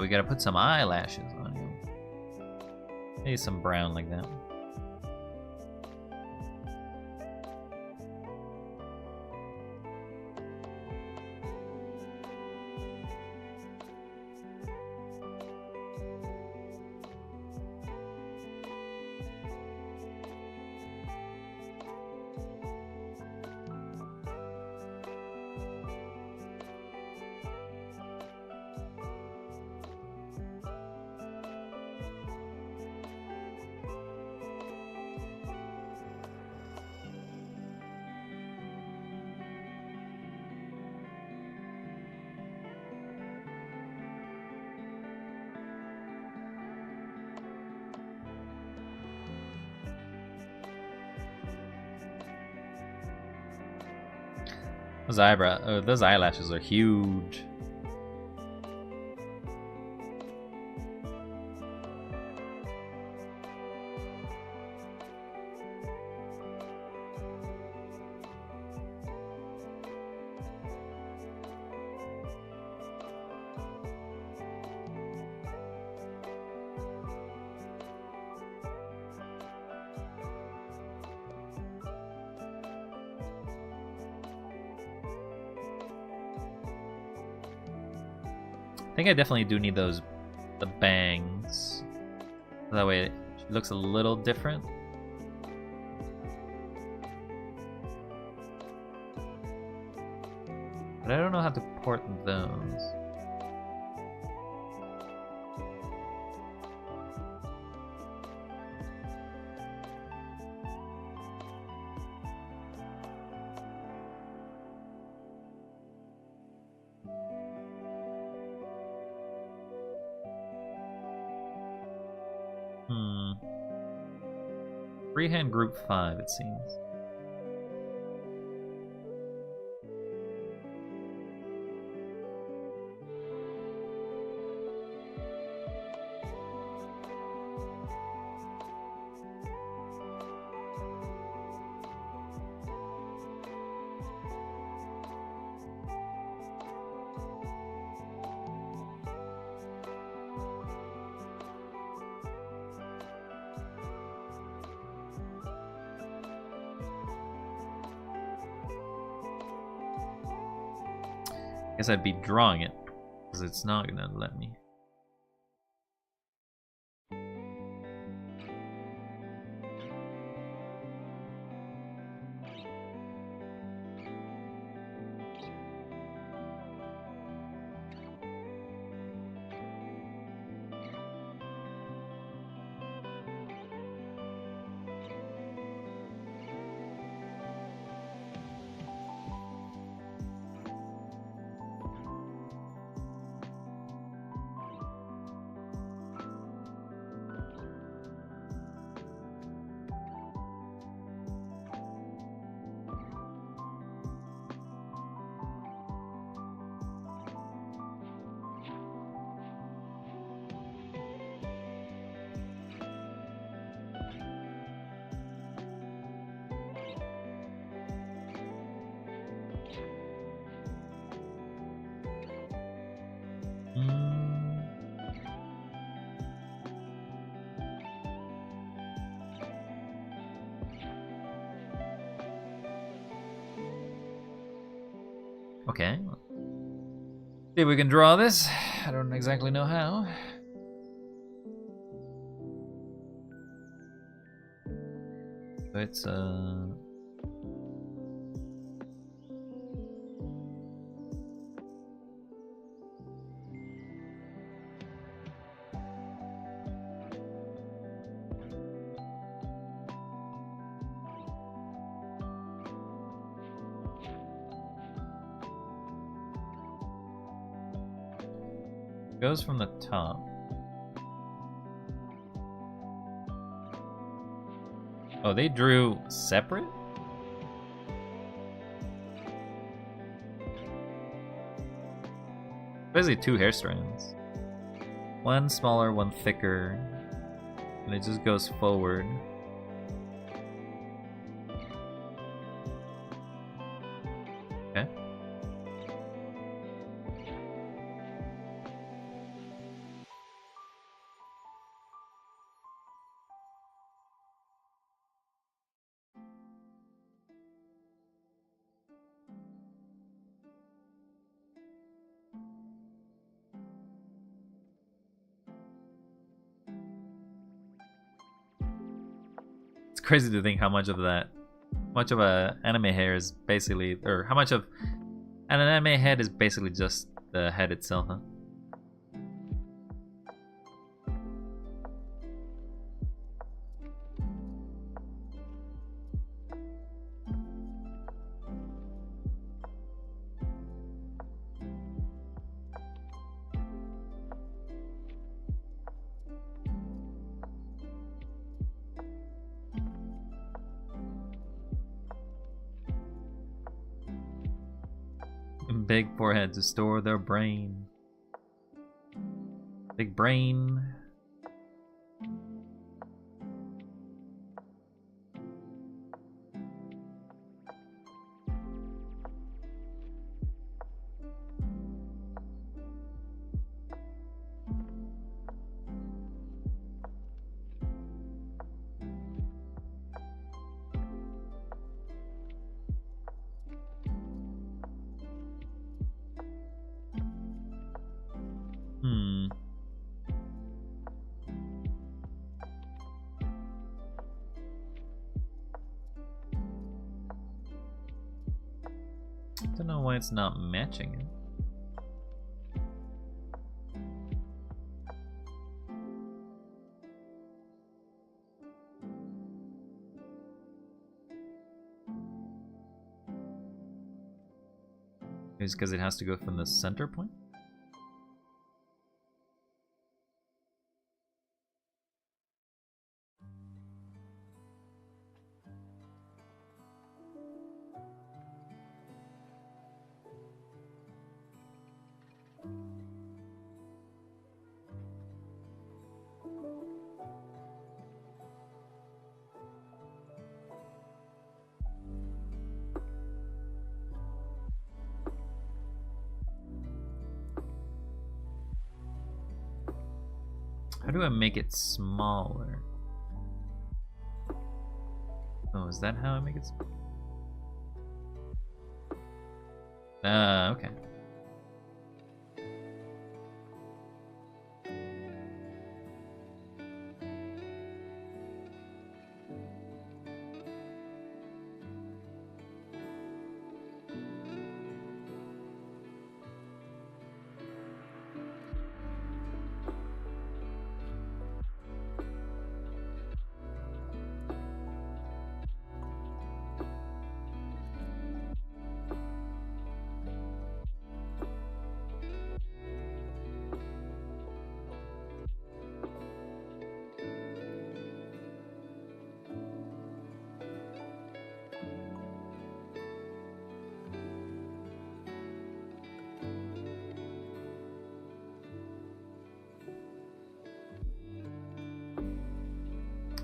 We gotta put some eyelashes on you. Maybe some brown like that. Those eyelashes are huge. I think I definitely do need the bangs. That way it looks a little different. But I don't know how to port those. Freehand group 5, it seems. Guess I'd be drawing it, because it's not gonna let me. Okay. See if we can draw this. I don't exactly know how. It's goes from the top. Oh, they drew separate? Basically 2 hair strands. One smaller, one thicker. And it just goes forward. Okay. It's crazy to think how much of a anime hair is basically, or how much of an anime head is basically just the head itself, huh? Big forehead to store their brain. Big brain. Don't know why it's not matching it. Is because it has to go from the center point? How do I make it smaller? Oh, is that how I make it smaller? Okay.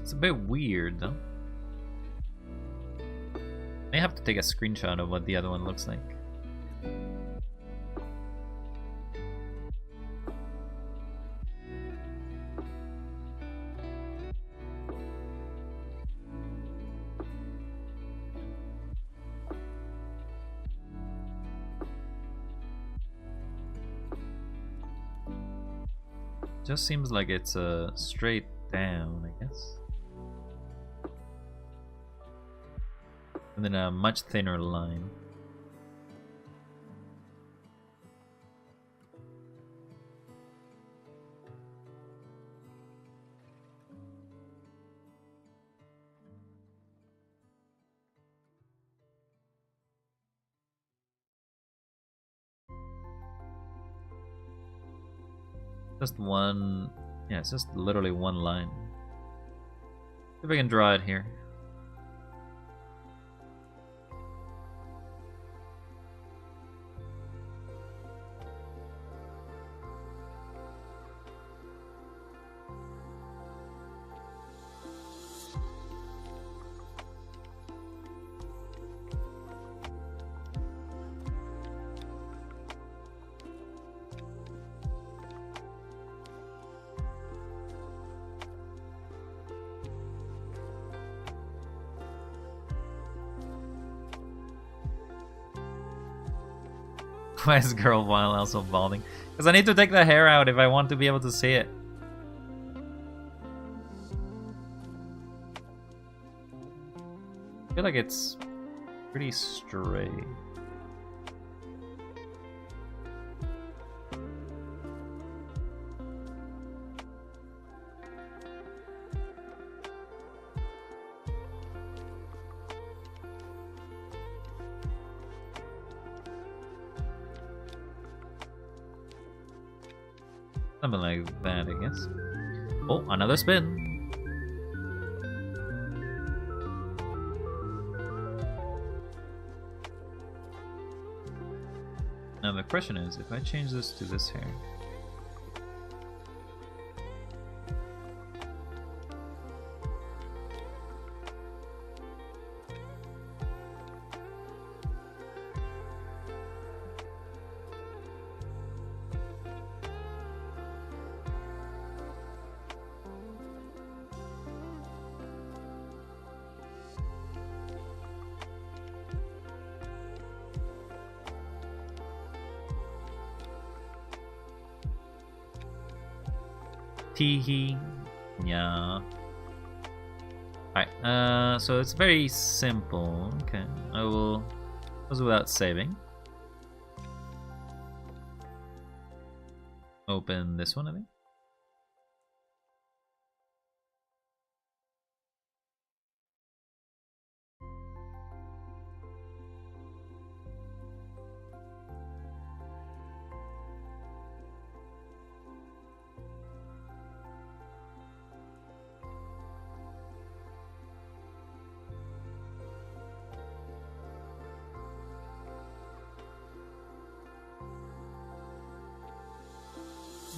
It's a bit weird, though. I have to take a screenshot of what the other one looks like. Just seems like it's straight down, I guess. And then a much thinner line. Just one, yeah, it's just literally one line. See if I can draw it here. Why is girl while also balding? Because I need to take the hair out if I want to be able to see it. I feel like it's pretty straight. Something like that, I guess. Oh, another spin. Now the question is, if I change this to this hair, teehee, yeah. Alright, so it's very simple. Okay, I will close without saving. Open this one, I think.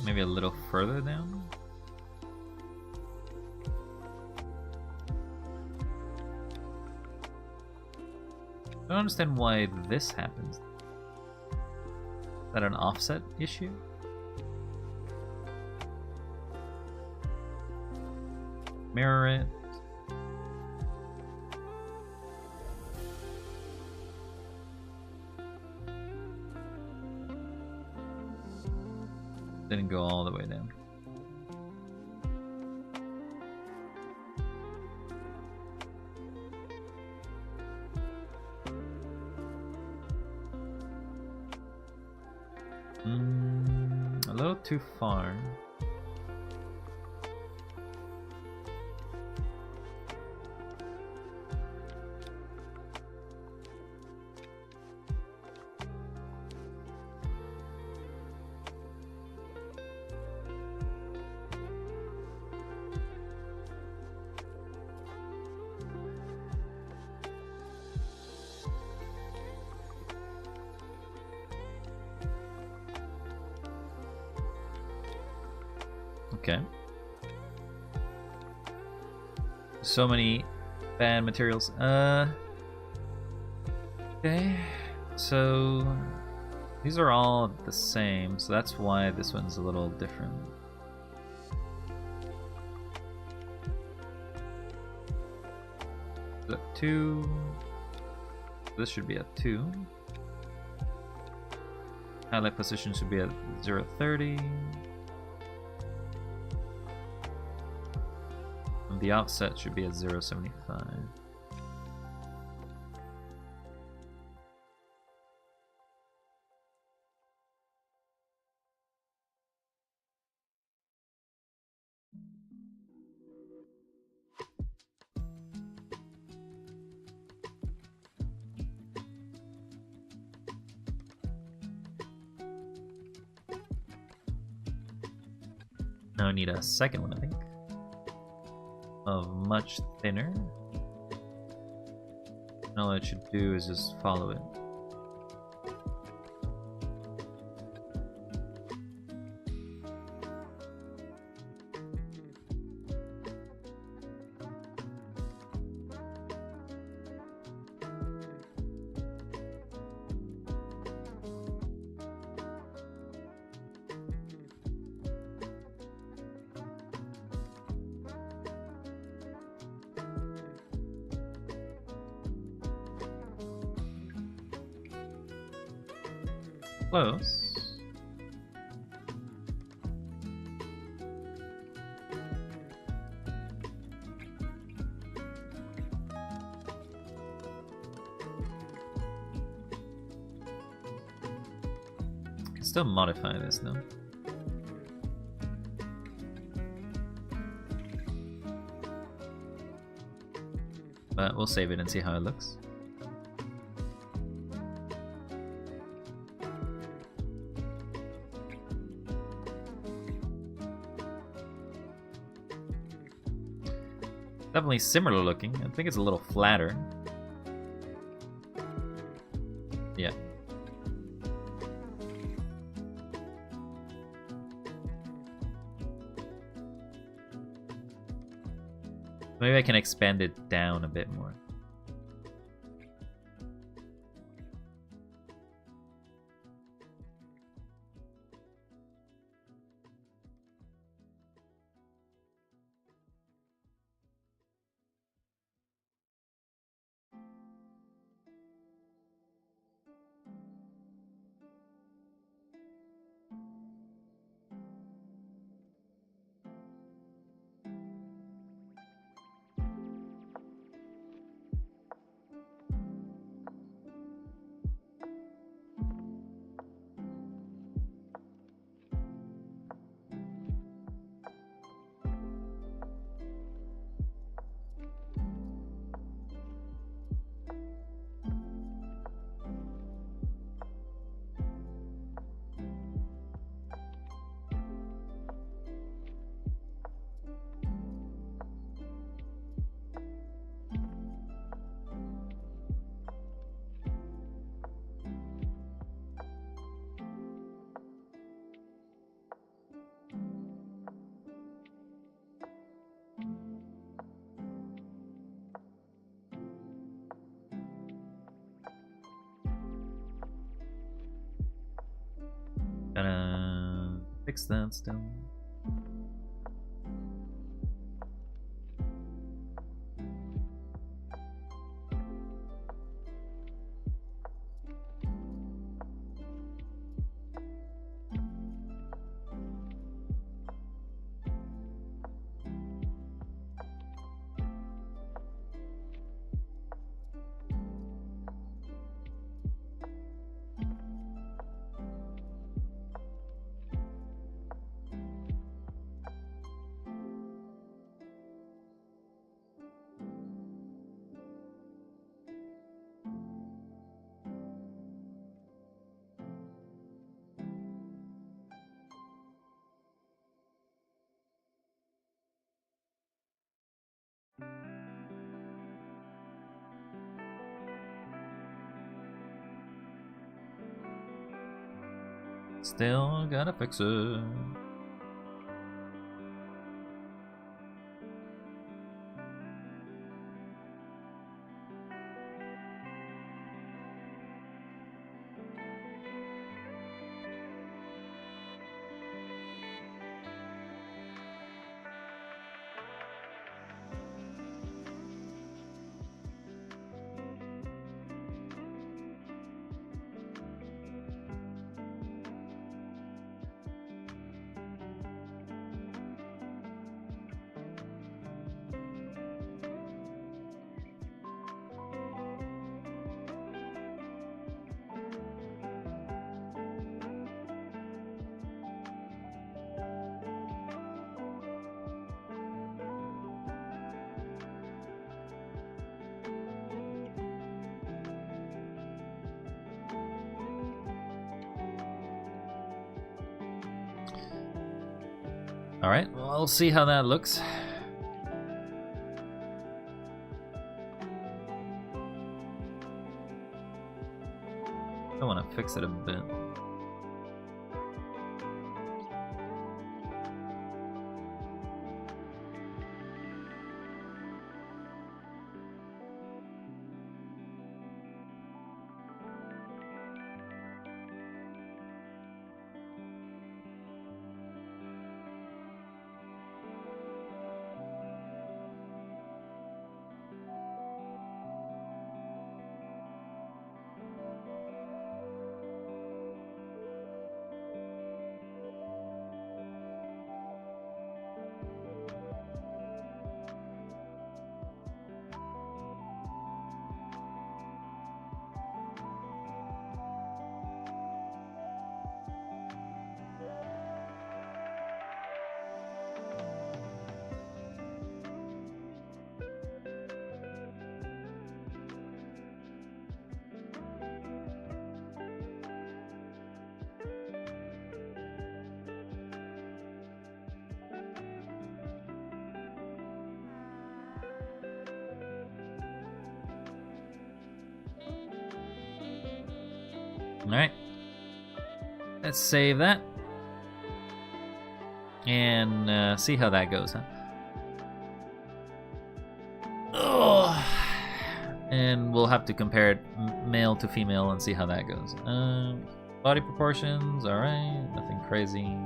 Maybe a little further down. I don't understand why this happens. Is that an offset issue? Mirror it. Didn't go all the way down. A little too far. Okay. So many bad materials. Okay. So these are all the same, so that's why this one's a little different. Is that 2? This should be at 2. Highlight position should be at 0.30. The offset should be at 0.75. Now I need a second one, I think, of much thinner. And all I should do is just follow it. Close. Can still modify this though. But we'll save it and see how it looks. Definitely similar looking. I think it's a little flatter. Yeah. Maybe I can expand it down a bit more. Gonna fix that still. Still gotta fix it. Alright, well, I'll see how that looks. I want to fix it a bit. Alright. Let's save that. And see how that goes, huh? And we'll have to compare it male to female and see how that goes. Body proportions, alright. Nothing crazy.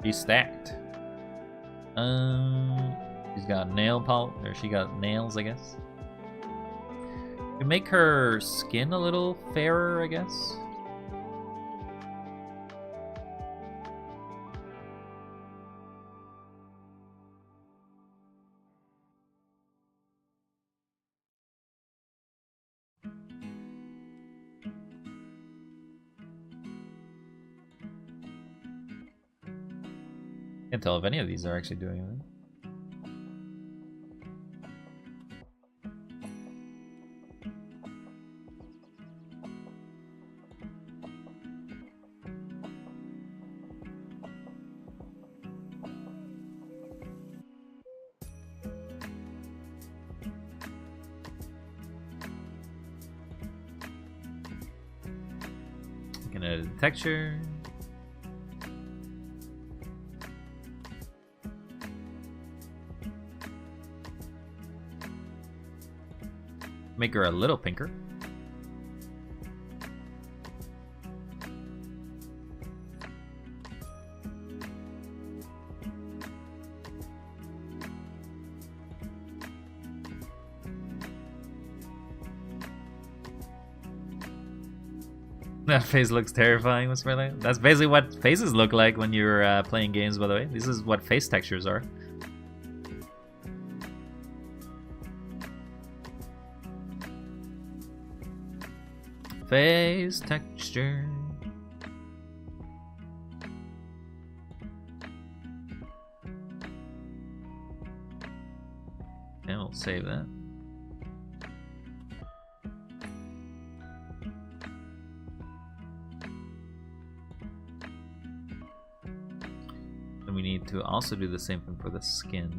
She's stacked. She's got nail polish, or she got nails, I guess. We make her skin a little fairer, I guess. Can't tell if any of these are actually doing anything. We can edit the texture. Make her a little pinker. That face looks terrifying, What's really? That's basically what faces look like when you're playing games, by the way. This is what face textures are. Face texture. And we'll save that. And we need to also do the same thing for the skin.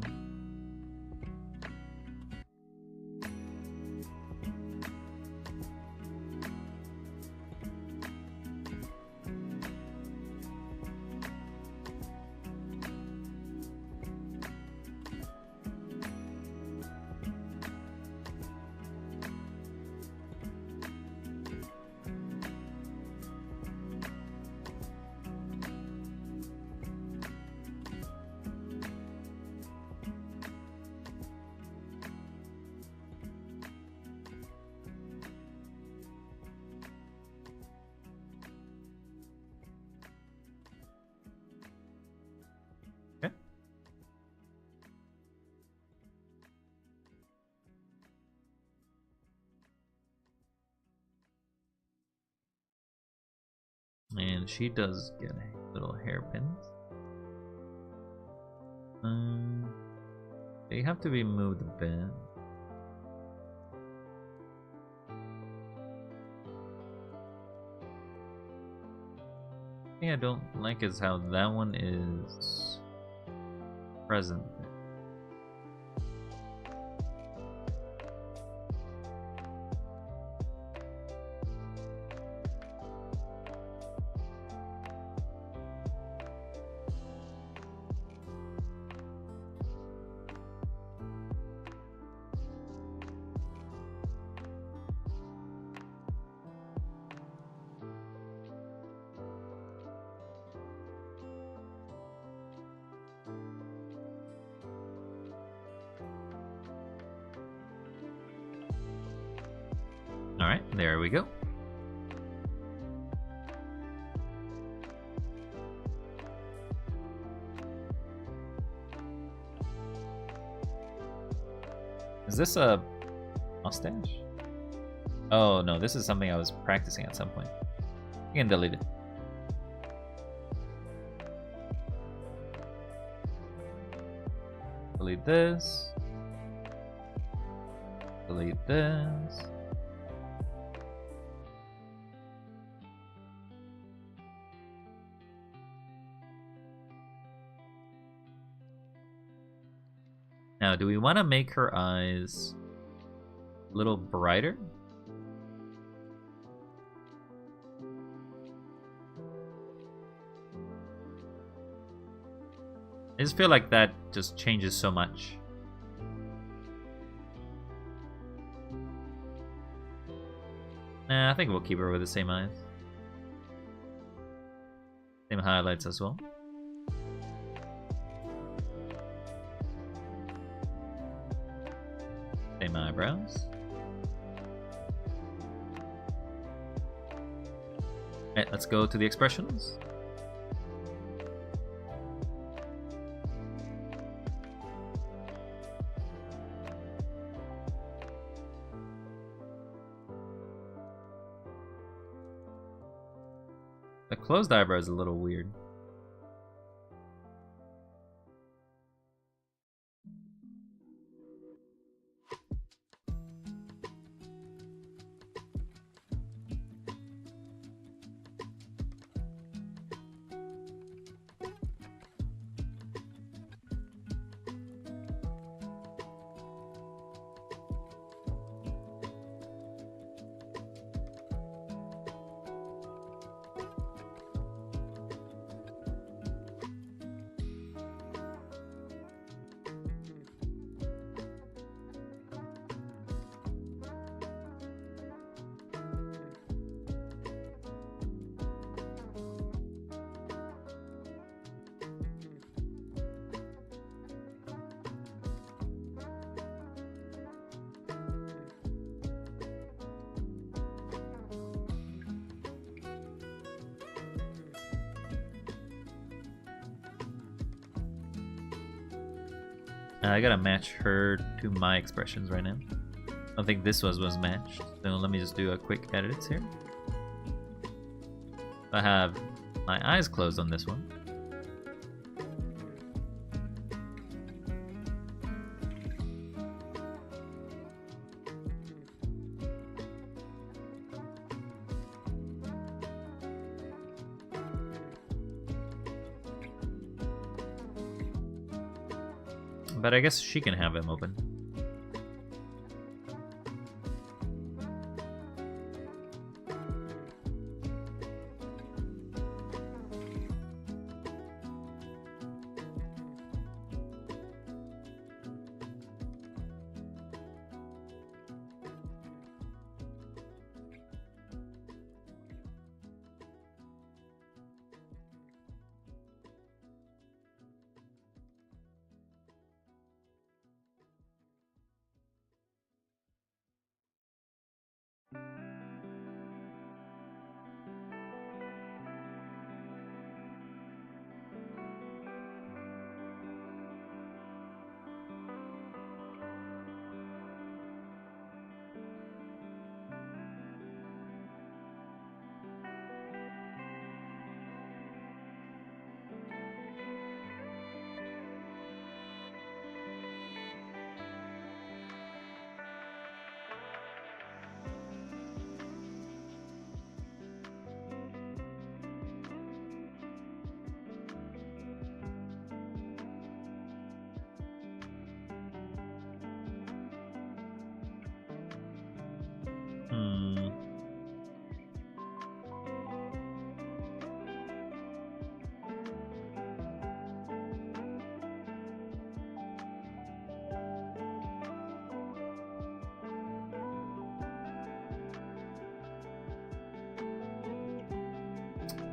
And she does get little hairpins. They have to be moved a bit. The thing I don't like is how that one is present. Alright, there we go. Is this a mustache? Oh no, this is something I was practicing at some point. You can delete it. Delete this. Delete this. Now, do we want to make her eyes a little brighter? I just feel like that just changes so much. Nah, I think we'll keep her with the same eyes. Same highlights as well. Same eyebrows. Alright, let's go to the expressions. The closed eyebrow is a little weird. I gotta match her to my expressions right now. I don't think this was matched. So let me just do a quick edits here. I have my eyes closed on this one. But I guess she can have them open.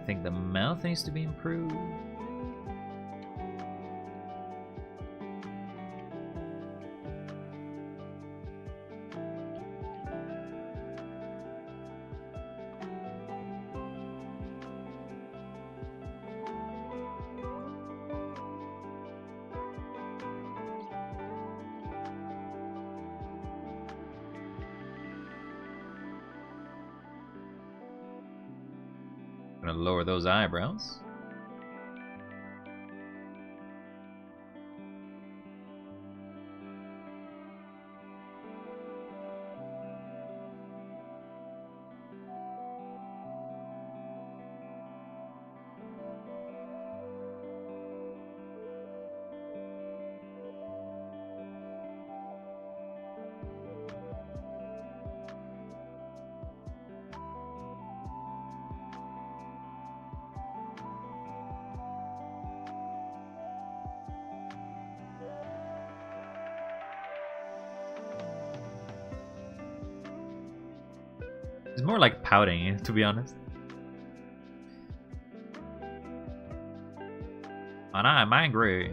I think the mouth needs to be improved. Gonna lower those eyebrows. It's more like pouting, to be honest. And I'm angry.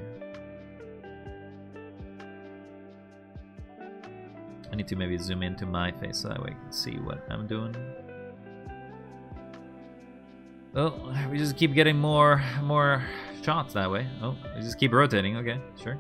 I need to maybe zoom into my face so that way I can see what I'm doing. Oh, we just keep getting more shots that way. Oh, we just keep rotating. Okay, sure.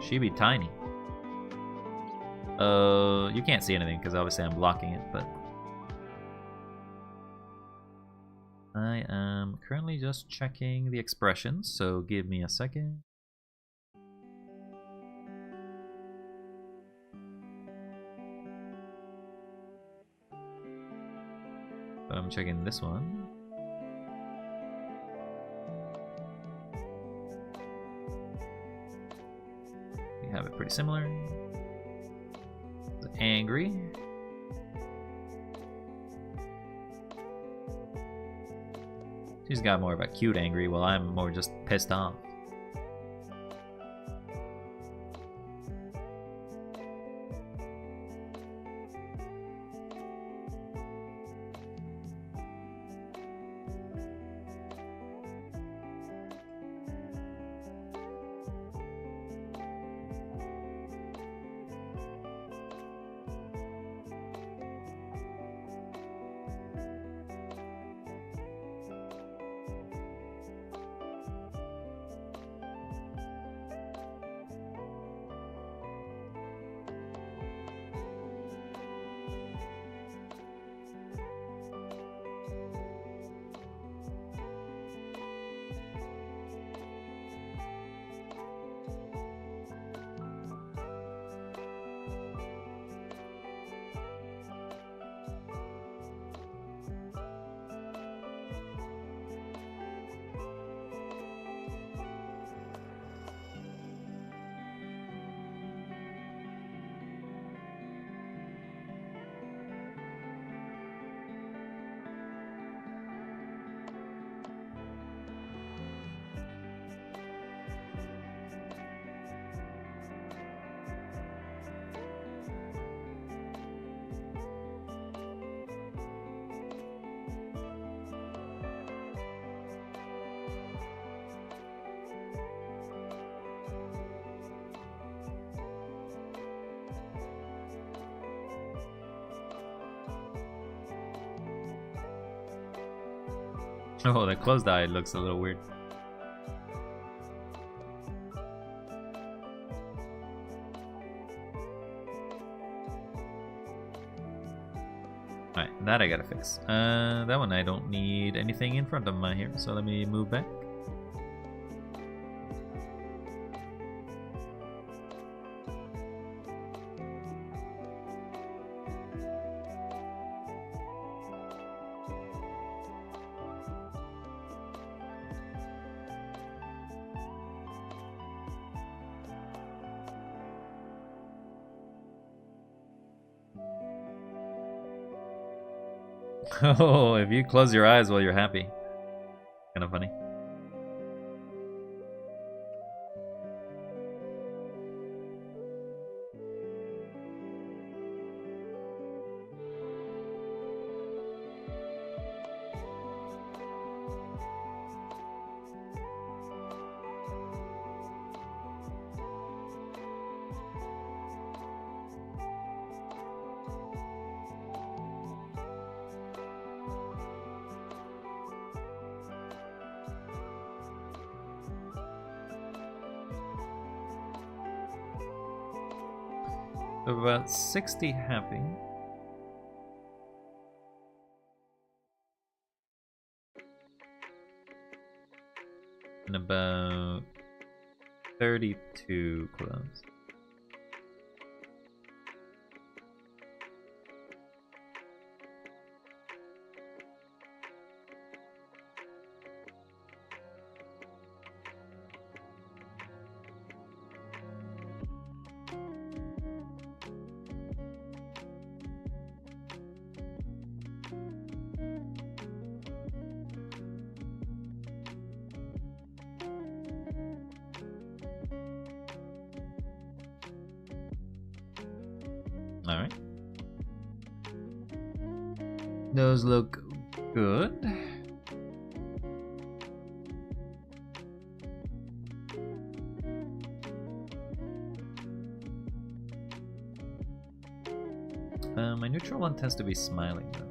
She be tiny. You can't see anything because obviously I'm blocking it, but I am currently just checking the expressions, so give me a second. I'm checking this one. We have it pretty similar. Angry. She's got more of a cute angry, while I'm more just pissed off. Oh, the closed eye looks a little weird. Alright, that I gotta fix. That one I don't need anything in front of my here, so let me move back. Oh, if you close your eyes while you're happy. Kind of funny. About 60 happy. And about 32 clones. Alright. Those look good. My neutral one tends to be smiling though.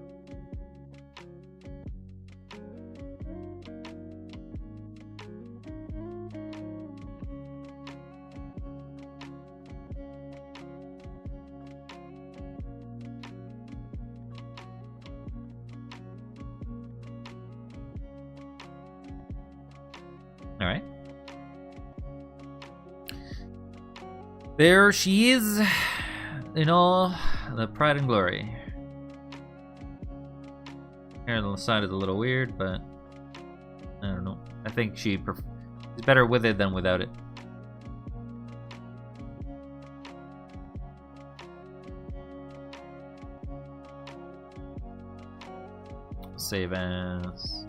Alright. There she is, in all the pride and glory. Hair on the side is a little weird, but I don't know. I think she's better with it than without it. Save as.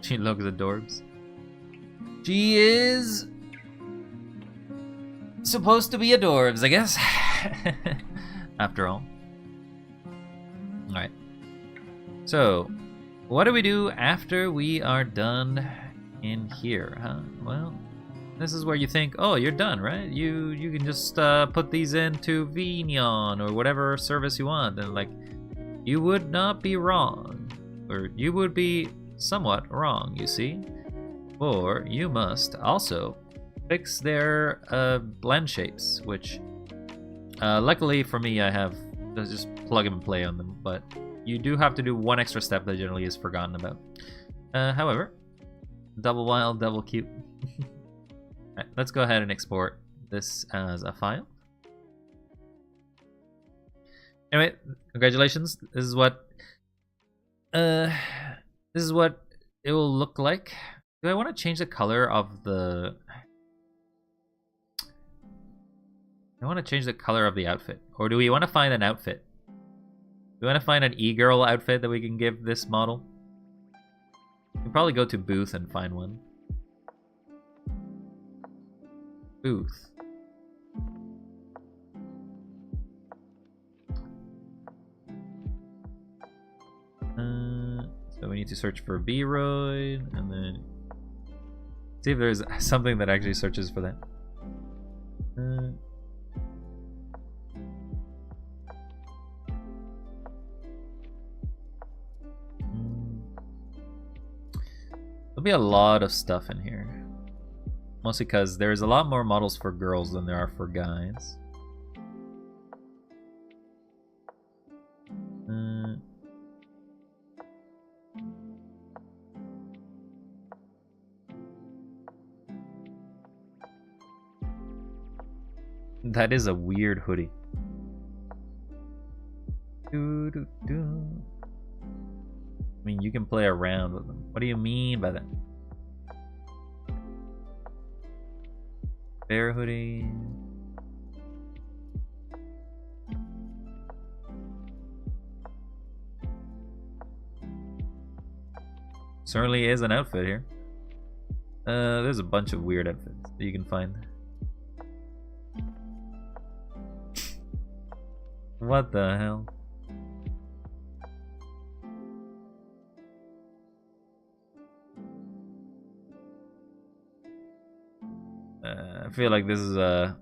She looks adorbs. She is supposed to be adorbs, I guess. After all. Alright. So, what do we do after we are done in here, huh? Well, this is where you think, oh, you're done, right? You can just put these into VNeon or whatever service you want, and like, you would not be wrong, or you would be somewhat wrong, you see. Or you must also fix their blend shapes, which luckily for me I have just plug and play on them, but you do have to do one extra step that generally is forgotten about. However, double wild, double cute. Alright, let's go ahead and export this as a file. Anyway, congratulations. This is what it will look like. Do I want to change the color of the... I want to change the color of the outfit. Or do we want to find an outfit? Do we want to find an e-girl outfit that we can give this model? We can probably go to Booth and find one. Booth. So we need to search for VRoid and then see if there's something that actually searches for that. There'll be a lot of stuff in here. Mostly because there's a lot more models for girls than there are for guys. That is a weird hoodie. I mean, you can play around with them. What do you mean by that? Bear hoodie. Certainly is an outfit here. There's a bunch of weird outfits that you can find. What the hell? I feel like this is there's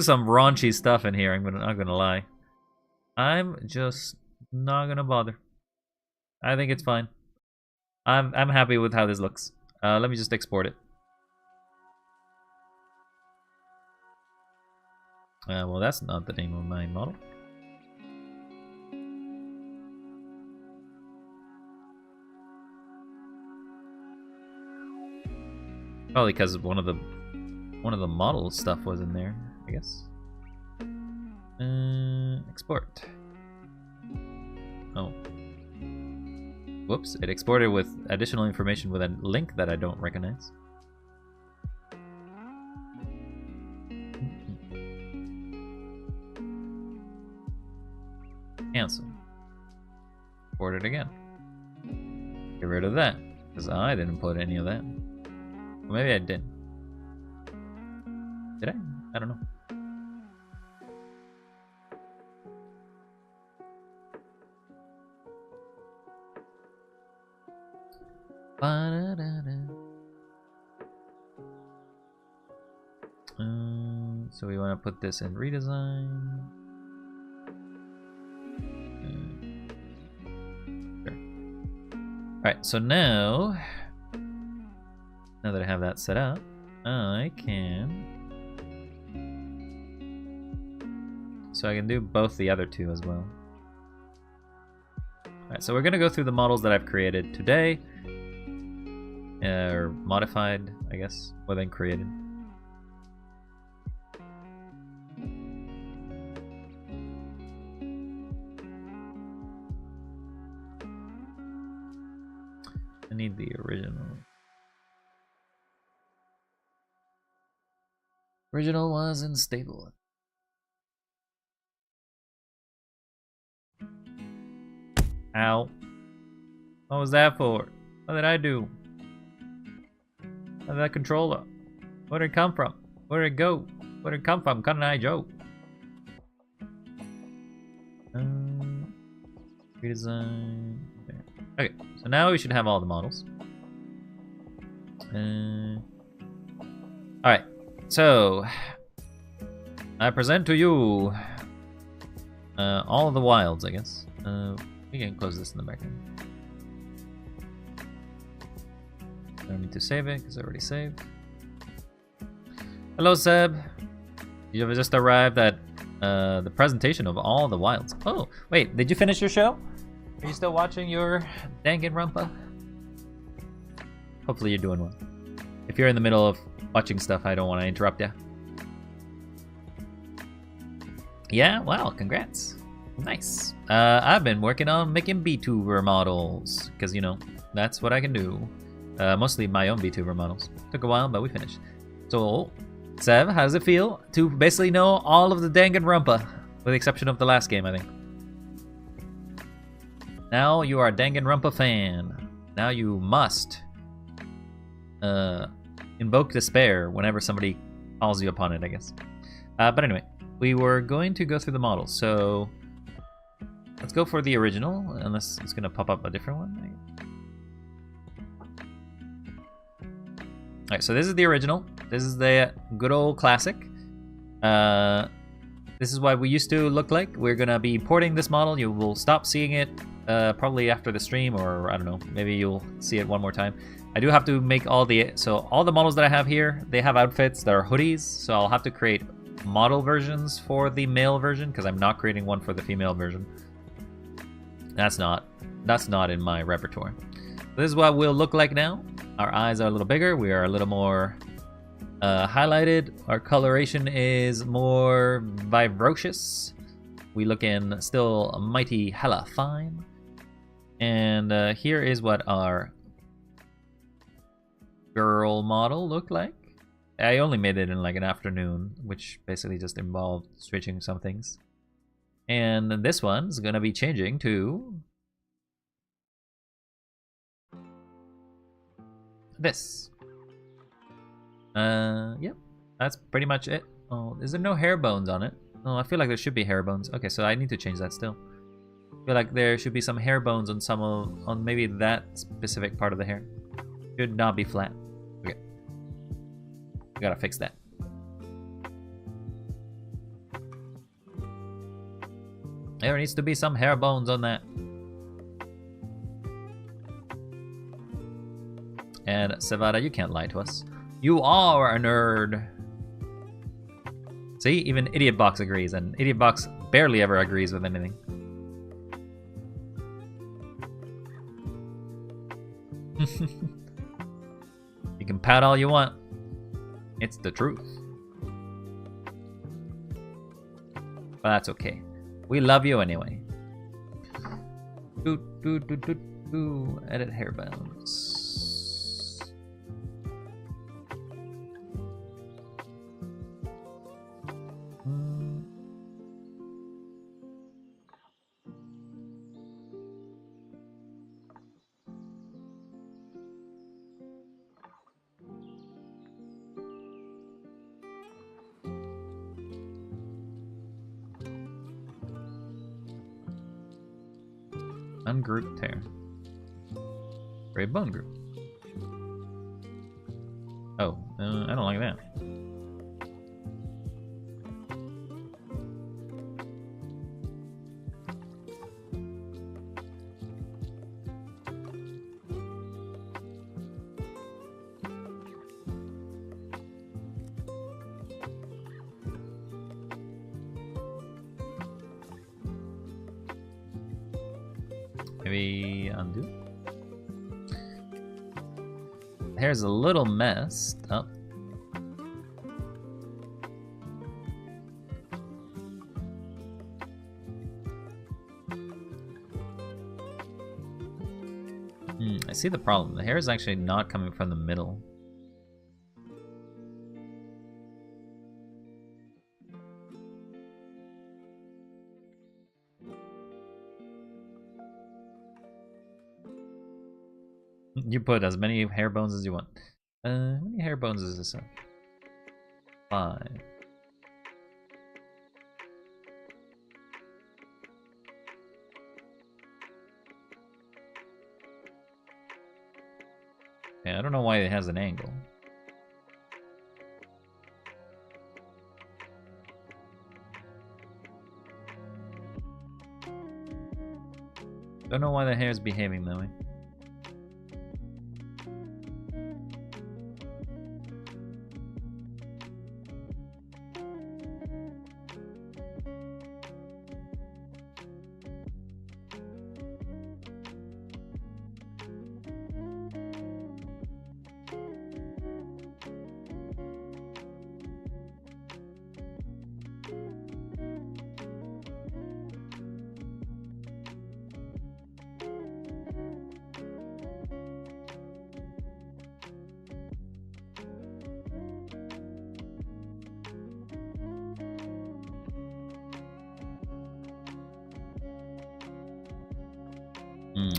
some raunchy stuff in here. I'm not gonna lie. I'm just not gonna bother. I think it's fine. I'm happy with how this looks. Let me just export it. Well, that's not the name of my model. Probably because one of the model stuff was in there, I guess. Export. Oh. Whoops, it exported with additional information with a link that I don't recognize. Cancel. Export it again. Get rid of that, because I didn't put any of that. Or maybe I didn't. Did I? I don't know. So we want to put this in redesign. Sure. Alright, so now that I have that set up, I can... So I can do both the other two as well. Alright, so we're going to go through the models that I've created today. Or modified, I guess, more than created. I need the original. Original was unstable. Ow. What was that for? What did I do? How did that controller? Where did it come from? Where did it go? Where did it come from? Cotton Eye Joe. Redesign. Okay, so now we should have all the models. Alright, so I present to you all of the wilds, I guess. We can close this in the background. I don't need to save it because I already saved. Hello, Seb. You have just arrived at the presentation of all the wilds. Oh, wait, did you finish your show? Are you still watching your Danganronpa? Hopefully you're doing well. If you're in the middle of watching stuff, I don't want to interrupt you. Yeah, wow, congrats. Nice. I've been working on making VTuber models, because, you know, that's what I can do. Mostly my own VTuber models. Took a while, but we finished. So, Sev, how does it feel to basically know all of the Danganronpa, with the exception of the last game, I think? Now you are a Danganronpa fan. Now you must invoke despair whenever somebody calls you upon it, I guess. But anyway, we were going to go through the models, so let's go for the original, unless it's going to pop up a different one. Alright, so this is the original. This is the good old classic. This is what we used to look like. We're going to be porting this model. You will stop seeing it probably after the stream, or I don't know, maybe you'll see it one more time. I do have to make all the models that I have here, they have outfits that are hoodies, so I'll have to create model versions for the male version, because I'm not creating one for the female version. That's not in my repertoire. This is what we'll look like now. Our eyes are a little bigger, we are a little more highlighted, our coloration is more vivacious. We looking still mighty hella fine. And here is what our girl model looked like. I only made it in like an afternoon, which basically just involved switching some things. And this one's gonna be changing to this. Yep, that's pretty much it. Oh, is there no hair bones on it? Oh, I feel like there should be hair bones. Okay, so I need to change that still. I feel like there should be some hair bones on on maybe that specific part of the hair. Should not be flat. Okay. We gotta fix that. There needs to be some hair bones on that. And Savada, you can't lie to us. You are a nerd. See, even Idiot Box agrees, and Idiot Box barely ever agrees with anything. You can pout all you want. It's the truth. But that's okay. We love you anyway. Edit hair bounds. Ungrouped hair. Gray bone group. Oh, I don't like that. Maybe undo. The hair's a little messed up. I see the problem. The hair is actually not coming from the middle. You put as many hair bones as you want. How many hair bones is this? 5. Yeah, I don't know why it has an angle. Don't know why the hair is behaving that way.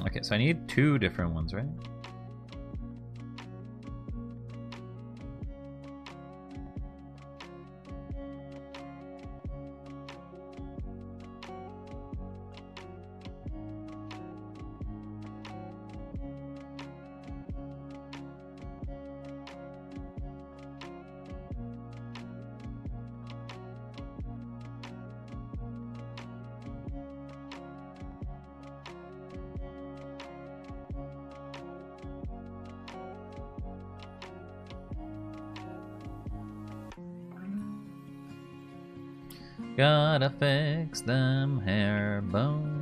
Okay, so I need 2 different ones, right? Gotta fix them hair bones.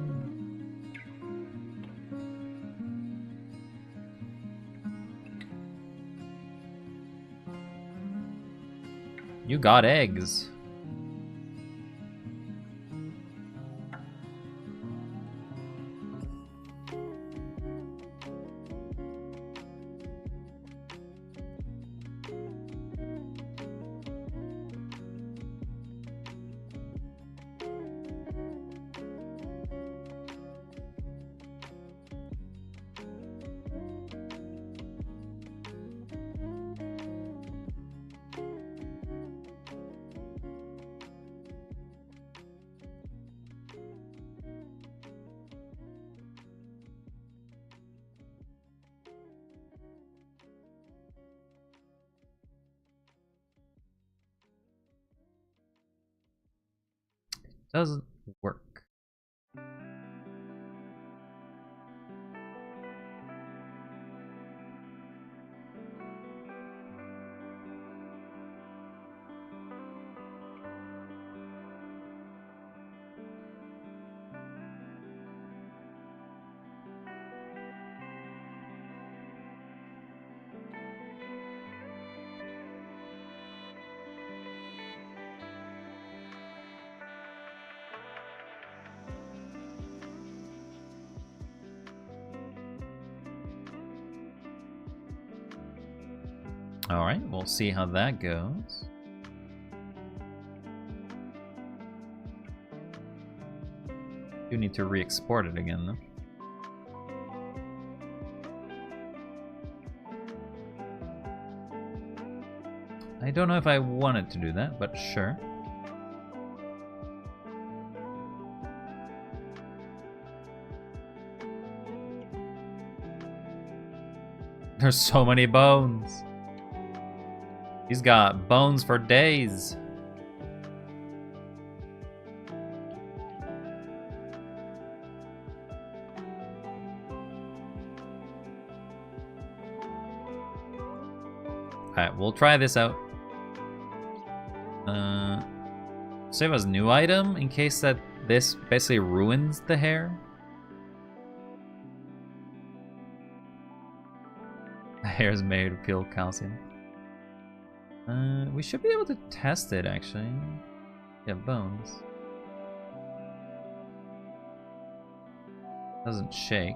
You got eggs. Doesn't work. Alright, we'll see how that goes. Do need to re-export it again though. I don't know if I wanted to do that, but sure. There's so many bones. He's got bones for days. Alright, we'll try this out. Save as new item in case that this basically ruins the hair. The hair is made of pure calcium. We should be able to test it actually. Yeah, bones. Doesn't shake.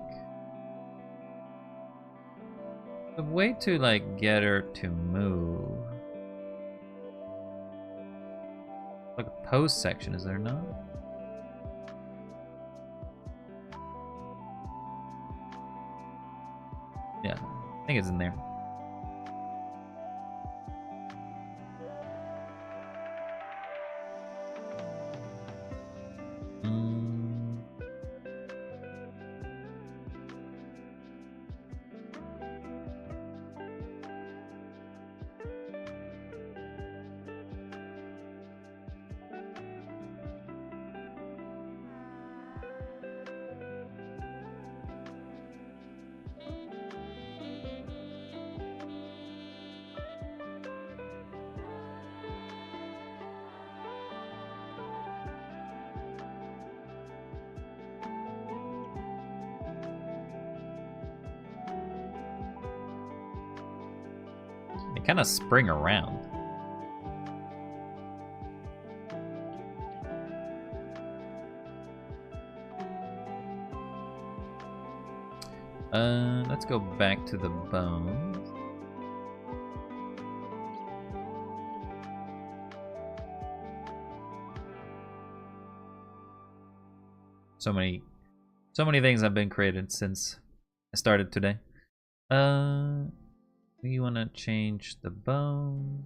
The way to like get her to move. Like a pose section, is there not? Yeah, I think it's in there. They kind of spring around. Let's go back to the bones. So many things have been created since I started today. We want to change the bone.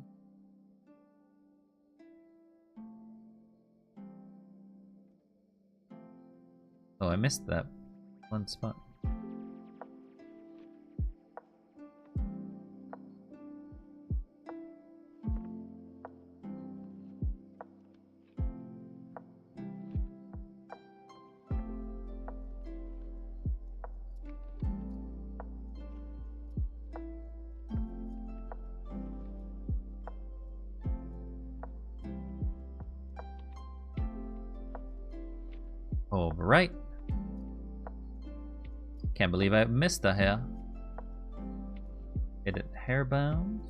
Oh, I missed that one spot. Alright. Can't believe I missed the hair. Get it hair bound.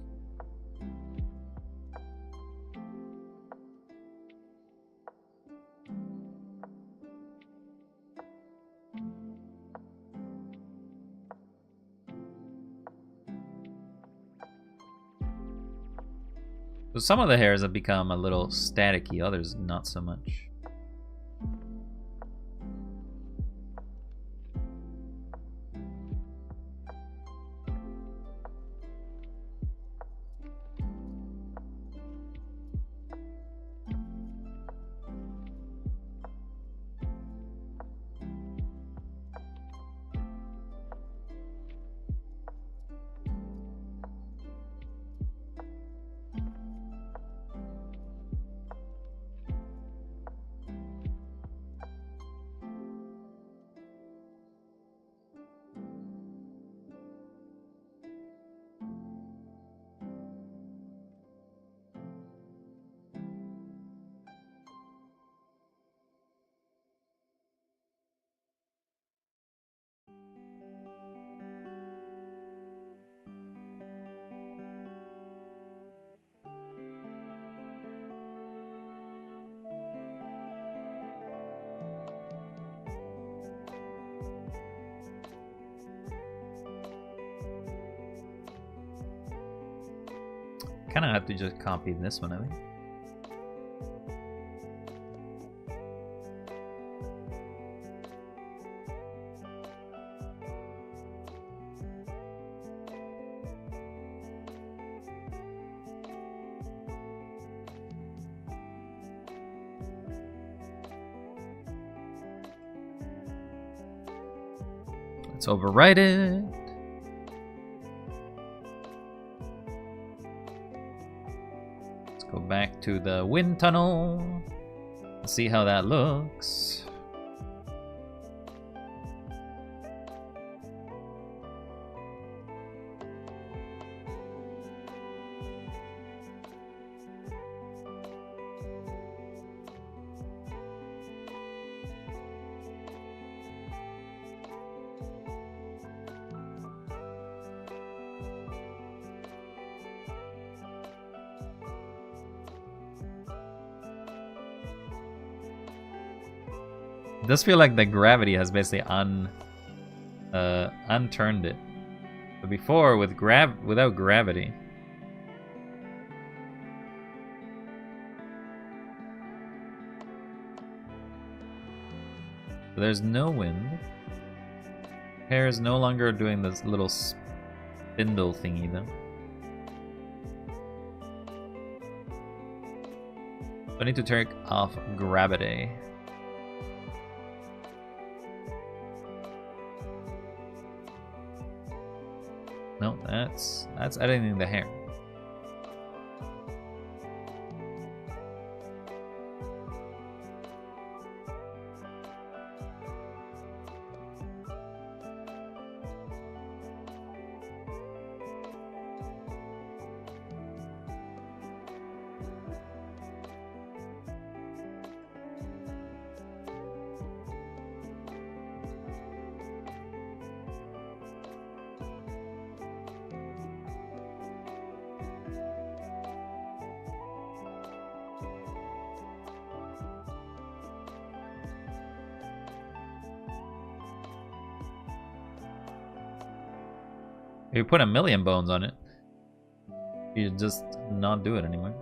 So some of the hairs have become a little staticky, others not so much. Kind of have to just copy this one, I think. Let's overwrite it. to the wind tunnel. Let's see how that looks. It does feel like the gravity has basically unturned it. But before, without gravity. There's no wind. Hair is no longer doing this little spindle thingy though. So I need to turn off gravity. No, that's editing the hair. If you put a million bones on it, you just not do it anymore.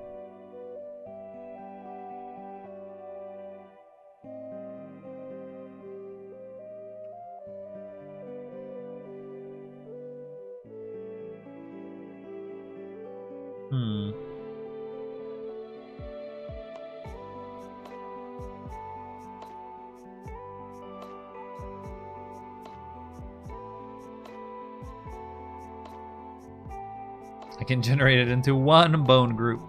I can generate it into one bone group.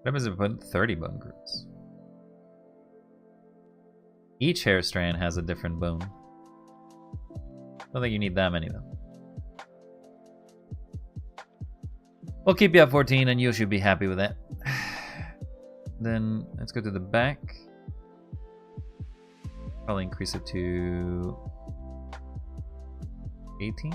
What happens if we put 30 bone groups? Each hair strand has a different bone. Don't think you need that many though. We'll keep you at 14 and you should be happy with that. Then let's go to the back. Probably increase it to 18.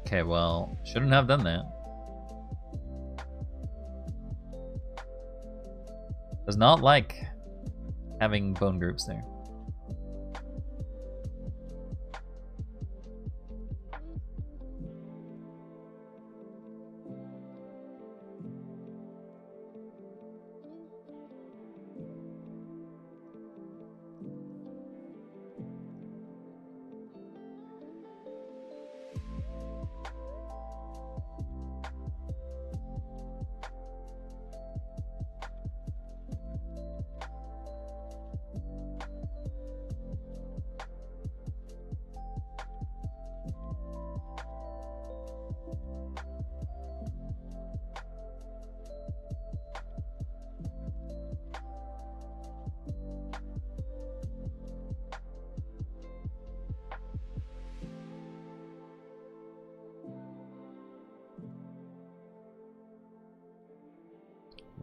Okay, well, shouldn't have done that. Does not like having bone groups there.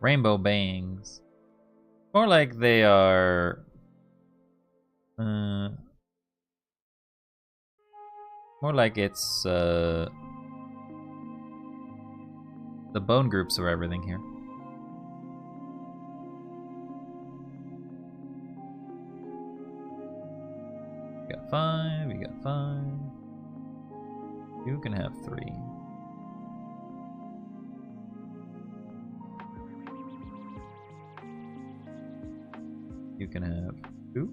Rainbow bangs. More like they are... more like it's... the bone groups are everything here. You got 5, you got 5. You can have 3. You can have 2.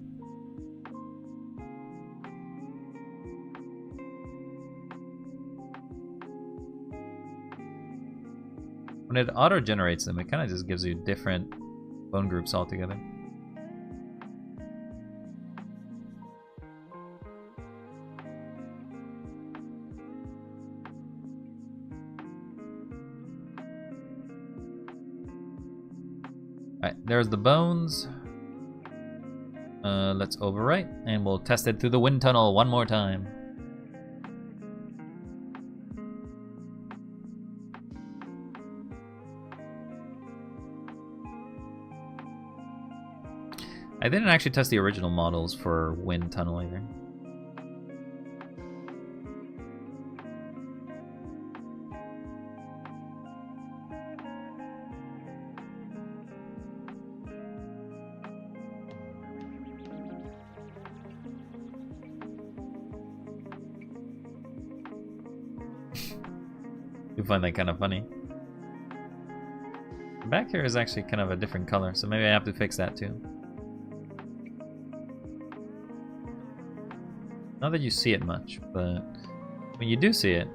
When it auto-generates them, it kind of just gives you different bone groups altogether. Alright, there's the bones. Let's overwrite, and we'll test it through the wind tunnel one more time. I didn't actually test the original models for wind tunnel either. You find that kind of funny. The back here is actually kind of a different color, so maybe I have to fix that too. Not that you see it much, but when you do see it,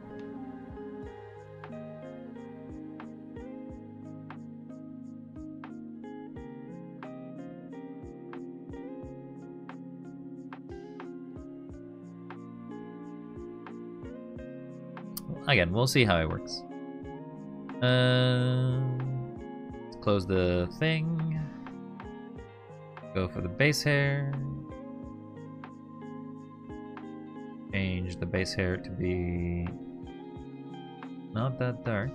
again, we'll see how it works. Let's close the thing. Go for the base hair. Change the base hair to be not that dark,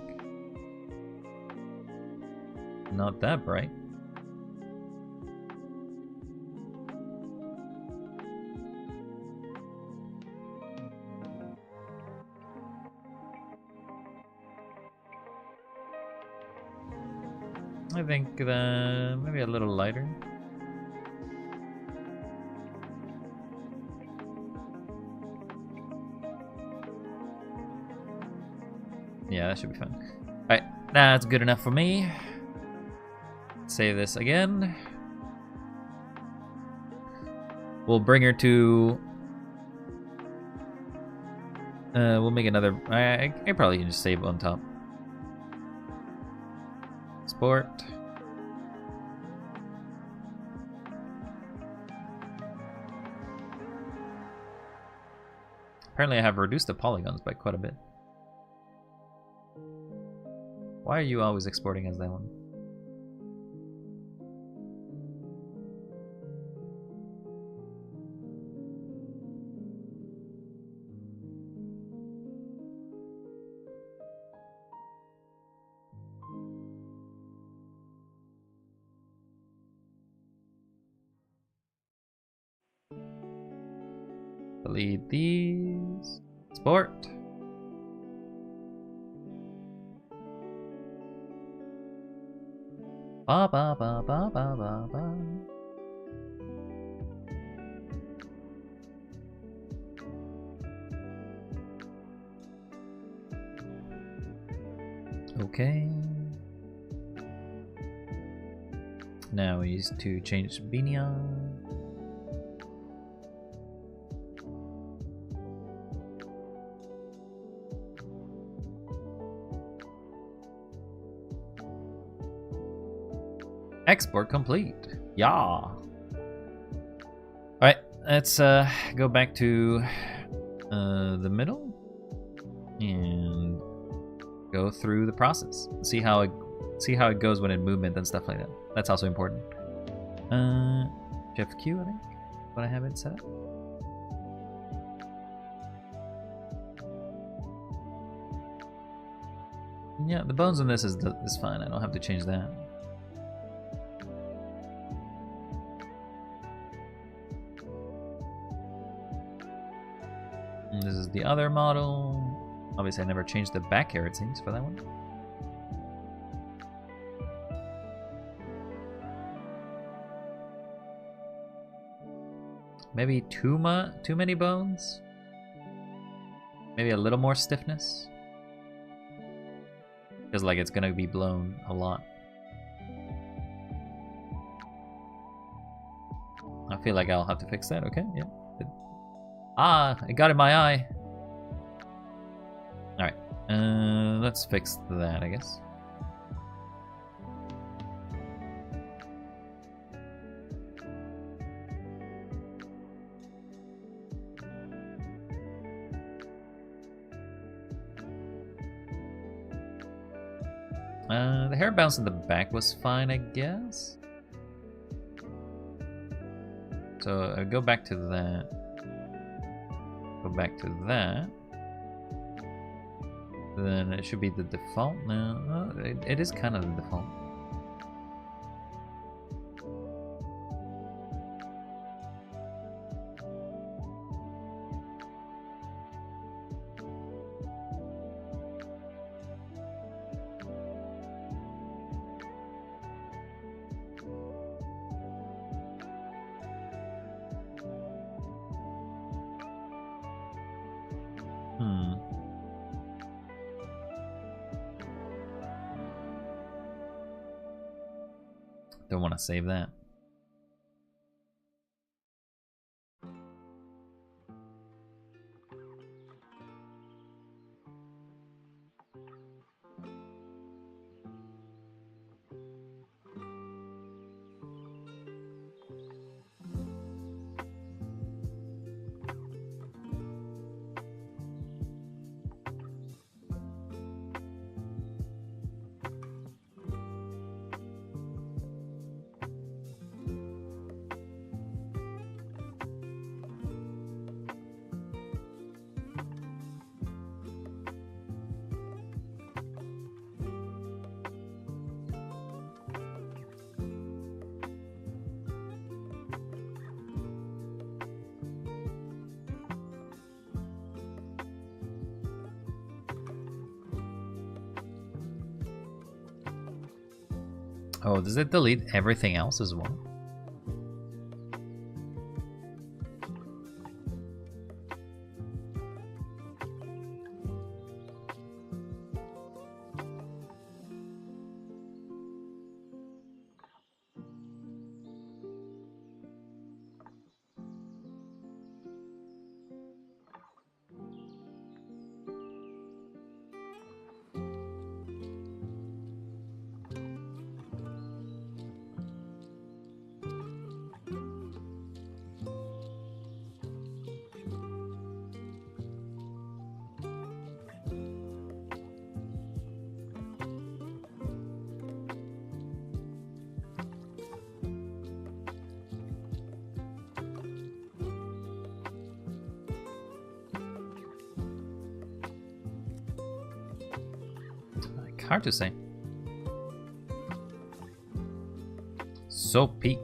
not that bright. I think maybe a little lighter. Yeah, that should be fine. Alright, that's good enough for me. Save this again. We'll bring her to... we'll make another... I probably can just save on top. Sport. Apparently I have reduced the polygons by quite a bit. Why are you always exporting as that one? Delete these. Sport. Ba ba ba ba ba ba ba. Okay. Now we need to change Binia. Export complete. Yeah. Alright, let's go back to the middle and go through the process. See how it goes when in movement and stuff like that. That's also important. Jeff Q, I think, when I have it set up. Yeah, the bones in this is fine. I don't have to change that. This is the other model. Obviously, I never changed the back hair, it seems, for that one. Maybe too many bones? Maybe a little more stiffness? Feels like it's gonna be blown a lot. I feel like I'll have to fix that. Okay, yeah. Good. Ah, it got in my eye. Alright, let's fix that, I guess. The hair bounce in the back was fine, I guess. So I go back to that. Go back to that. Then it should be the default now. Oh, it is kind of the default. Don't want to save that. Oh, does it delete everything else as well? Hard to say. So peak.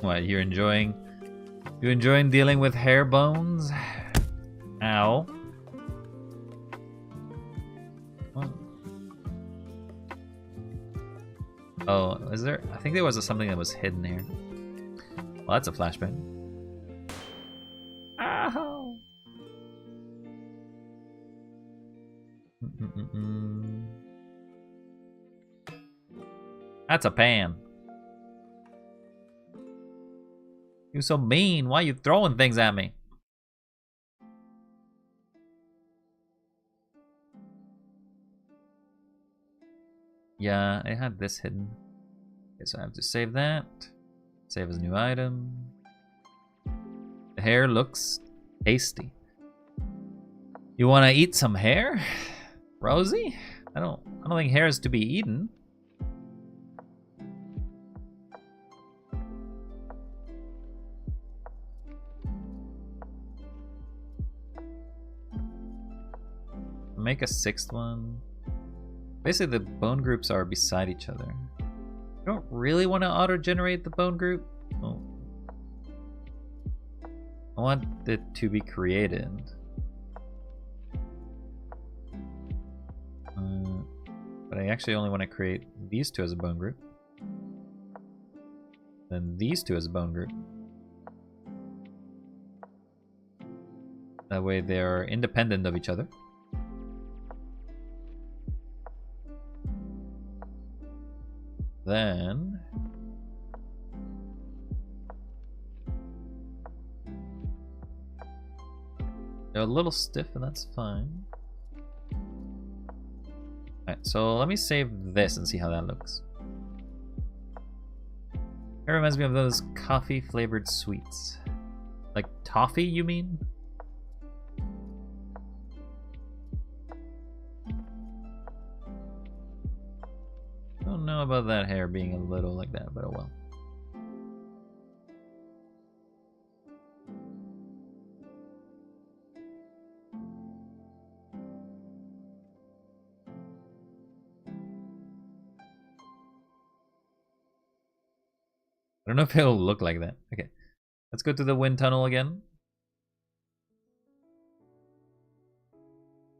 What, you're enjoying dealing with hair bones? Ow. What? Oh, is there? I think there was something that was hidden here. Well, that's a flashbang. Ow. That's a pan. You're so mean. Why are you throwing things at me? Yeah, it had this hidden. Okay, so I have to save that. Save as new item. The hair looks tasty. You want to eat some hair, Rosie? I don't think hair is to be eaten. Make a sixth one. Basically, the bone groups are beside each other. I don't really want to auto-generate the bone group. Oh. I want it to be created. But I actually only want to create these two as a bone group. Then these two as a bone group. That way they're independent of each other. Then they're a little stiff, and that's fine. Alright, so let me save this and see how that looks. It reminds me of those coffee flavored sweets. Like toffee, you mean? Don't know about that hair being a little like that, but oh well. I don't know if it'll look like that. Okay, let's go to the wind tunnel again.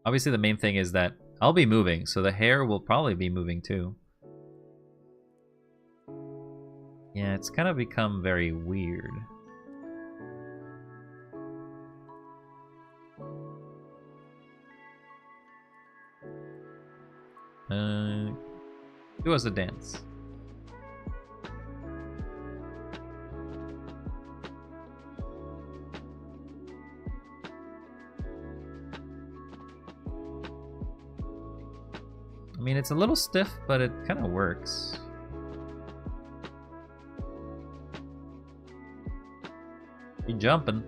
Obviously the main thing is that I'll be moving, so the hair will probably be moving too. Yeah, it's kind of become very weird. Do us a dance. I mean, it's a little stiff, but it kind of works. Be jumping.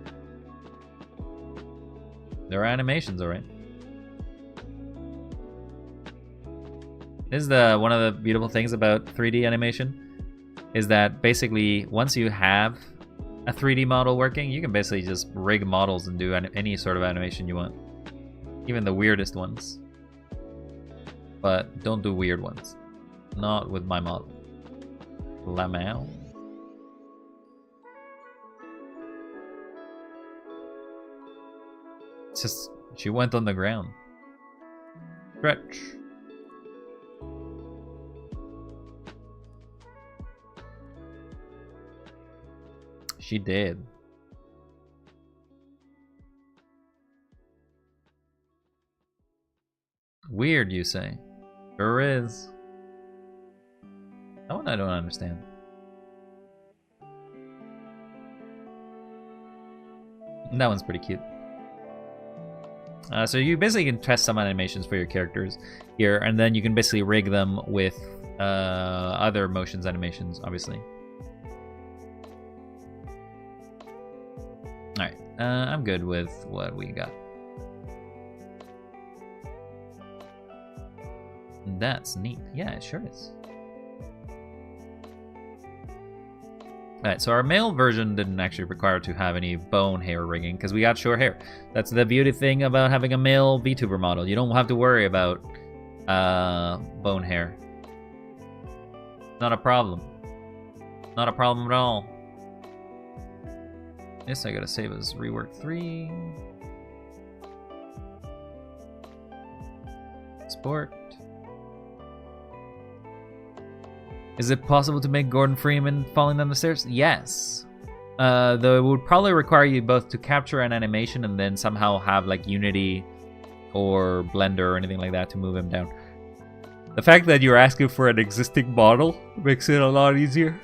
There are animations, alright. This is one of the beautiful things about 3D animation, is that basically once you have a 3D model working, you can basically just rig models and do any sort of animation you want, even the weirdest ones. But don't do weird ones. Not with my model. Lamau. It's just, she went on the ground. Stretch. She did. Weird, you say? Sure is. That one I don't understand. That one's pretty cute. So you basically can test some animations for your characters here, and then you can basically rig them with other motions animations, obviously. Alright, I'm good with what we got. That's neat. Yeah, it sure is. Alright, so our male version didn't actually require to have any bone hair rigging because we got short hair. That's the beauty thing about having a male VTuber model. You don't have to worry about bone hair. Not a problem. Not a problem at all. This I gotta save as rework 3. Sport. Is it possible to make Gordon Freeman falling down the stairs? Yes. Though it would probably require you both to capture an animation and then somehow have like Unity or Blender or anything like that to move him down. The fact that you're asking for an existing model makes it a lot easier.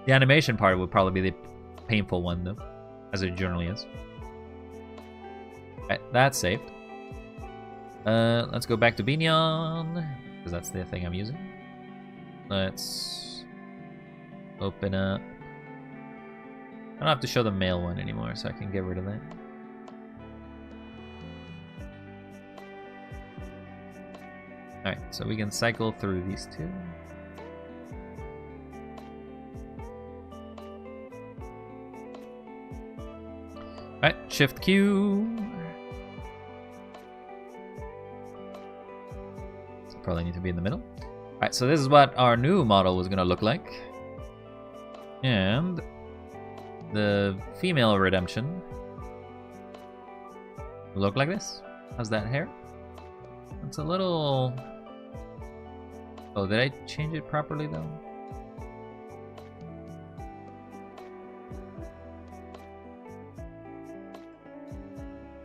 The animation part would probably be the painful one though, as it generally is. Alright, that's saved. Let's go back to Binion, because that's the thing I'm using. Let's open up. I don't have to show the male one anymore, so I can get rid of that. Alright, so we can cycle through these two. Alright, Shift Q. So probably need to be in the middle. Alright, so this is what our new model was gonna look like. And the female redemption will look like this. How's that hair? It's a little... Oh, did I change it properly though?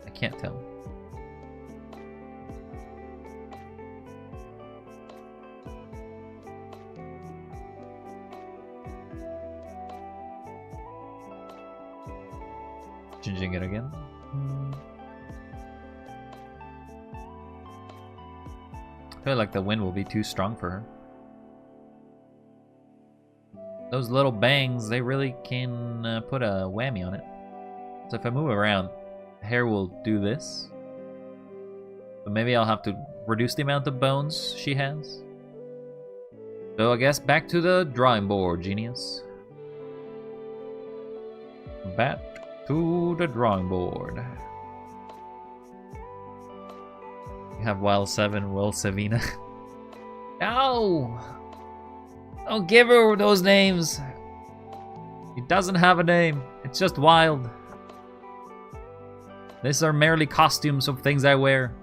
I can't tell. Changing it again. I feel like the wind will be too strong for her. Those little bangs, they really can put a whammy on it. So if I move around, hair will do this. But maybe I'll have to reduce the amount of bones she has. So I guess back to the drawing board, genius. Back to the drawing board. You have Wild 7, Will Savina. No! Don't give her those names. He doesn't have a name. It's just Wild. These are merely costumes of things I wear.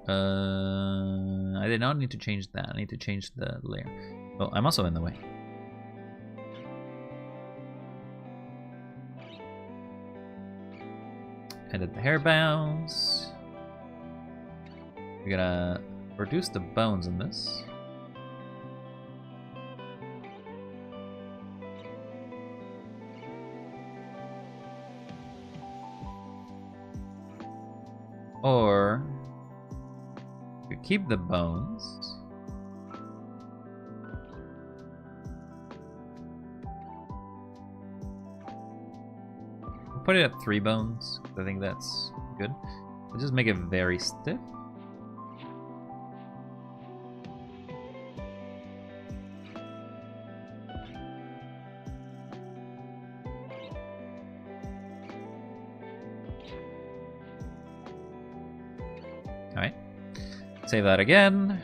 I did not need to change that. I need to change the layer. Oh, I'm also in the way. Edit the hair bounce. We're gonna reduce the bones in this. Or we could keep the bones. We'll put it at 3 bones. I think that's good. We'll just make it very stiff. Alright. Save that again.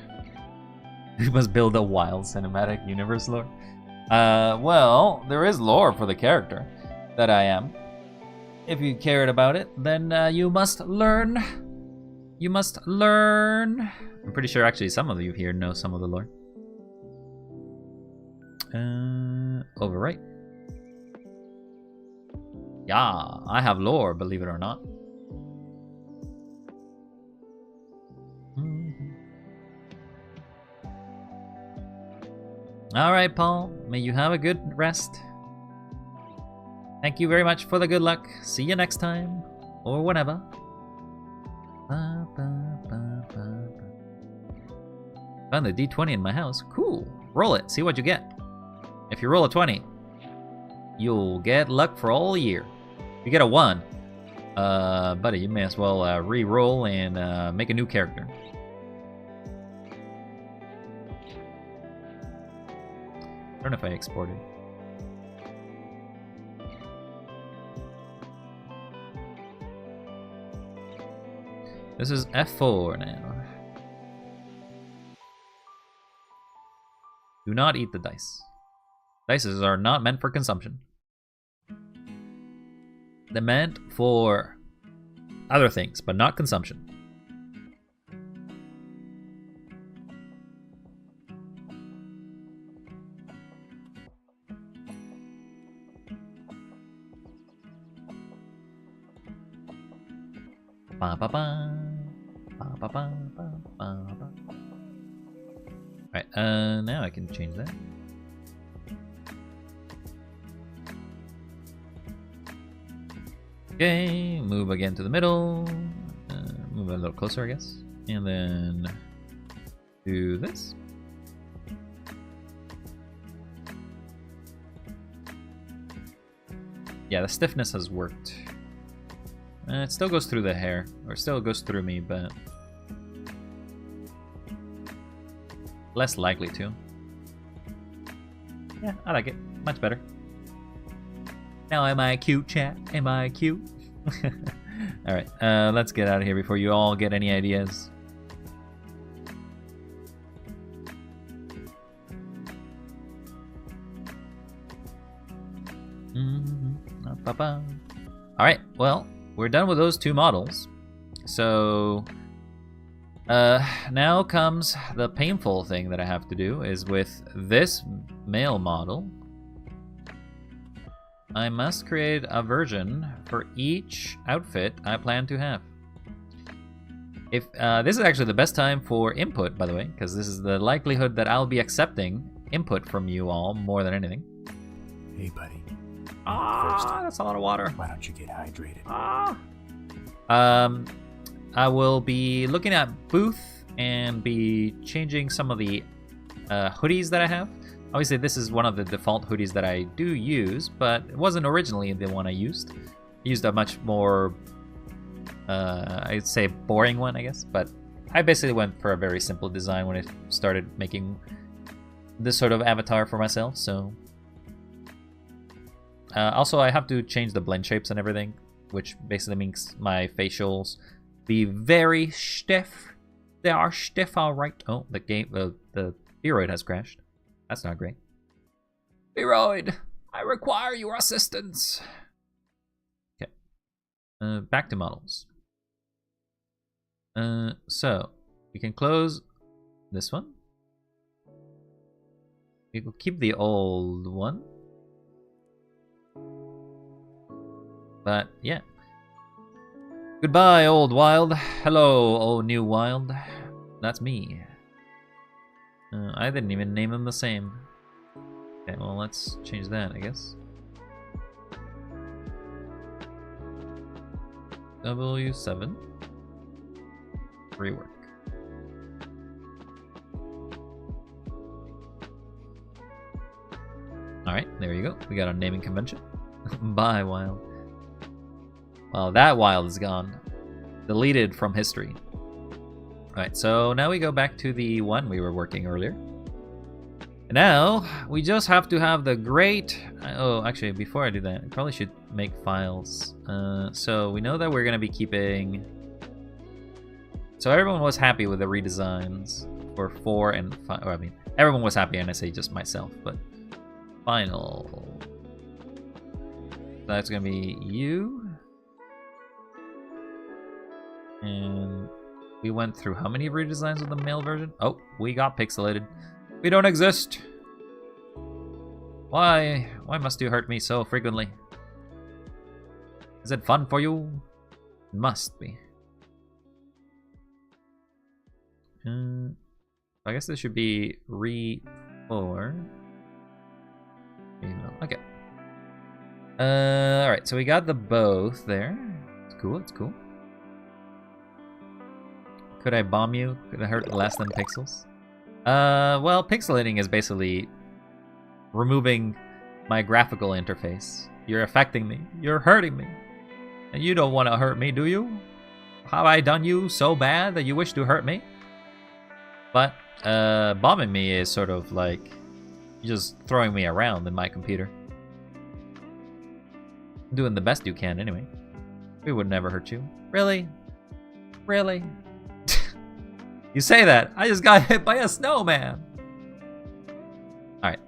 We must build a wild cinematic universe lore. Well, there is lore for the character that I am. If you cared about it, then you must learn. You must learn. I'm pretty sure actually some of you here know some of the lore. Overwrite. Yeah, I have lore, believe it or not. Alright, Paul. May you have a good rest. Thank you very much for the good luck. See you next time. Or whenever. Found the D20 in my house. Cool. Roll it. See what you get. If you roll a 20, you'll get luck for all year. If you get a 1, buddy, you may as well re-roll and make a new character. I don't know if I exported. This is F4 now. Do not eat the dice. Dices are not meant for consumption. They're meant for other things, but not consumption. Ba ba ba. Ba ba ba ba ba ba. Alright, now I can change that. Okay, move again to the middle. Move a little closer, I guess. And then do this. Yeah, the stiffness has worked. It still goes through the hair, or still goes through me, but less likely to. Yeah, I like it. Much better. Now am I cute, chat? Am I cute? Alright, let's get out of here before you all get any ideas. Alright, well, we're done with those 2 models. So Now comes the painful thing that I have to do is with this male model. I must create a version for each outfit I plan to have. If this is actually the best time for input, by the way, because this is the likelihood that I'll be accepting input from you all more than anything. Hey, buddy. That's a lot of water. Why don't you get hydrated? I will be looking at booth and be changing some of the hoodies that I have. Obviously, this is one of the default hoodies that I do use, but it wasn't originally the one I used. I used a much more, I'd say, boring one, I guess. But I basically went for a very simple design when I started making this sort of avatar for myself. So, also, I have to change the blend shapes and everything, which basically means my facials be very stiff. They are stiff, all right. Oh, the VRoid has crashed. That's not great. VRoid, I require your assistance. Okay. Back to models. So we can close this one. We will keep the old one. But yeah. Goodbye, old wild. Hello, old new wild. That's me. I didn't even name them the same. Okay, well, let's change that, I guess. W7. Rework. Alright, there you go. We got our naming convention. Bye, wild. Well, that wild is gone. Deleted from history. Alright, so now we go back to the one we were working earlier. And now, we just have to have the great... Oh, actually, before I do that, I probably should make files. So we know that we're going to be keeping... So everyone was happy with the redesigns for 4 and 5. Or, I mean, everyone was happy, and I say just myself, but... Final... That's going to be you. And... We went through how many redesigns of the male version? Oh, we got pixelated. We don't exist. Why? Why must you hurt me so frequently? Is it fun for you? It must be. I guess this should be re4. Okay. Alright, so we got the both there. It's cool, it's cool. Could I bomb you? Could it hurt less than pixels? Well, pixelating is basically removing my graphical interface. You're affecting me. You're hurting me. And you don't want to hurt me, do you? Have I done you so bad that you wish to hurt me? But, bombing me is sort of like just throwing me around in my computer. Doing the best you can, anyway. We would never hurt you. Really? Really? You say that. I just got hit by a snowman. Alright.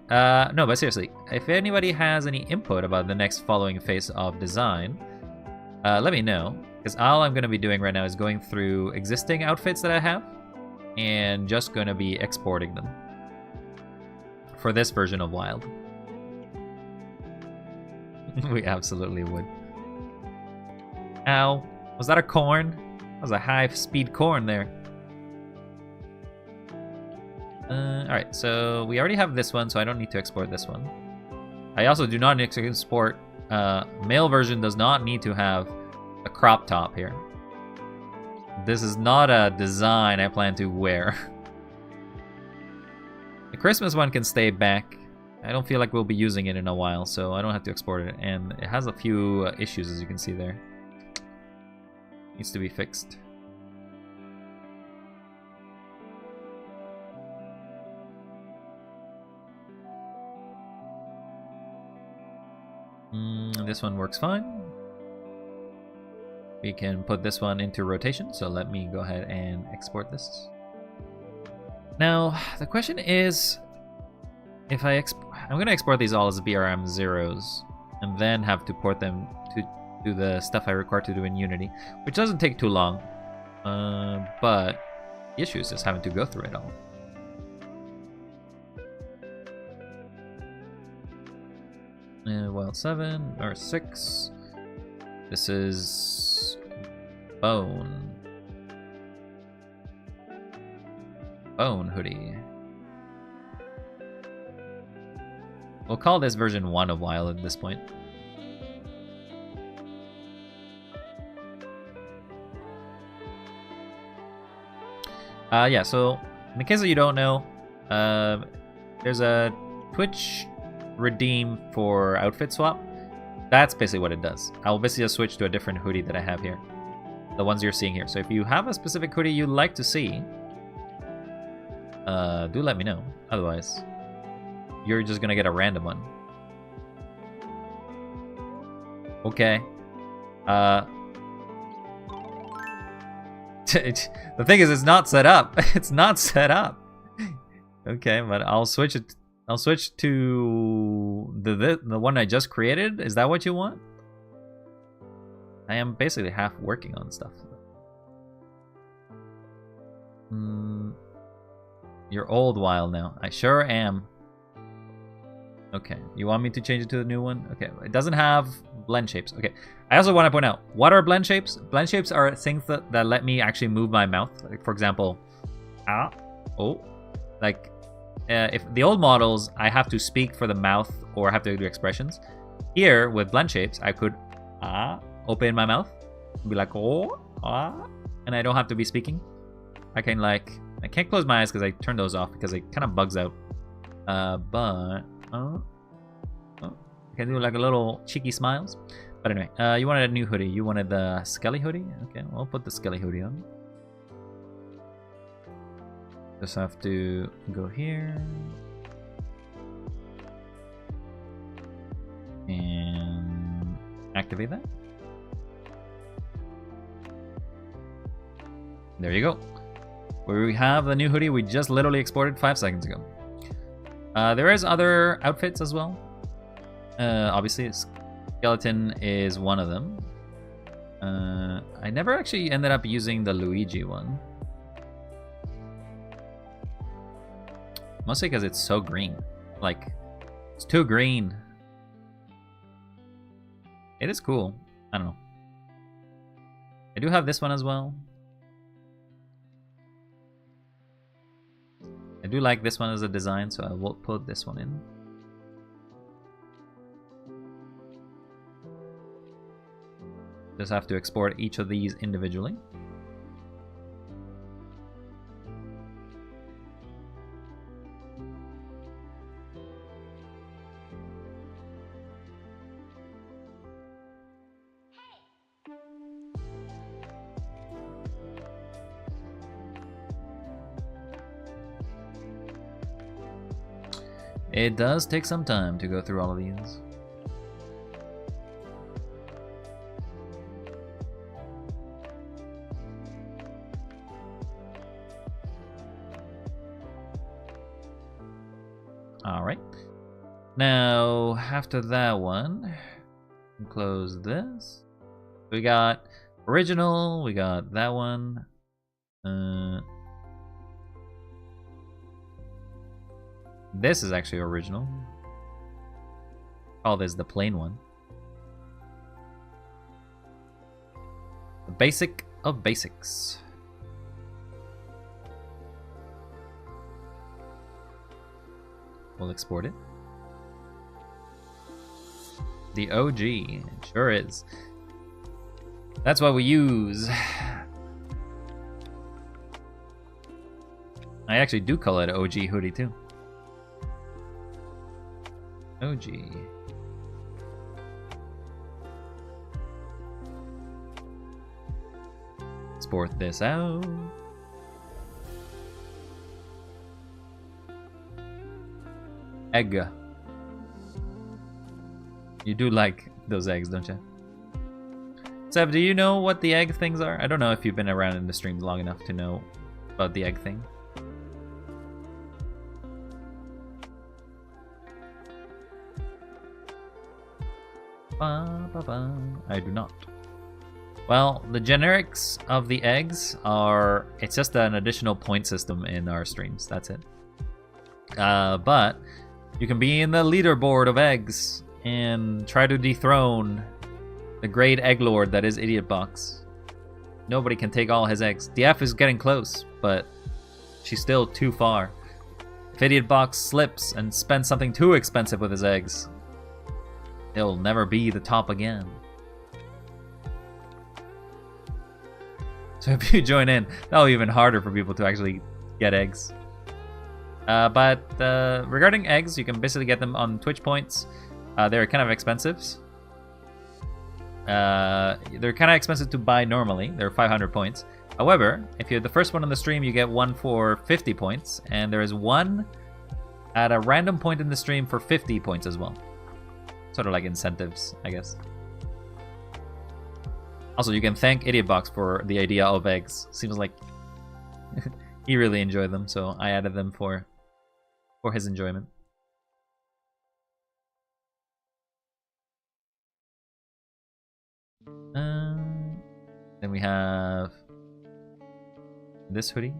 No, but seriously, if anybody has any input about the next following phase of design, let me know. Because all I'm going to be doing right now is going through existing outfits that I have and just going to be exporting them for this version of Wild. We absolutely would. Ow. Was that a corn? That was a high-speed corn there. Alright, so we already have this one, so I don't need to export this one. I also do not need to export... male version does not need to have a crop top here. This is not a design I plan to wear. The Christmas one can stay back. I don't feel like we'll be using it in a while, so I don't have to export it. And it has a few issues, as you can see there. Needs to be fixed. This one works fine. We can put this one into rotation, so let me go ahead and export this. Now, the question is, if I'm going to export these all as BRM zeros, and then have to port them to do the stuff I require to do in Unity, which doesn't take too long. But The issue is just having to go through it all. Wild 7 or 6. This is Bone. Bone hoodie. We'll call this version 1 of Wild at this point. Yeah, so in the case that you don't know, there's a Twitch redeem for outfit swap. That's basically what it does. I'll basically just switch to a different hoodie that I have here. The ones you're seeing here. So if you have a specific hoodie you'd like to see, do let me know. Otherwise, you're just gonna get a random one. Okay. The thing is, it's not set up. It's not set up. Okay, but I'll switch it. I'll switch to the one I just created. Is that what you want? I am basically half working on stuff. You're old Wild now. I sure am. Okay, you want me to change it to the new one? Okay, it doesn't have blend shapes. Okay, I also want to point out, what are blend shapes? Blend shapes are things that let me actually move my mouth. Like, for example, like if the old models, I have to speak for the mouth or have to do expressions. Here, with blend shapes, I could open my mouth, be like, and I don't have to be speaking. I can like, I can't close my eyes because I turn those off because it kind of bugs out. But I can do like a little cheeky smiles. But anyway, you wanted a new hoodie. You wanted the Skelly hoodie? Okay, I'll put the Skelly hoodie on. Just have to go here. And activate that. There you go. We have the new hoodie we just literally exported 5 seconds ago. There is other outfits as well. Obviously, skeleton is one of them. I never actually ended up using the Luigi one. Mostly because it's so green. Like, it's too green. It is cool. I don't know. I do have this one as well. I do like this one as a design, so I will put this one in. Just have to export each of these individually. It does take some time to go through all of these. Alright. Now, after that one, close this. We got original, we got that one. This is actually original. Call this the plain one. The basic of basics. We'll export it. The OG, it sure is. That's what we use. I actually do call it OG hoodie too. OG. Export this out. Egg. You do like those eggs, don't you? Seb, do you know what the egg things are? I don't know if you've been around in the stream long enough to know about the egg thing. I do not. Well, the generics of the eggs are, it's just an additional point system in our streams, that's it. But you can be in the leaderboard of eggs and try to dethrone the great egg lord that is Idiot Box. Nobody can take all his eggs. DF is getting close, but she's still too far. If Idiot Box slips and spends something too expensive with his eggs, he'll never be the top again. So if you join in, that'll be even harder for people to actually get eggs. But regarding eggs, you can basically get them on Twitch points. They're kind of expensive. They're kind of expensive to buy normally. They're 500 points. However, if you're the first one on the stream, you get one for 50 points. And there is one at a random point in the stream for 50 points as well. Sort of like incentives, I guess. Also, you can thank Idiotbox for the idea of eggs. Seems like he really enjoyed them, so I added them for his enjoyment. Then we have this hoodie.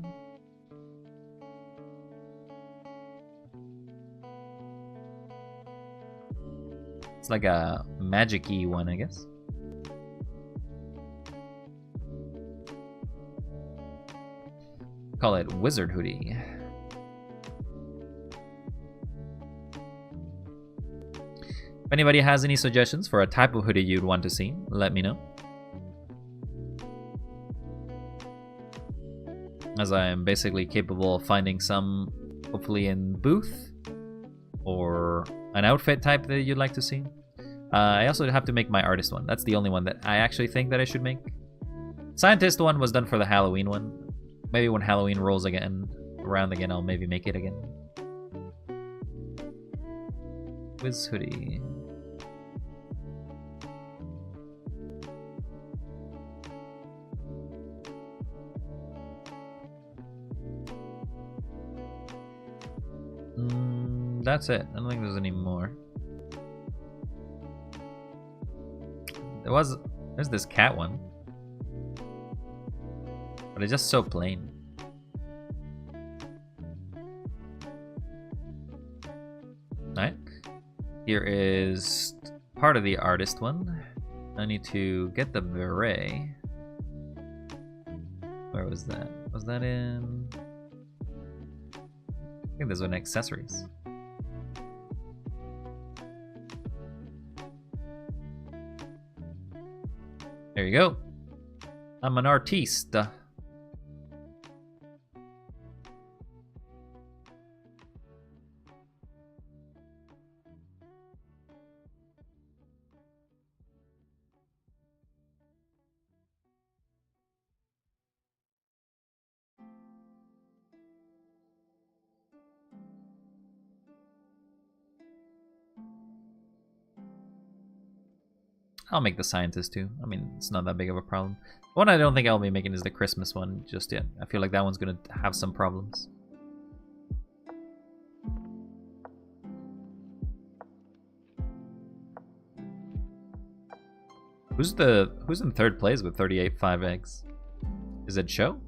It's like a magic-y one, I guess. Call it Wizard Hoodie. If anybody has any suggestions for a type of hoodie you'd want to see, let me know. As I am basically capable of finding some, hopefully in booth, or an outfit type that you'd like to see. I also have to make my artist one. That's the only one that I actually think that I should make. Scientist one was done for the Halloween one. Maybe when Halloween rolls around again, I'll maybe make it again. Wiz hoodie. That's it. I don't think there's any more. There's this cat one. But it's just so plain. Alright. Here is part of the artist one. I need to get the beret. Where was that? Was that in... I think there's one accessories. There you go. I'm an artiste. I'll make the scientist too. I mean, it's not that big of a problem. The one I don't think I'll be making is the Christmas one just yet. I feel like that one's gonna have some problems. Who's in third place with 38.5 eggs? Is it Show?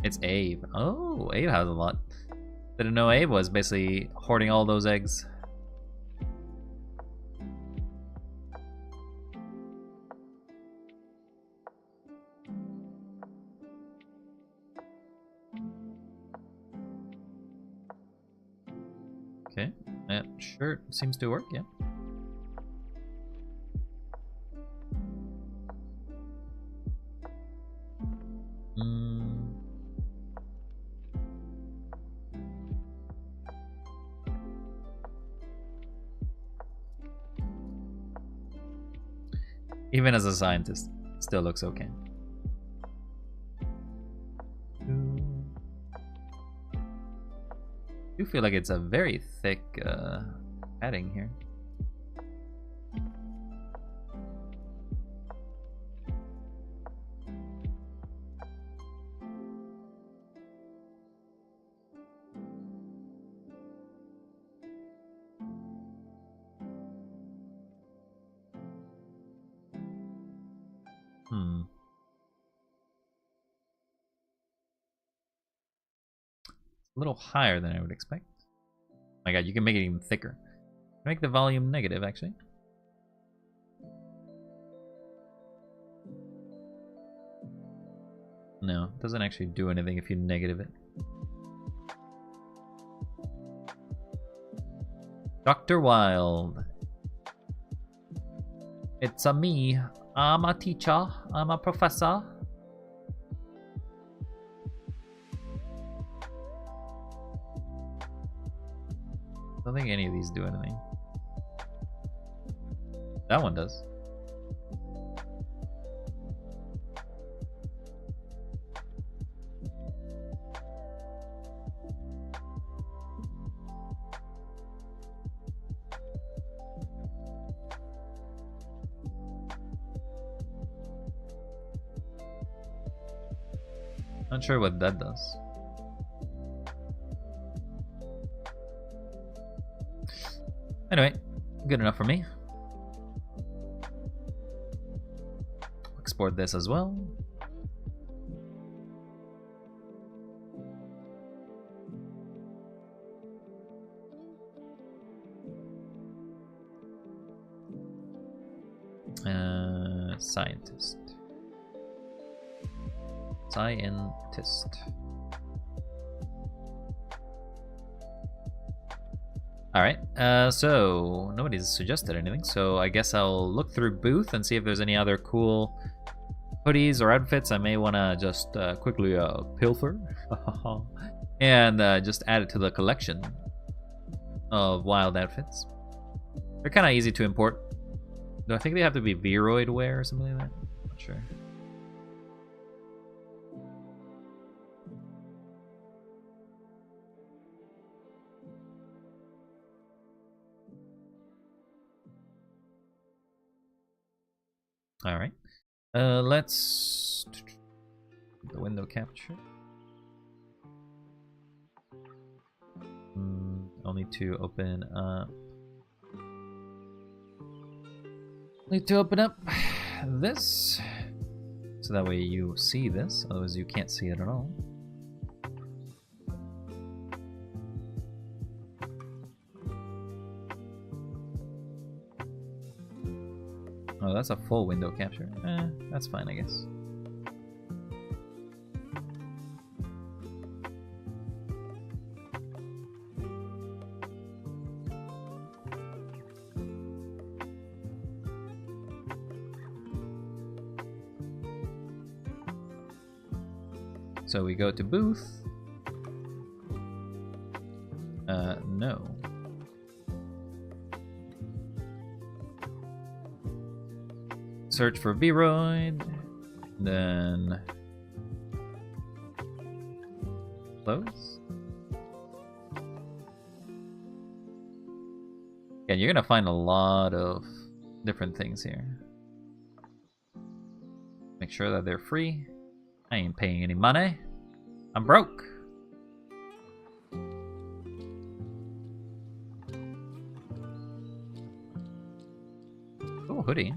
It's Abe. Oh, Abe has a lot. Didn't know Abe was basically hoarding all those eggs. Okay, that shirt seems to work, yeah. Even as a scientist, still looks okay. I do feel like it's a very thick padding here. Hmm. A little higher than I would expect. Oh my god, you can make it even thicker. Make the volume negative, actually. No, it doesn't actually do anything if you negative it. Dr. Wild. It's a me. I'm a teacher. I'm a professor. I don't think any of these do anything. That one does. Not sure what that does. Anyway, good enough for me. Export this as well. Scientist. Alright, so nobody's suggested anything, so I guess I'll look through Booth and see if there's any other cool hoodies or outfits I may want to just quickly pilfer and just add it to the collection of wild outfits. They're kind of easy to import. Do I think they have to be VRoid wear or something like that? Not sure. All right. Let's the window capture. I'll need to open up. Need to open up this so that way you see this. Otherwise, you can't see it at all. Oh, that's a full window capture. That's fine, I guess. So we go to Booth. No. Search for VRoid, then close. Yeah, you're gonna find a lot of different things here. Make sure that they're free. I ain't paying any money. I'm broke. Oh, hoodie.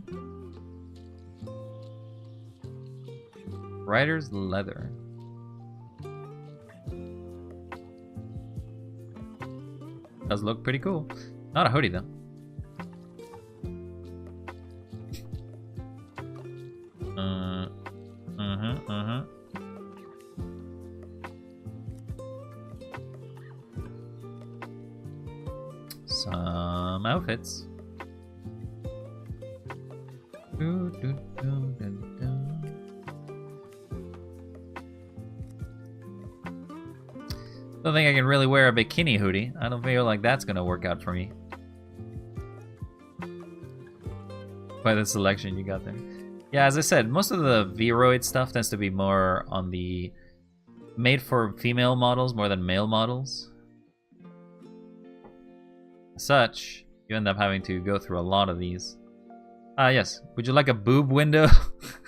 Rider's leather. Does look pretty cool. Not a hoodie though. Some outfits. Don't think I can really wear a bikini hoodie. I don't feel like that's gonna work out for me. By the selection you got there. Yeah, as I said, most of the VRoid stuff tends to be more on the made for female models more than male models. As such, you end up having to go through a lot of these. Yes. Would you like a boob window?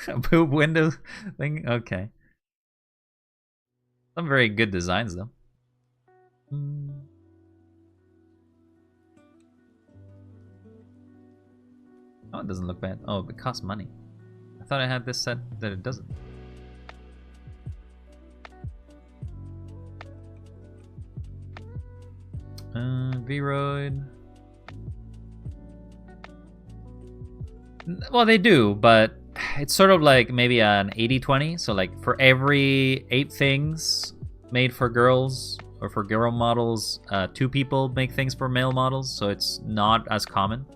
A boob window thing? Okay. Some very good designs though. Oh, it doesn't look bad. Oh, it costs money. I thought I had this set that it doesn't. VRoid. Well, they do, but it's sort of like maybe an 80-20. So like for every 8 things made for girls or for girl models, 2 people make things for male models. So it's not as common.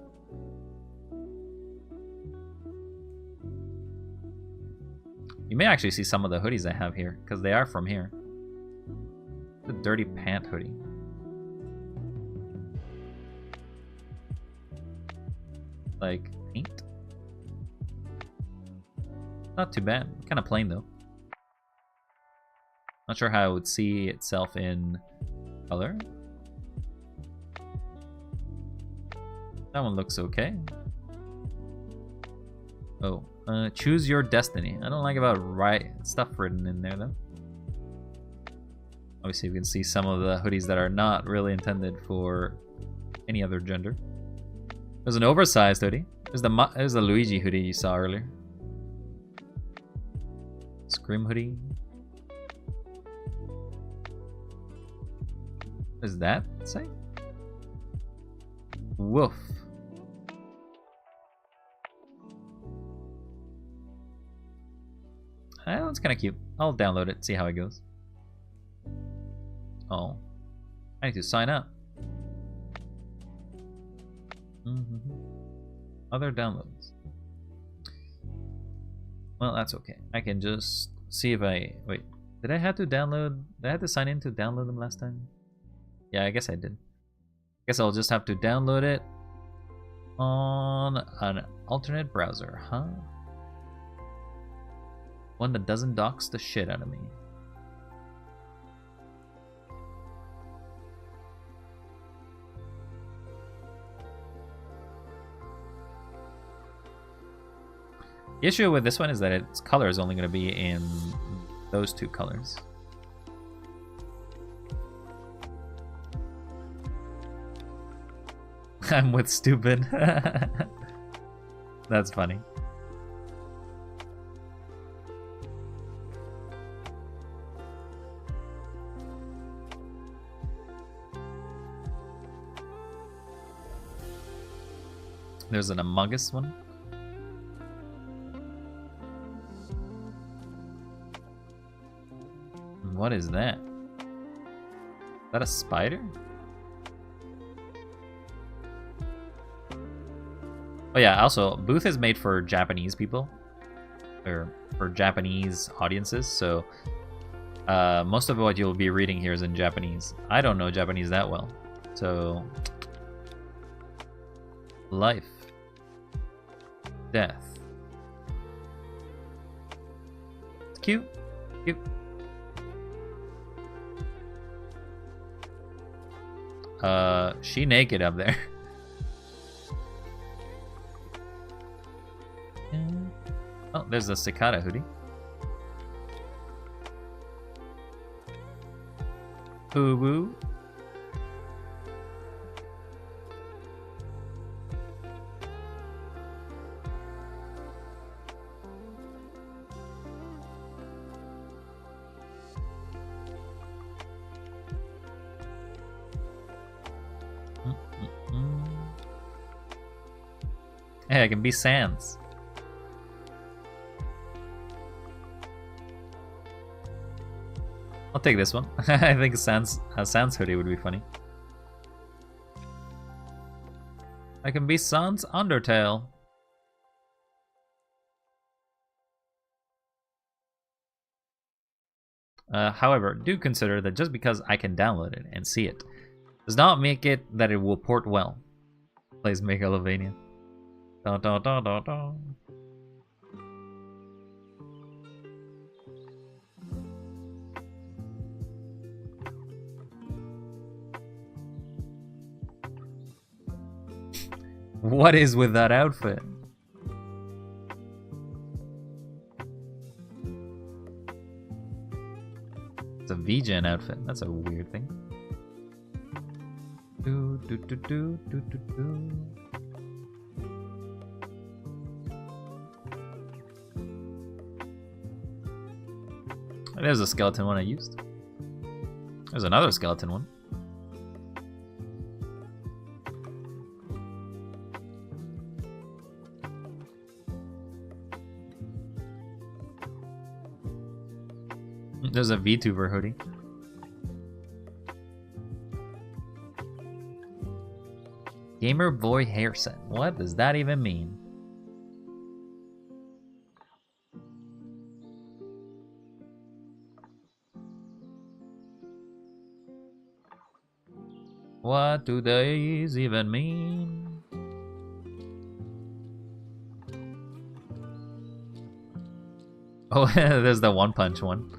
You may actually see some of the hoodies I have here because they are from here. The dirty pant hoodie. Like paint. Not too bad. Kind of plain though. Not sure how it would see itself in color. That one looks okay. Oh, choose your destiny. I don't like about right stuff written in there though. Obviously, we can see some of the hoodies that are not really intended for any other gender. There's an oversized hoodie. There's the Luigi hoodie you saw earlier. Scream hoodie. What does that say? Woof. That one's kind of cute. I'll download it, see how it goes. Oh. I need to sign up. Other downloads. Well, that's okay. I can just see if I... Wait. Did I have to download... Did I have to sign in to download them last time? Yeah, I guess I did. Guess I'll just have to download it on an alternate browser, huh? One that doesn't dox the shit out of me. The issue with this one is that its color is only going to be in those 2 colors. I'm with stupid. That's funny. There's an Among Us one. What is that? Is that a spider? Oh yeah, also, Booth is made for Japanese people. Or for Japanese audiences, so most of what you'll be reading here is in Japanese. I don't know Japanese that well, so... Life. Death. It's cute. Cute. She naked up there. Oh, there's the cicada hoodie. Boo boo. Hey, I can be Sans. I'll take this one. I think a Sans hoodie would be funny. I can be Sans Undertale. However, do consider that just because I can download it and see it does not make it that it will port well. Plays Megalovania. Dun, dun, dun, dun, dun. What is with that outfit? It's a VGen outfit. That's a weird thing. Do, do, do, do, do, do, do. There's a skeleton one I used. There's another skeleton one. There's a VTuber hoodie. Gamer boy hair set. What does that even mean? What do these even mean? Oh, there's the One Punch one.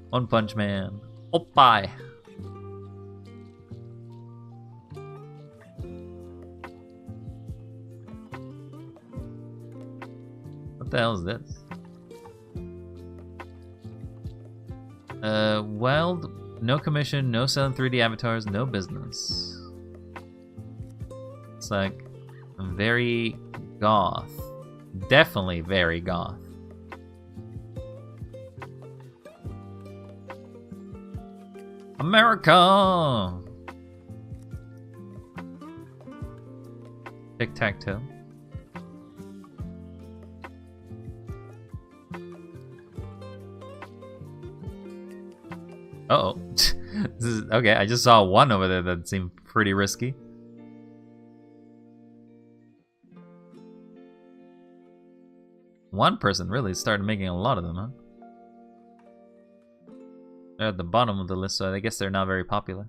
One Punch Man. Oppai. What the hell is this? Wild, no commission, no selling 3D avatars, no business. It's like very goth. Definitely very goth. America! Tic-tac-toe. Uh-oh. This is, okay, I just saw one over there that seemed pretty risky. One person really started making a lot of them, huh? They're at the bottom of the list, so I guess they're not very popular.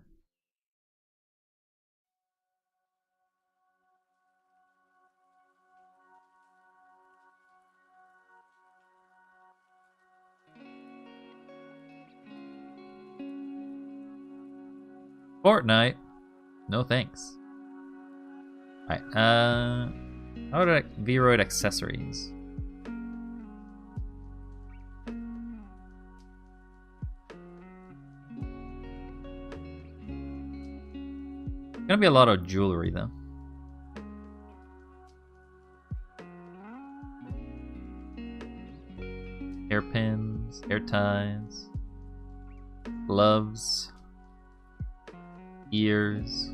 Fortnite? No thanks. Alright, how about VRoid accessories? Gonna be a lot of jewelry though. Hairpins, hair ties, gloves, ears.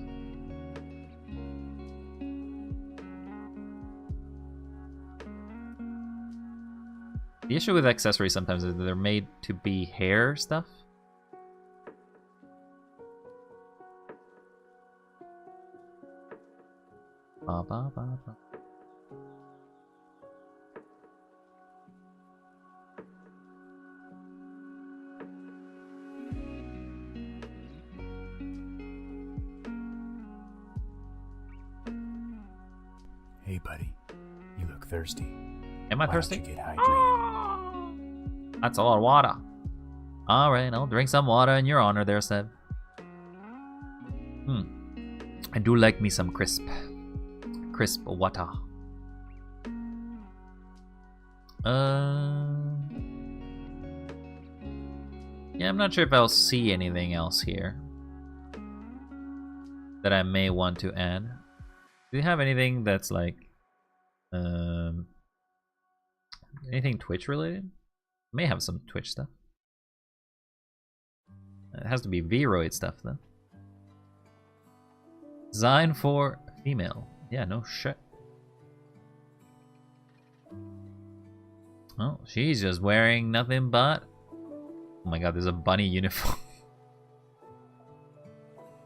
The issue with accessories sometimes is that they're made to be hair stuff. Ba, ba, ba, ba. Hey, buddy. You look thirsty. Am I Why thirsty? don't you get hydrated? That's a lot of water. Alright, I'll drink some water in your honor there, Seb. I do like me some crisp water. Yeah, I'm not sure if I'll see anything else here that I may want to add. Do you have anything that's like anything Twitch related? May have some Twitch stuff. It has to be VRoid stuff though. Design for female. Yeah, no shit. Oh, she's just wearing nothing but... Oh my god, there's a bunny uniform.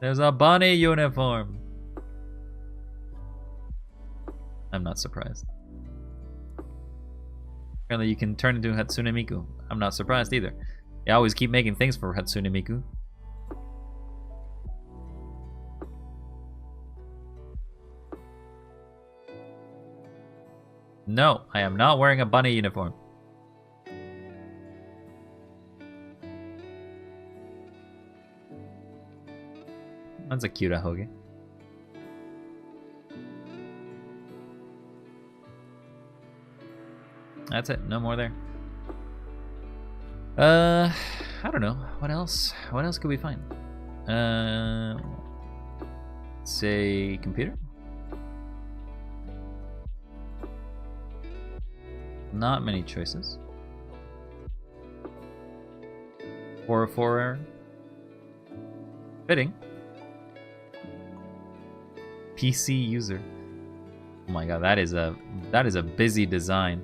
There's a bunny uniform. I'm not surprised. Apparently you can turn into Hatsune Miku. I'm not surprised either. They always keep making things for Hatsune Miku. No, I am not wearing a bunny uniform. That's a cute ahoge. That's it. No more there. I don't know. What else? What else could we find? Say computer? Not many choices. 404 error. Fitting. PC user. Oh my god, that is a busy design.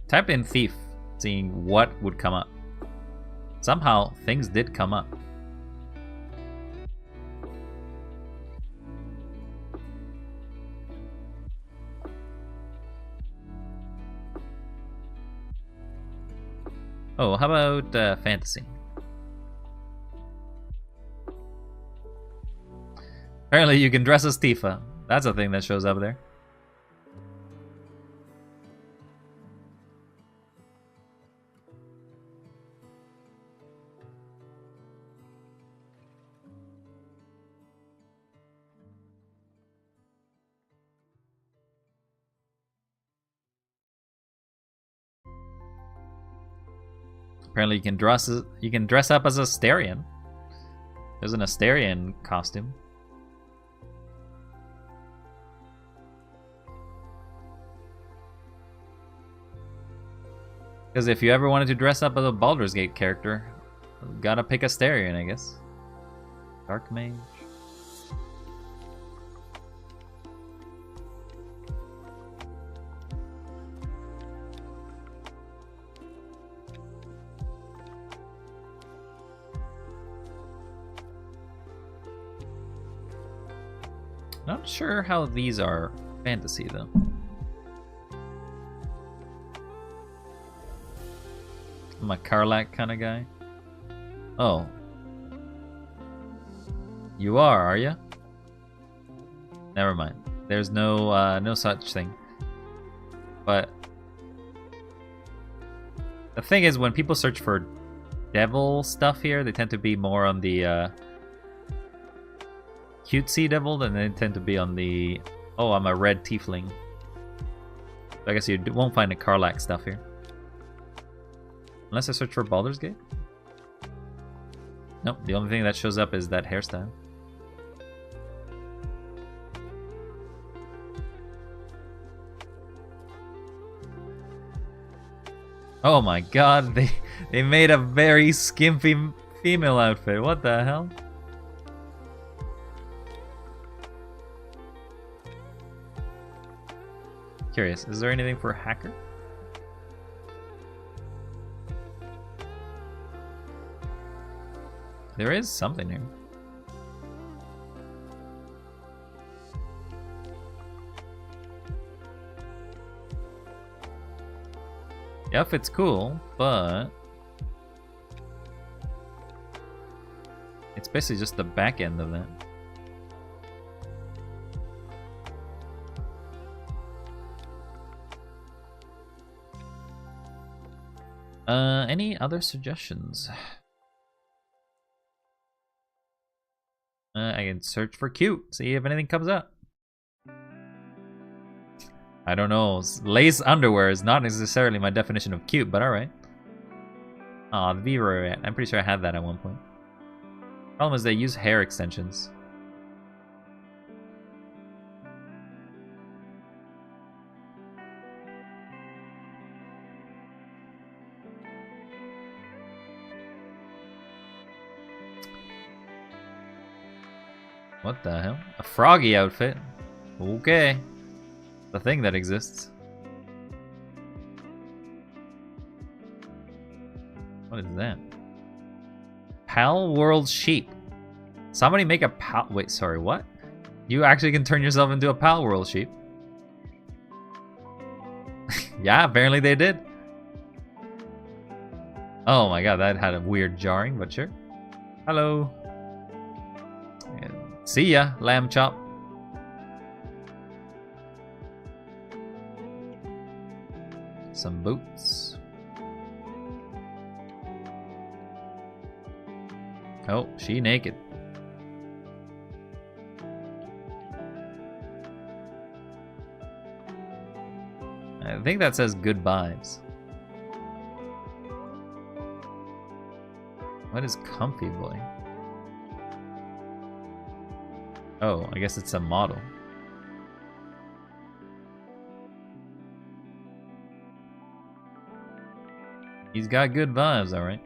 Type in thief, seeing what would come up. Somehow things did come up. Oh, how about fantasy? Apparently you can dress as Tifa. That's a thing that shows up there. Apparently you can dress up as a Asterion. There's an Asterion costume. Because if you ever wanted to dress up as a Baldur's Gate character, you gotta pick Asterion, I guess. Dark Mage. Not sure how these are fantasy though. I'm a Karlak kind of guy. Oh. You are you? Never mind. There's no such thing. But the thing is, when people search for devil stuff here, they tend to be more on the cutesy devil than they tend to be on the, oh, I'm a red tiefling. So I guess you won't find the Karlak stuff here. Unless I search for Baldur's Gate? Nope, the only thing that shows up is that hairstyle. Oh my god, they made a very skimpy female outfit. What the hell? Curious, is there anything for hacker? There is something here. Yep, it's cool, but it's basically just the back end of that. Any other suggestions? I can search for cute, see if anything comes up. I don't know. Lace underwear is not necessarily my definition of cute, but alright. Aw, the VRoid. I'm pretty sure I had that at one point. Problem is they use hair extensions. What the hell? A froggy outfit? Okay. The thing that exists. What is that? Pal World Sheep. Somebody make a pal... Wait, sorry, what? You actually can turn yourself into a Pal World Sheep. Yeah, apparently they did. Oh my god, that had a weird jarring, but sure. Hello. See ya, lamb chop. Some boots. Oh, she naked. I think that says good vibes. What is comfy boy? Oh, I guess it's a model. He's got good vibes, alright.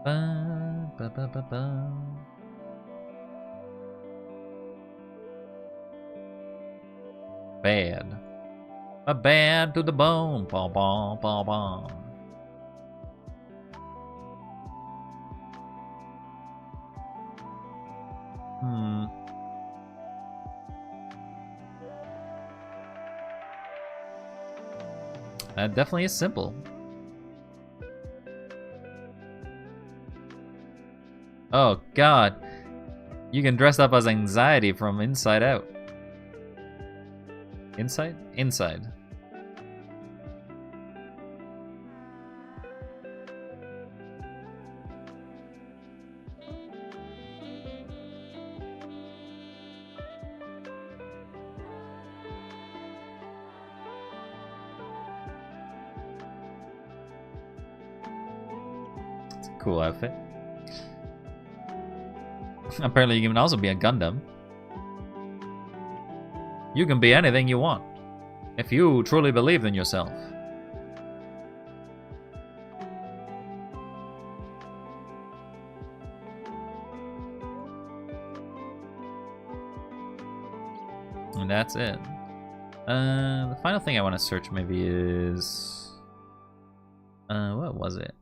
Ba, ba, ba, ba, ba. Bad. A bad to the bone. Ba, ba, ba, ba. That definitely is simple. Oh god. You can dress up as anxiety from inside out. Inside? Inside. It's a cool outfit. Apparently you can also be a Gundam. You can be anything you want, if you truly believe in yourself. And that's it. The final thing I want to search maybe is... what was it?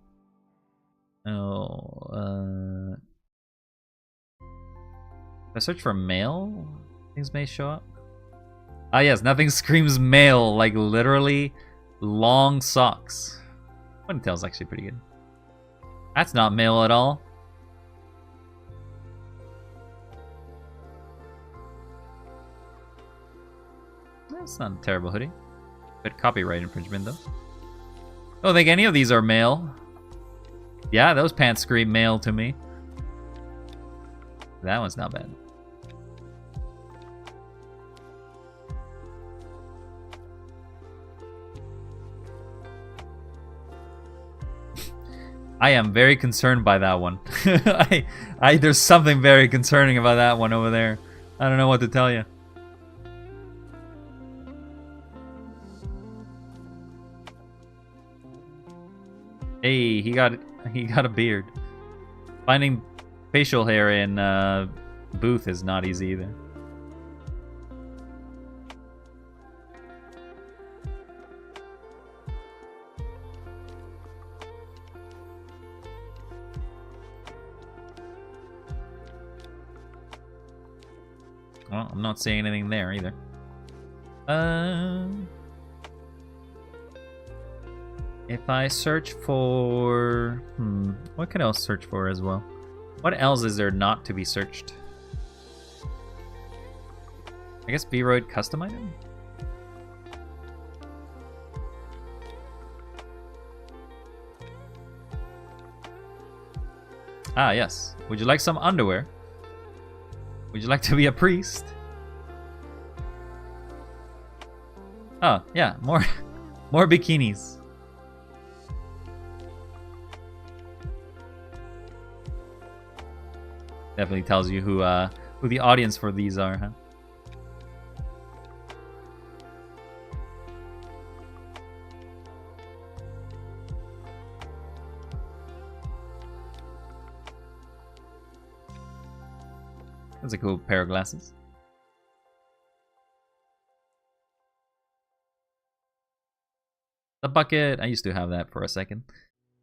Oh, if I search for male, things may show up. Ah yes, nothing screams male, like literally long socks. Ponytail's actually pretty good. That's not male at all. That's not a terrible hoodie. But copyright infringement though. I don't think any of these are male. Yeah, those pants scream male to me. That one's not bad. I am very concerned by that one. There's something very concerning about that one over there. I don't know what to tell you. Hey, he got a beard. Finding facial hair in Booth is not easy either. Well, I'm not seeing anything there either. If I search for... what can I else search for as well? What else is there not to be searched? I guess VRoid custom item? Ah, yes. Would you like some underwear? Would you like to be a priest? Oh, yeah, more bikinis. Definitely tells you who the audience for these are, huh? That's a cool pair of glasses. The bucket. I used to have that for a second.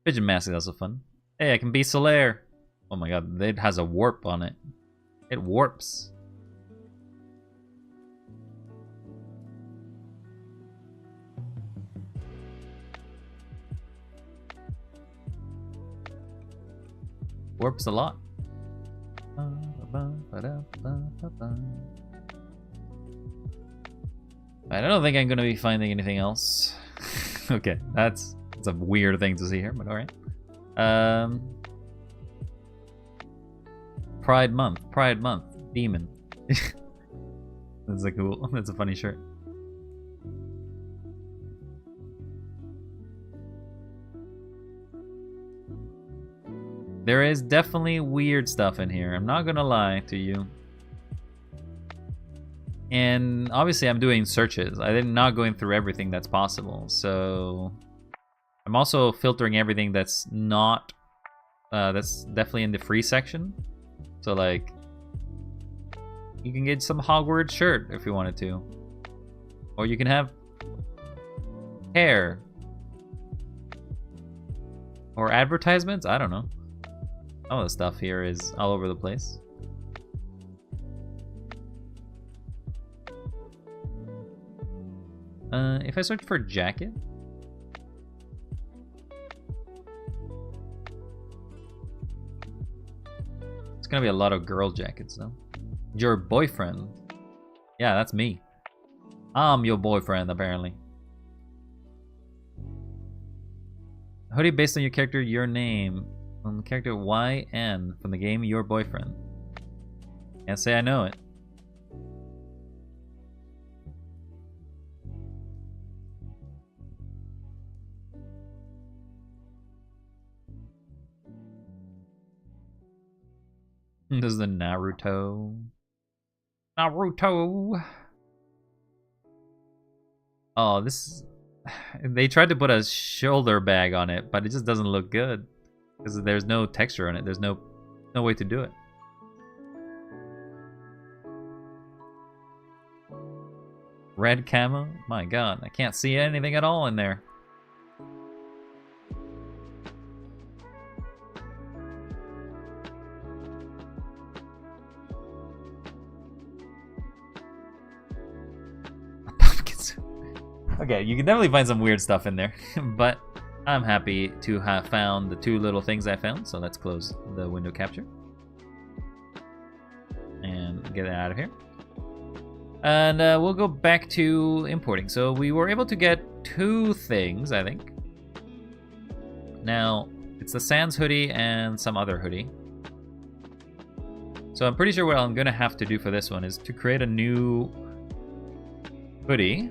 Pigeon mask is also fun. Hey, I can be Solaire. Oh my god, it has a warp on it. It warps. Warps a lot. I don't think I'm gonna be finding anything else. Okay, that's a weird thing to see here, but alright. Pride Month, Demon. That's a funny shirt. There is definitely weird stuff in here. I'm not gonna lie to you. And obviously I'm doing searches. I'm not going through everything that's possible. So I'm also filtering everything that's not, that's definitely in the free section. So like, you can get some Hogwarts shirt if you wanted to. Or you can have hair. Or advertisements, I don't know. Some of the stuff here is all over the place. If I search for jacket. It's gonna be a lot of girl jackets though. Your boyfriend. Yeah, that's me. I'm your boyfriend, apparently. Hoodie based on your character, your name. On the character YN from the game Your Boyfriend. Can't say I know it. This is the Naruto. Naruto! Oh, this... They tried to put a shoulder bag on it, but it just doesn't look good. Because there's no texture on it. There's no way to do it. Red camo? My god, I can't see anything at all in there. Pumpkins. Okay, you can definitely find some weird stuff in there, but I'm happy to have found the two little things I found, so let's close the window capture. And get it out of here. And we'll go back to importing. So we were able to get two things, I think. Now, it's the Sans hoodie and some other hoodie. So I'm pretty sure what I'm gonna have to do for this one is to create a new hoodie.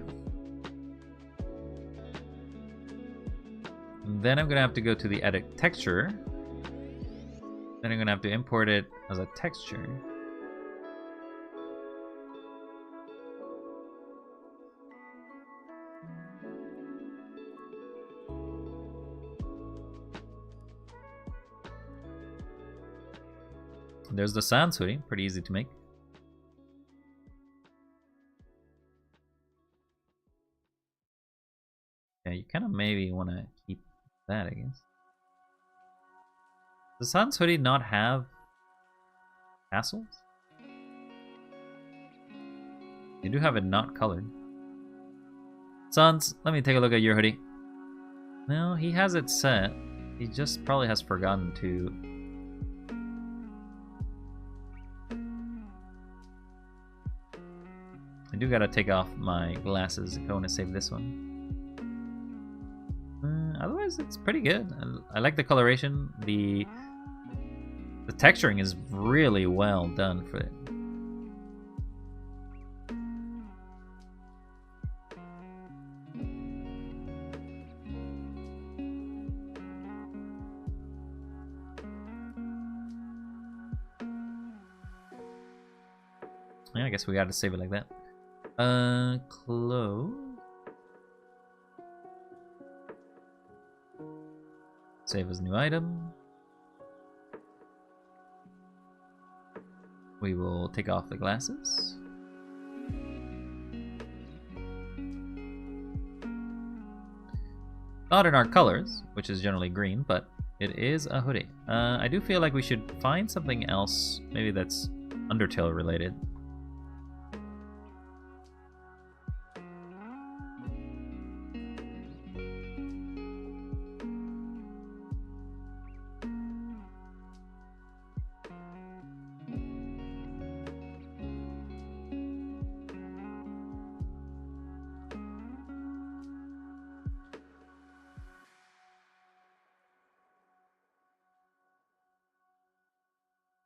Then I'm gonna have to go to the edit texture. Then I'm gonna have to import it as a texture. There's the Sans hoodie, pretty easy to make. Yeah, you kind of maybe want to keep that, I guess. Does Sans hoodie not have tassels? You do have it not colored. Sans, let me take a look at your hoodie. No, he has it set. He just probably has forgotten to... I do gotta take off my glasses if I want to save this one. Otherwise, it's pretty good. I like the coloration. The texturing is really well done for it. Yeah, I guess we gotta save it like that. Close. Save as new item. We will take off the glasses. Not in our colors, which is generally green, but it is a hoodie. I do feel like we should find something else, maybe that's Undertale related.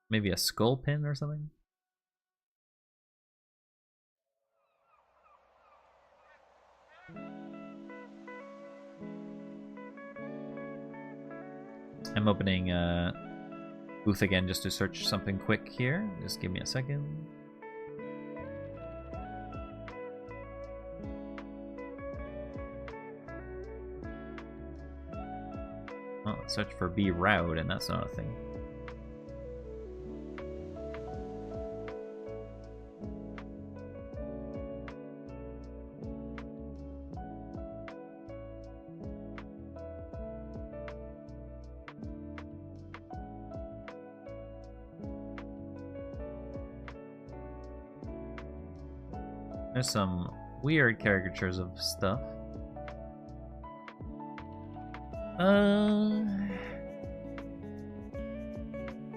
Maybe a skull pin or something? I'm opening booth again just to search something quick here. Just give me a second. Oh, search for VRoid, and that's not a thing. There's some weird caricatures of stuff.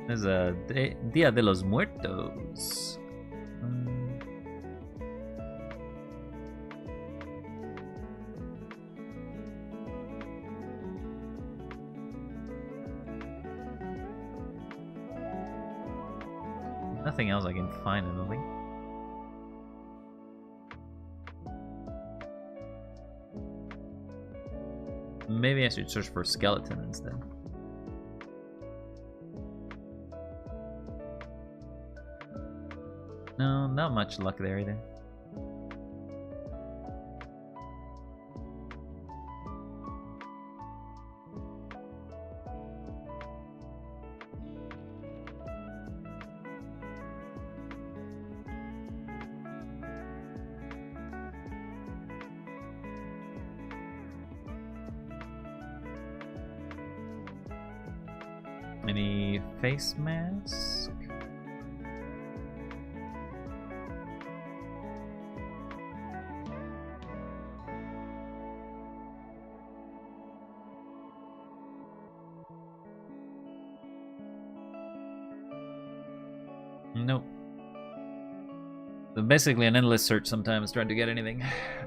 There's a Dia de los Muertos. Nothing else I can find in the link. Maybe I should search for skeleton instead. No, not much luck there either. Any face mask? Nope. So basically an endless search sometimes trying to get anything.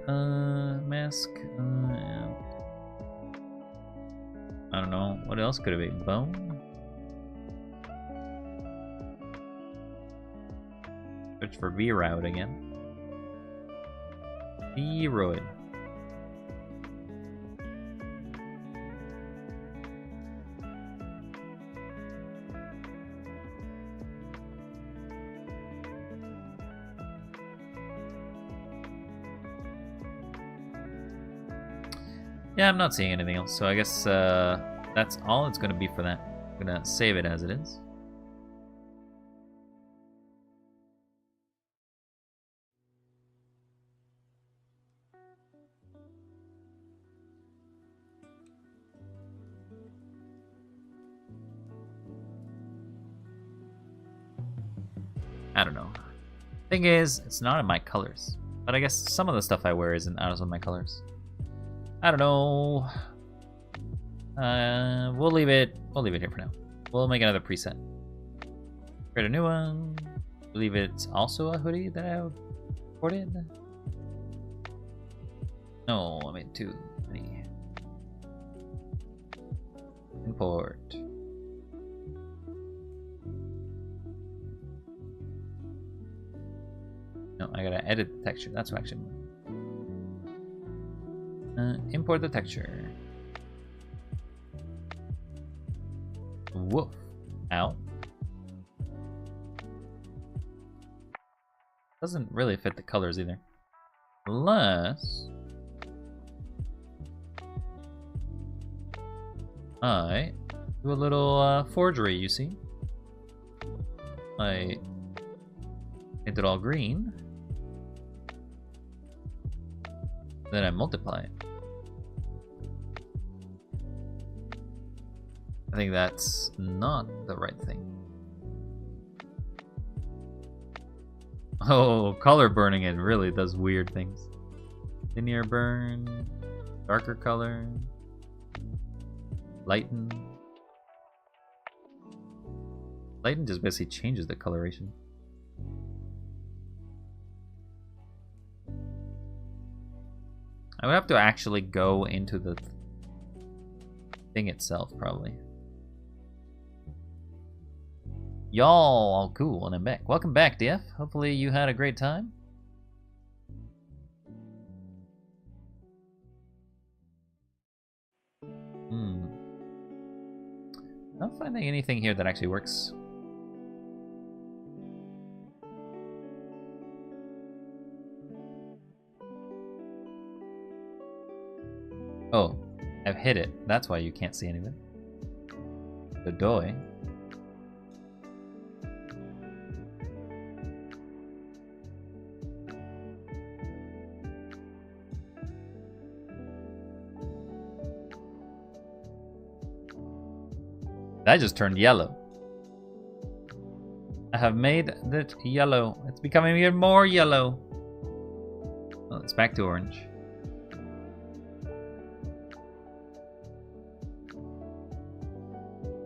Mask. I don't know. What else could it be? Bone? Search for VRoid again. VRoid. Yeah, I'm not seeing anything else, so I guess that's all it's gonna be for that. I'm gonna save it as it is. I don't know. Thing is, it's not in my colors. But I guess some of the stuff I wear isn't out of my colors. I don't know. We'll leave it here for now. We'll make another preset. Create a new one. I believe it's also a hoodie that I imported. No, I made two. Import. No, I gotta edit the texture. That's what actually. Import the texture. Woof. Ow. Doesn't really fit the colors either. Unless I do a little forgery, you see. I paint it all green. Then I multiply it. I think that's not the right thing. Oh, color burning it really does weird things. Linear burn, darker color, lighten. Lighten just basically changes the coloration. I would have to actually go into the thing itself, probably. Y'all, cool, and I'm back. Welcome back, DF. Hopefully you had a great time. Not finding anything here that actually works. Oh, I've hit it. That's why you can't see anything. The doy. That just turned yellow. I have made it yellow. It's becoming even more yellow. Oh, it's back to orange.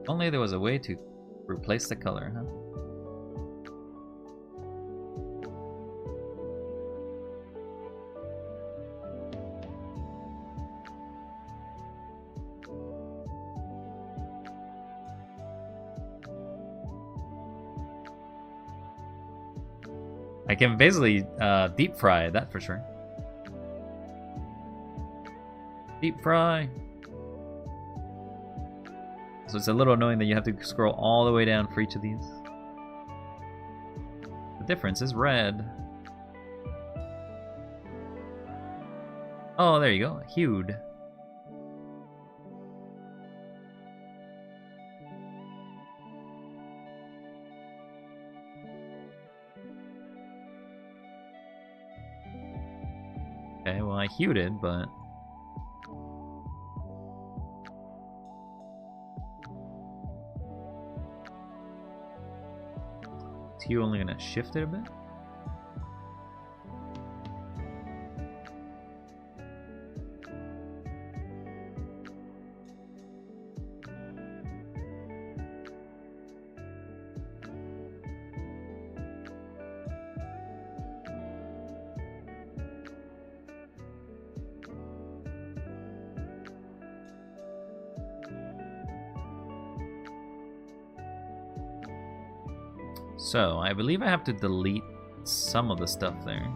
Only there was a way to replace the color, huh? I can basically deep fry, that for sure. Deep fry. So it's a little annoying that you have to scroll all the way down for each of these. The difference is red. Oh, there you go. Hued. Okay, well I hued it, but... Is hue only gonna shift it a bit? So, I believe I have to delete some of the stuff there.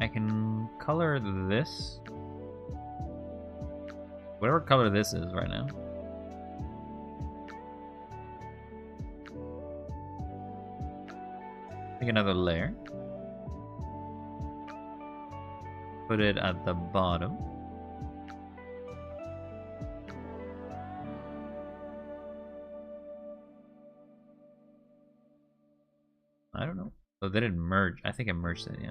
I can color this. Whatever color this is right now. Make another layer. Put it at the bottom. I don't know. Oh, they didn't merge. I think I merged it, yeah.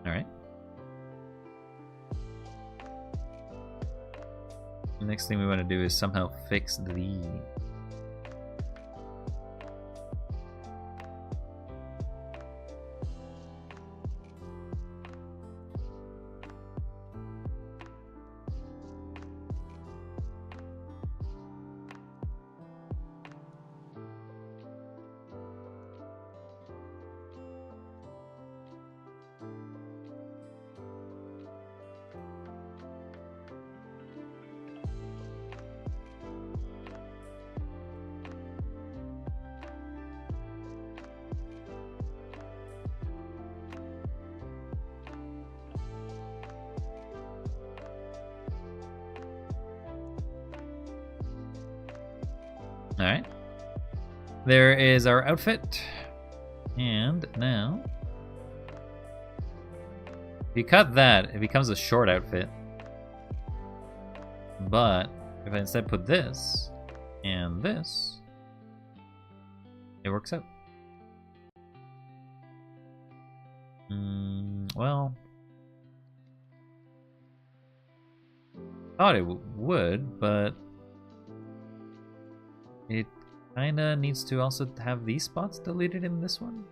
Alright. The next thing we want to do is somehow fix the... Alright. There is our outfit. And now... if you cut that, it becomes a short outfit. But if I instead put this and this, it works out. Well... thought it would, but... it kinda needs to also have these spots deleted in this one.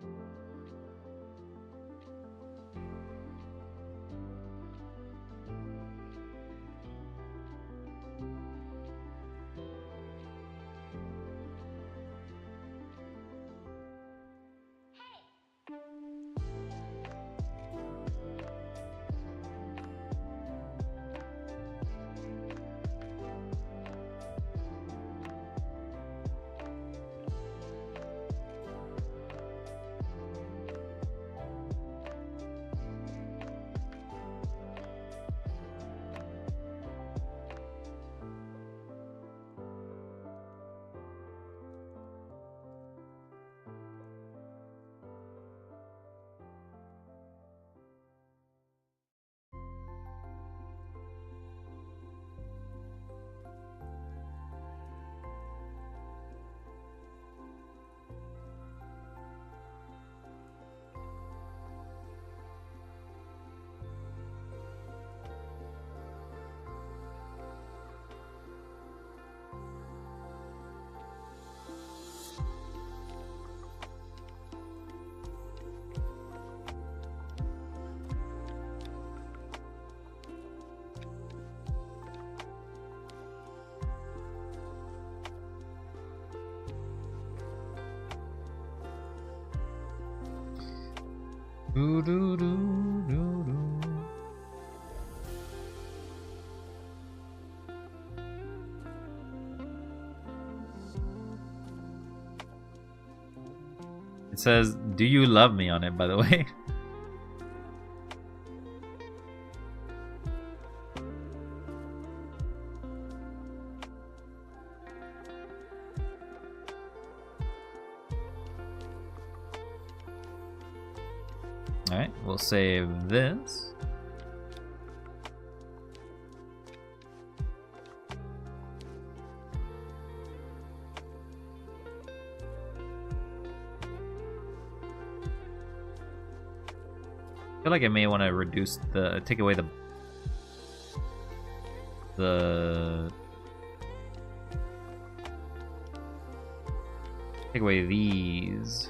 Doo doo doo doo doo. It says, "Do you love me?" on it, by the way. Alright, we'll save this. I feel like I may want to reduce take away take away these.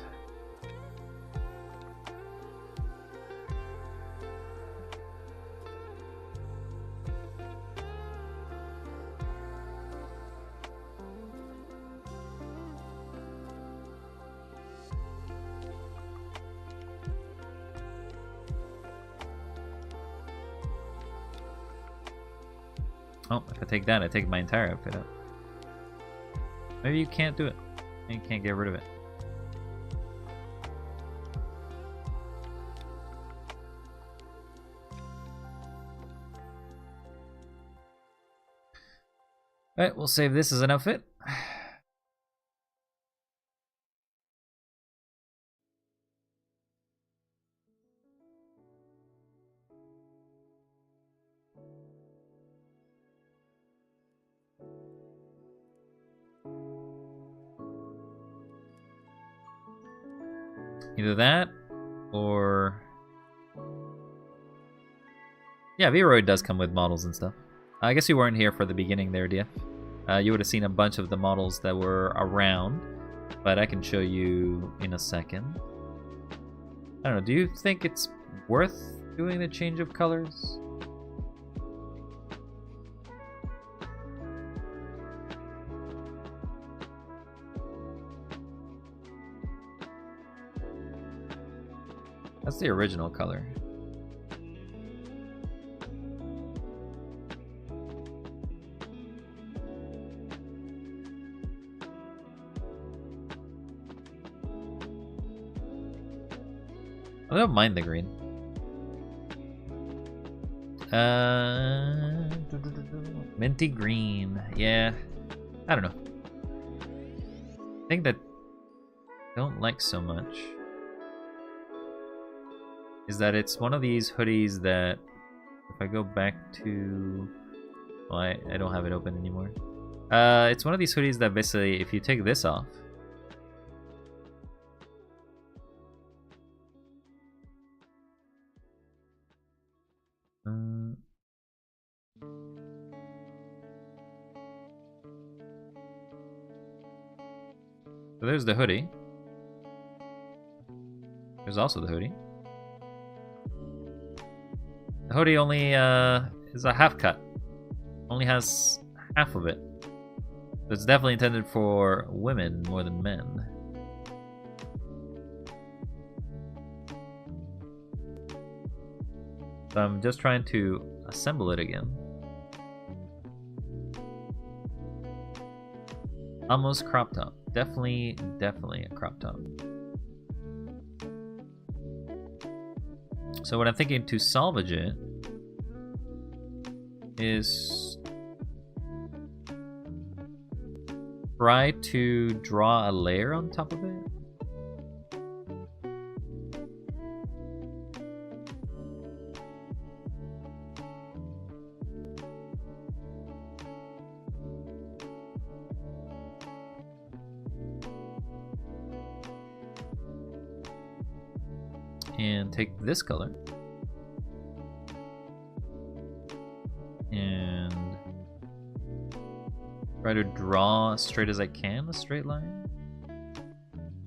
Oh, if I take that, I take my entire outfit out. Maybe you can't do it. You can't get rid of it. Alright, we'll save this as an outfit. Either that, or... Yeah, VRoid does come with models and stuff. I guess you weren't here for the beginning there, DF. You would have seen a bunch of the models that were around, but I can show you in a second. I don't know, do you think it's worth doing the change of colors? That's the original color. I don't mind the green. Minty green. Yeah. I don't know. I think that I don't like so much is that it's one of these hoodies that if I go back to... Well, I don't have it open anymore. It's one of these hoodies that basically, if you take this off, so there's the hoodie. There's also the hoodie. The hoodie only is a half cut. Only has half of it. So it's definitely intended for women more than men. So I'm just trying to assemble it again. Almost crop top. Definitely a crop top. So what I'm thinking to salvage it is try to draw a layer on top of it. And take this color and try to draw as straight as I can, a straight line.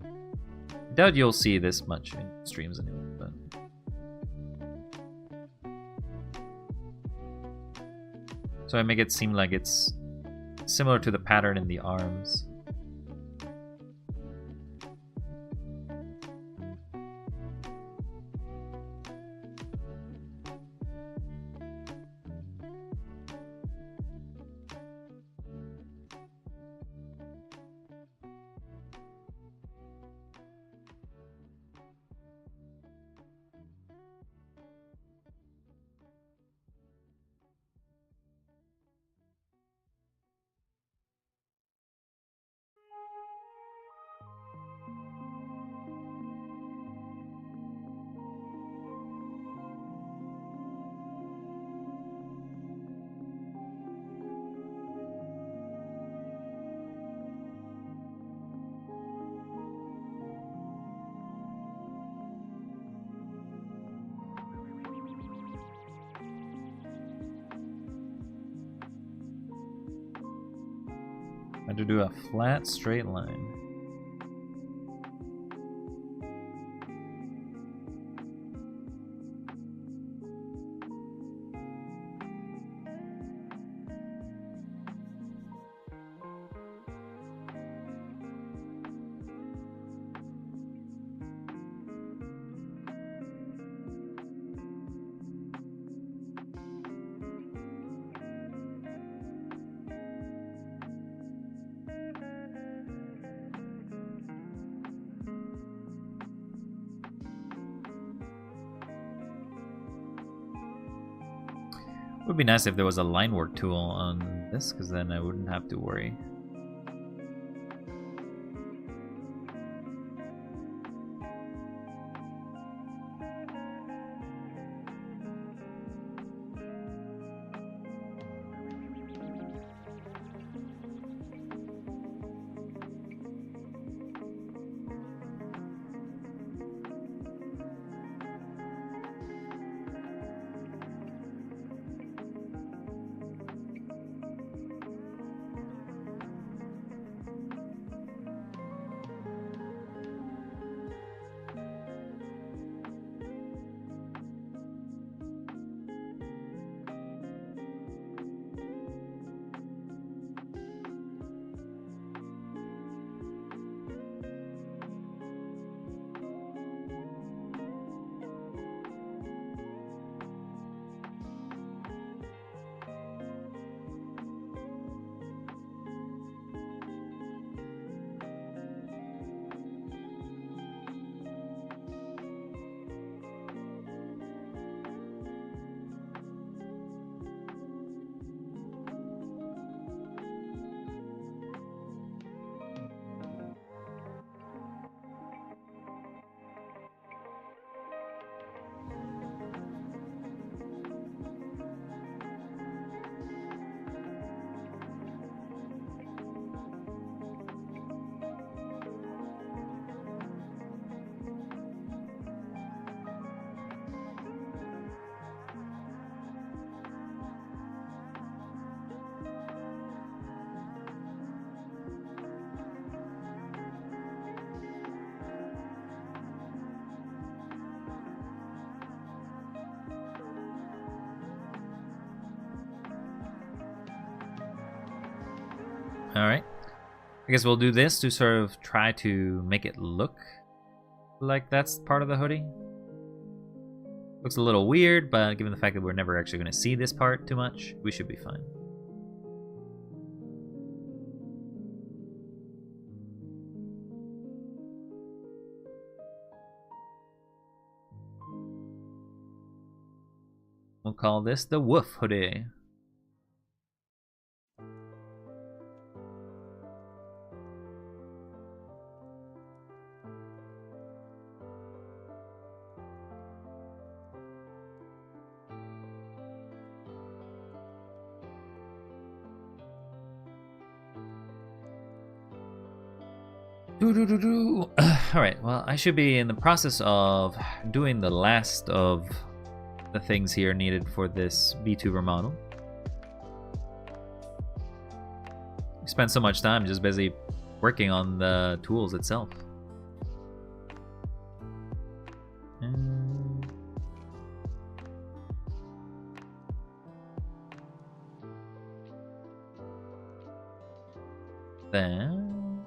I doubt you'll see this much in streams anyway, but so I make it seem like it's similar to the pattern in the arms. I had to do a flat straight line. It would be nice if there was a line work tool on this, because then I wouldn't have to worry. Alright. I guess we'll do this to sort of try to make it look like that's part of the hoodie. Looks a little weird, but given the fact that we're never actually going to see this part too much, we should be fine. We'll call this the Woof hoodie. Alright, well, I should be in the process of doing the last of the things here needed for this VTuber model. I spent so much time just busy working on the tools itself. Then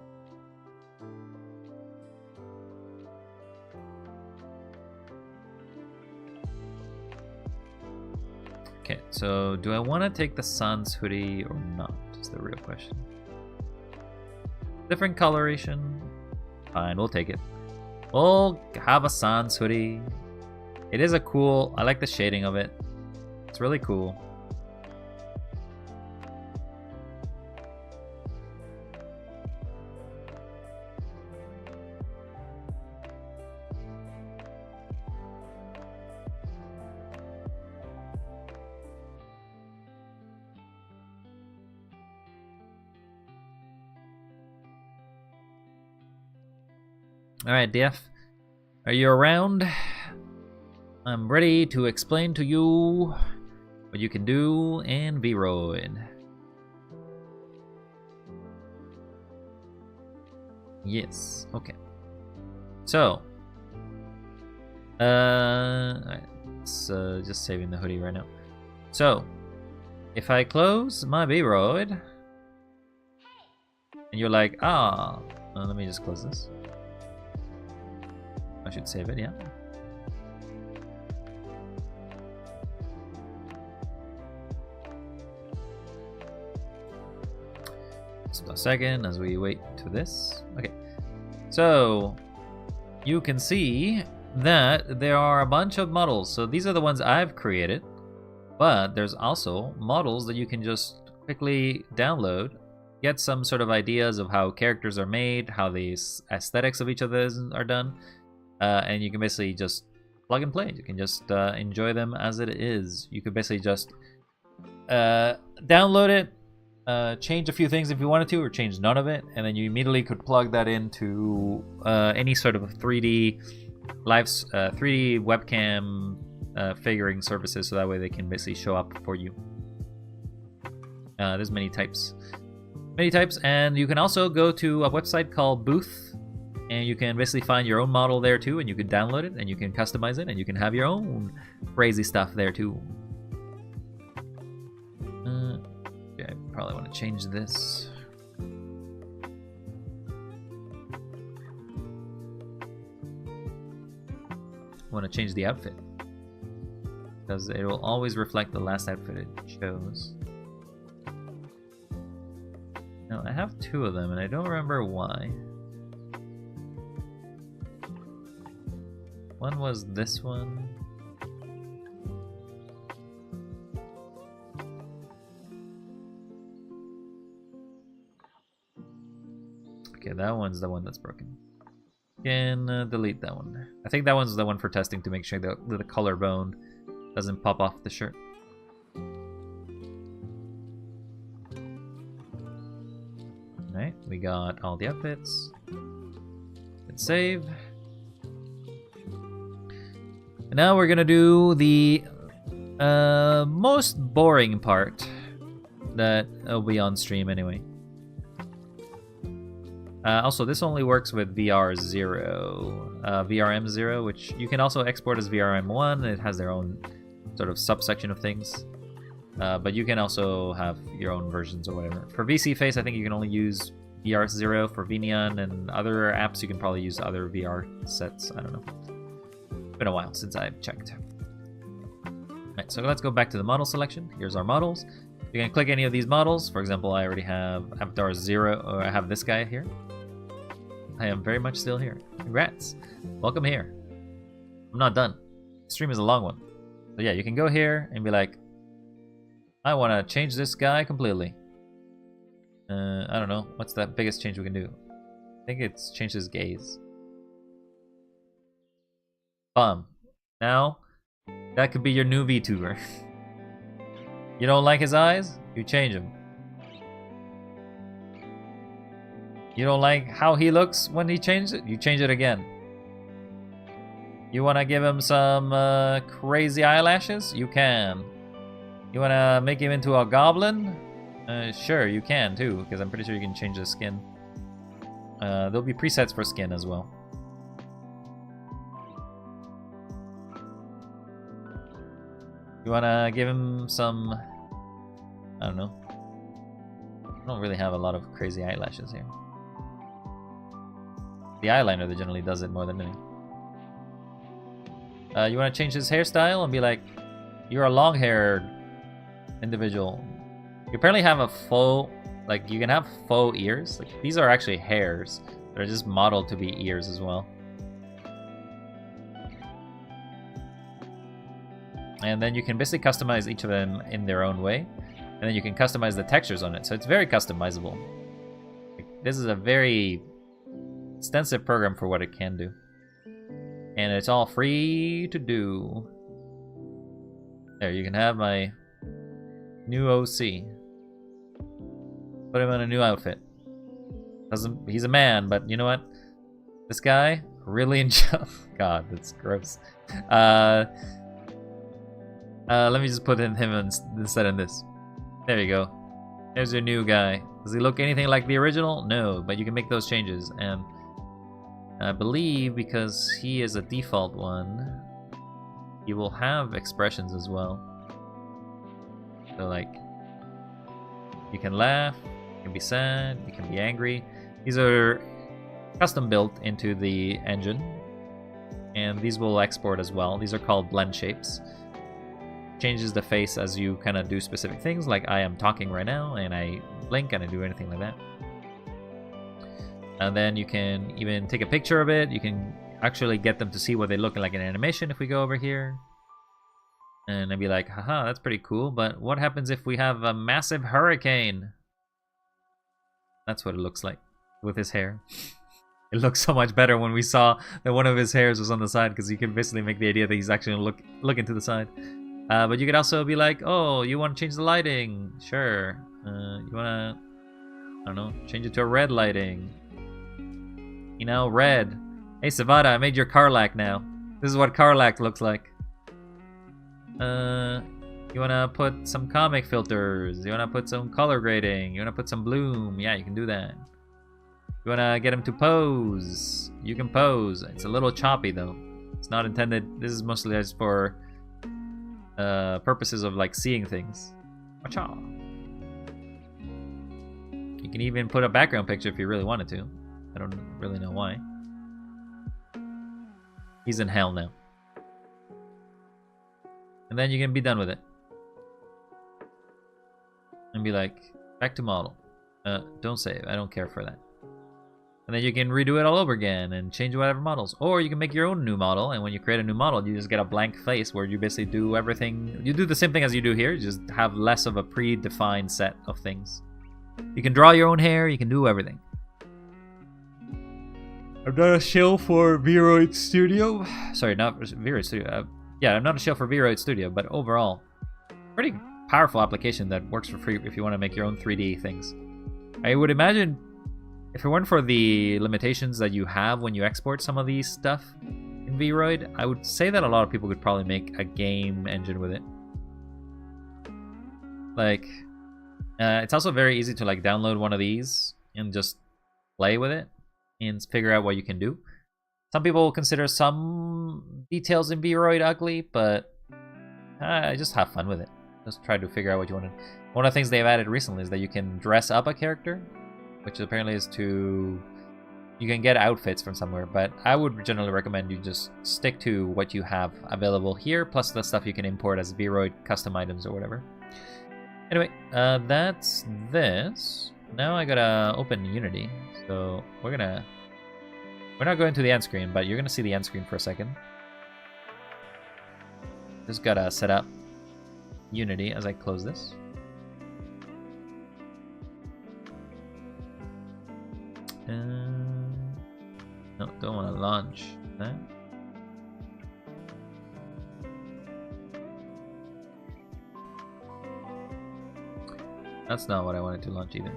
okay, so do I want to take the Sans hoodie or not? Is the real question. Different coloration. Fine, we'll take it. We'll have a Sans hoodie. It is a cool, I like the shading of it. It's really cool. Alright, DF. Are you around? I'm ready to explain to you what you can do in VRoid. Yes. Okay. So, alright, it's just saving the hoodie right now. So, if I close my VRoid, and you're like, let me just close this. I should save it, yeah. Just a second as we wait to this. Okay, so you can see that there are a bunch of models. So these are the ones I've created, but there's also models that you can just quickly download, get some sort of ideas of how characters are made, how the aesthetics of each of those are done, and you can basically just plug and play. You can just enjoy them as it is. You could basically just download it, change a few things if you wanted to, or change none of it, and then you immediately could plug that into any sort of 3D webcam figuring services, so that way they can basically show up for you. There's many types, and you can also go to a website called Booth, and you can basically find your own model there too, and you can download it, and you can customize it, and you can have your own crazy stuff there too. I probably want to change this. I want to change the outfit, because it will always reflect the last outfit it chose. Now, I have two of them, and I don't remember why. One was this one. Okay, that one's the one that's broken. Can delete that one. I think that one's the one for testing to make sure that the collarbone doesn't pop off the shirt. Alright, we got all the outfits. Hit save. And now we're gonna do the most boring part that will be on stream anyway. Also, this only works with VRM0, which you can also export as VRM1. It has their own sort of subsection of things, but you can also have your own versions or whatever. For VC Face, I think you can only use VR0. For Vneon and other apps, you can probably use other VR sets. I don't know. It's been a while since I've checked. Alright, so let's go back to the model selection. Here's our models. You can click any of these models. For example, I already have Avatar 0, or I have this guy here. I am very much still here. Congrats. Welcome here. I'm not done. The stream is a long one. So yeah, you can go here and be like, I want to change this guy completely. I don't know. What's the biggest change we can do? I think it's change his gaze. Bum. Now, that could be your new VTuber. You don't like his eyes? You change him. You don't like how he looks when he changes it? You change it again. You want to give him some crazy eyelashes? You can. You want to make him into a goblin? Sure, you can too, because I'm pretty sure you can change the skin. There'll be presets for skin as well. You want to give him some... I don't know. I don't really have a lot of crazy eyelashes here. The eyeliner that generally does it more than anything. You want to change his hairstyle and be like, you're a long-haired individual. You apparently have a faux, like you can have faux ears. Like, these are actually hairs. They're just modeled to be ears as well. And then you can basically customize each of them in their own way. And then you can customize the textures on it. So it's very customizable. This is a very extensive program for what it can do. And it's all free to do. There, you can have my new OC. Put him in a new outfit. He's a man, but you know what? This guy really enjoy. God, that's gross. Let me just put in him instead of this. There you go. There's your new guy. Does he look anything like the original? No, but you can make those changes. And I believe because he is a default one, he will have expressions as well. So like, you can laugh, you can be sad, you can be angry. These are custom built into the engine, and these will export as well. These are called blend shapes. Changes the face as you kind of do specific things, like I am talking right now and I blink and I do anything like that. And then you can even take a picture of it. You can actually get them to see what they look like in animation if we go over here. And I'd be like, haha, that's pretty cool, but what happens if we have a massive hurricane? That's what it looks like with his hair. It looks so much better when we saw that one of his hairs was on the side, because you can basically make the idea that he's actually looking to the side. But you could also be like, oh, you want to change the lighting? Sure. You want to, I don't know, change it to a red lighting. You know, red. Hey, Savada, I made your Karlak now. This is what Karlak looks like. You want to put some comic filters. You want to put some color grading. You want to put some bloom. Yeah, you can do that. You want to get him to pose. You can pose. It's a little choppy, though. It's not intended. This is mostly just for purposes of like seeing things. Wacha. You can even put a background picture if you really wanted to. I don't really know why. He's in hell now. And then you can be done with it. And be like, back to model. Don't save. I don't care for that. And then you can redo it all over again and change whatever models. Or you can make your own new model, and when you create a new model, you just get a blank face where you basically do everything. You do the same thing as you do here, you just have less of a predefined set of things. You can draw your own hair, you can do everything. I'm not a shill for VRoid Studio. Sorry, not VRoid Studio. Yeah, I'm not a shill for VRoid Studio, but overall, pretty powerful application that works for free if you want to make your own 3D things. I would imagine, if it weren't for the limitations that you have when you export some of these stuff in VRoid, I would say that a lot of people could probably make a game engine with it. Like, it's also very easy to like download one of these and just play with it and figure out what you can do. Some people consider some details in VRoid ugly, but just have fun with it. Just try to figure out what you want to. One of the things they've added recently is that you can dress up a character, which apparently is to, you can get outfits from somewhere, but I would generally recommend you just stick to what you have available here, plus the stuff you can import as VRoid custom items or whatever. Anyway, that's this. Now I gotta open Unity, so we're not going to the end screen, but you're gonna see the end screen for a second. Just gotta set up Unity as I close this. No, don't want to launch that. That's not what I wanted to launch either.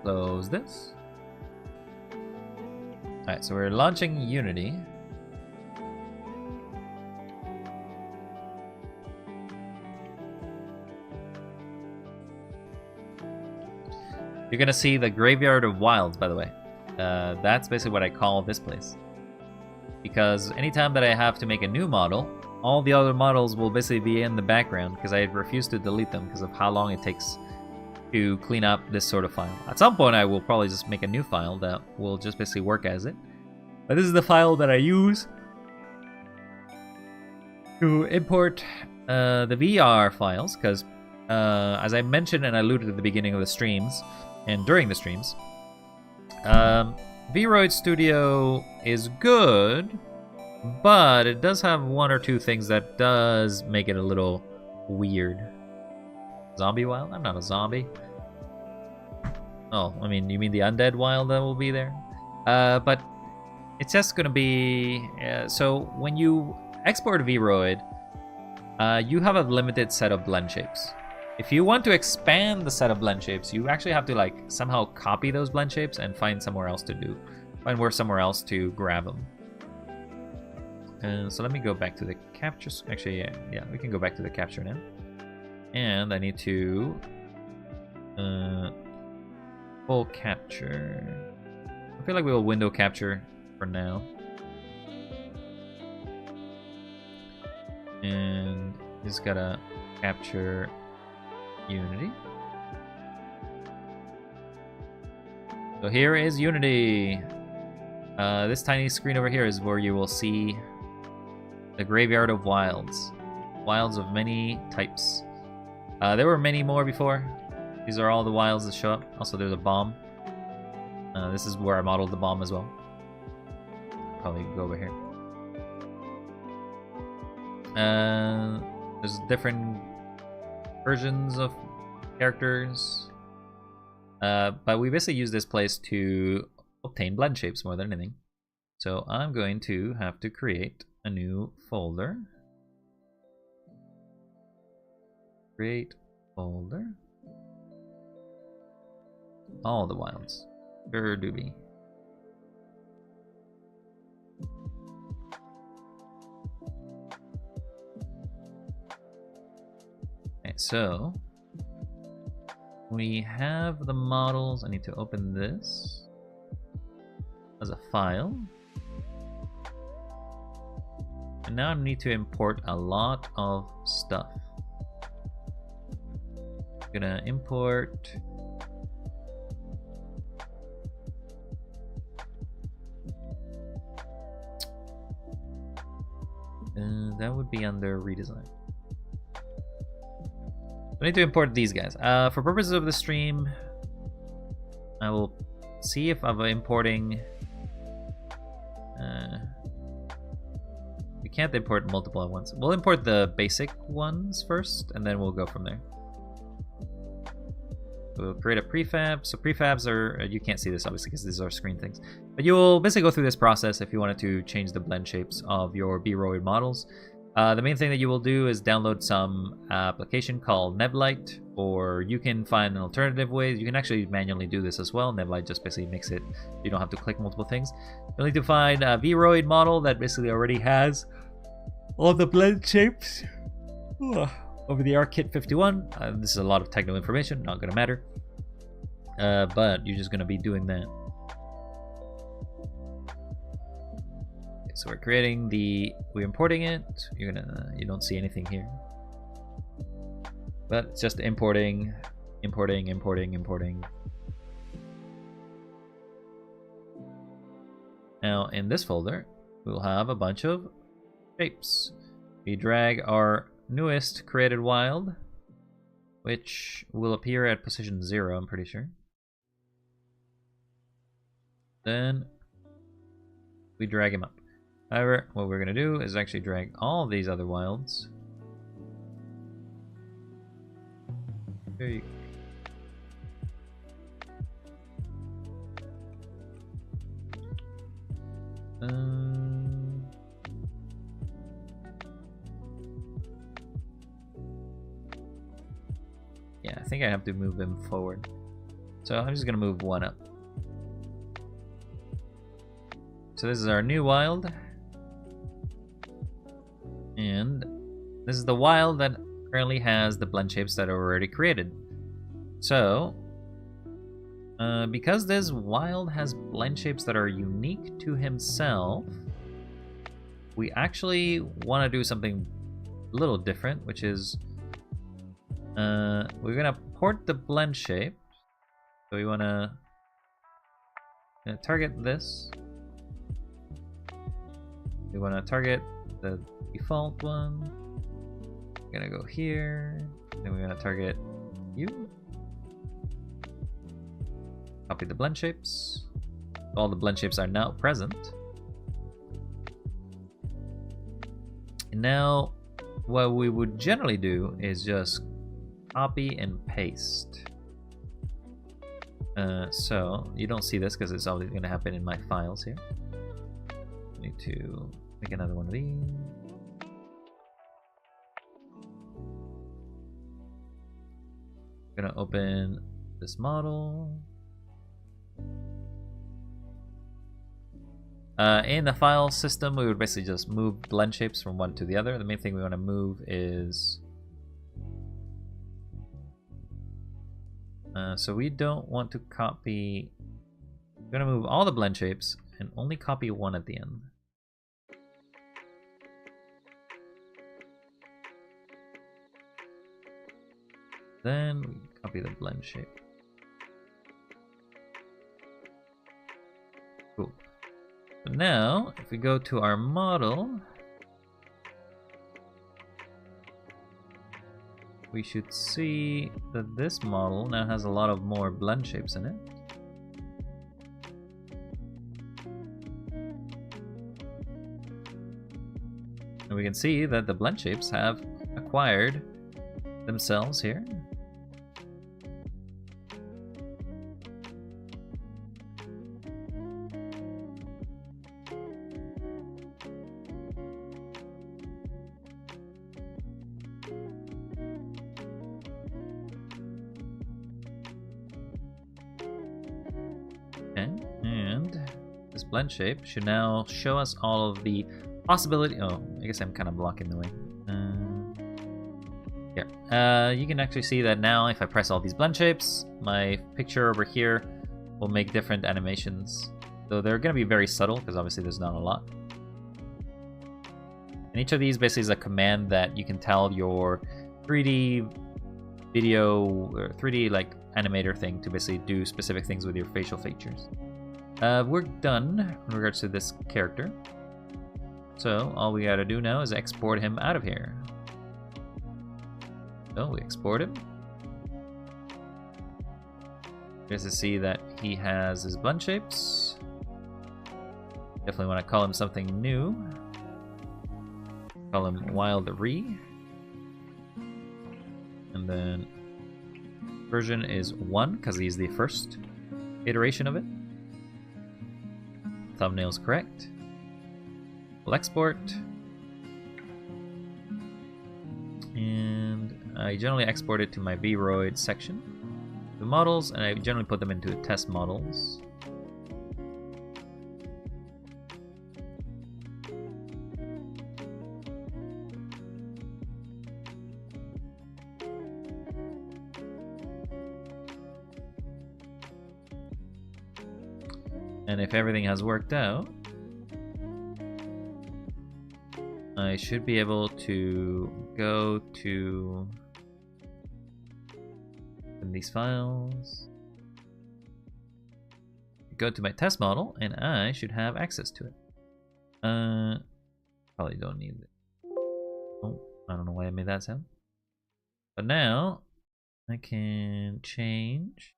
Close this. Alright, so we're launching Unity. You're gonna see the Graveyard of Wilds, by the way. That's basically what I call this place. Because anytime that I have to make a new model, all the other models will basically be in the background because I refuse to delete them because of how long it takes to clean up this sort of file. At some point I will probably just make a new file that will just basically work as it. But this is the file that I use to import the VR files, because as I mentioned and alluded at the beginning of the streams, and during the streams, VRoid Studio is good, but it does have one or two things that does make it a little weird. Zombie wild? I'm not a zombie. Oh, I mean, you mean the undead wild that will be there? But it's just gonna be... so when you export VRoid, you have a limited set of blend shapes. If you want to expand the set of blend shapes, you actually have to like somehow copy those blend shapes and find somewhere else to grab them. So let me go back to the capture. Actually, yeah, we can go back to the capture now. And I need to full capture. I feel like we will window capture for now. And just gotta capture Unity. So here is Unity. This tiny screen over here is where you will see the graveyard of wilds. Wilds of many types. There were many more before. These are all the wilds that show up. Also, there's a bomb. This is where I modeled the bomb as well. Probably go over here. There's different versions of characters. But we basically use this place to obtain blend shapes more than anything. So I'm going to have to create a new folder. Create folder. All the wilds. Sure doobie. Okay, so we have the models. I need to open this as a file. And now I need to import a lot of stuff. I'm gonna import that would be under redesign. I need to import these guys. For purposes of the stream, I will see if I'm importing. We can't import multiple at once. We'll import the basic ones first, and then we'll go from there. We'll create a prefab. So prefabs are, you can't see this obviously because these are screen things. But you'll basically go through this process if you wanted to change the blend shapes of your VRoid models. The main thing that you will do is download some application called Neblite, or you can find an alternative way. You can actually manually do this as well. Neblite just basically makes it, you don't have to click multiple things. You'll need to find a VRoid model that basically already has all the blend shapes. Over the ArcKit 51. This is a lot of technical information, not gonna matter. But you're just gonna be doing that. Okay, so we're creating we're importing it. You don't see anything here. But it's just importing. Now in this folder, we'll have a bunch of shapes. We drag our newest created wild, which will appear at position 0, I'm pretty sure. Then we drag him up. However, what we're going to do is actually drag all these other wilds. There you go. Yeah, I think I have to move him forward. So I'm just gonna move one up. So this is our new wild. And this is the wild that currently has the blend shapes that are already created. So, because this wild has blend shapes that are unique to himself, we actually want to do something a little different, which is we're gonna port the blend shape. So we want to target this. We want to target the default one. We're gonna go here. Then we're gonna target you. Copy the blend shapes. All the blend shapes are now present. And now, what we would generally do is just copy and paste. So you don't see this because it's always going to happen in my files here. I need to make another one of these. I'm going to open this model. In the file system, we would basically just move blend shapes from one to the other. The main thing we want to move is... so we don't want to copy... We're going to move all the blend shapes and only copy one at the end. Then we copy the blend shape. Cool. So now, if we go to our model, we should see that this model now has a lot of more blend shapes in it. And we can see that the blend shapes have acquired themselves here. Okay, and this blend shape should now show us all of the possibility. Oh, I guess I'm kind of blocking the way. Here, you can actually see that now if I press all these blend shapes, my picture over here will make different animations. So they're going to be very subtle because obviously there's not a lot. And each of these basically is a command that you can tell your 3D video or 3D like animator thing to basically do specific things with your facial features. We're done in regards to this character. So all we gotta do now is export him out of here. So we export him. Just to see that he has his blend shapes. Definitely want to call him something new. Call him Wild Re. And then version is 1 because he's the first iteration of it. Thumbnail's correct. We'll export. And I generally export it to my VRoid section. The models, and I generally put them into test models. And if everything has worked out, I should be able to go to these files, go to my test model, and I should have access to it. Probably don't need it. Oh, I don't know why I made that sound. But now I can change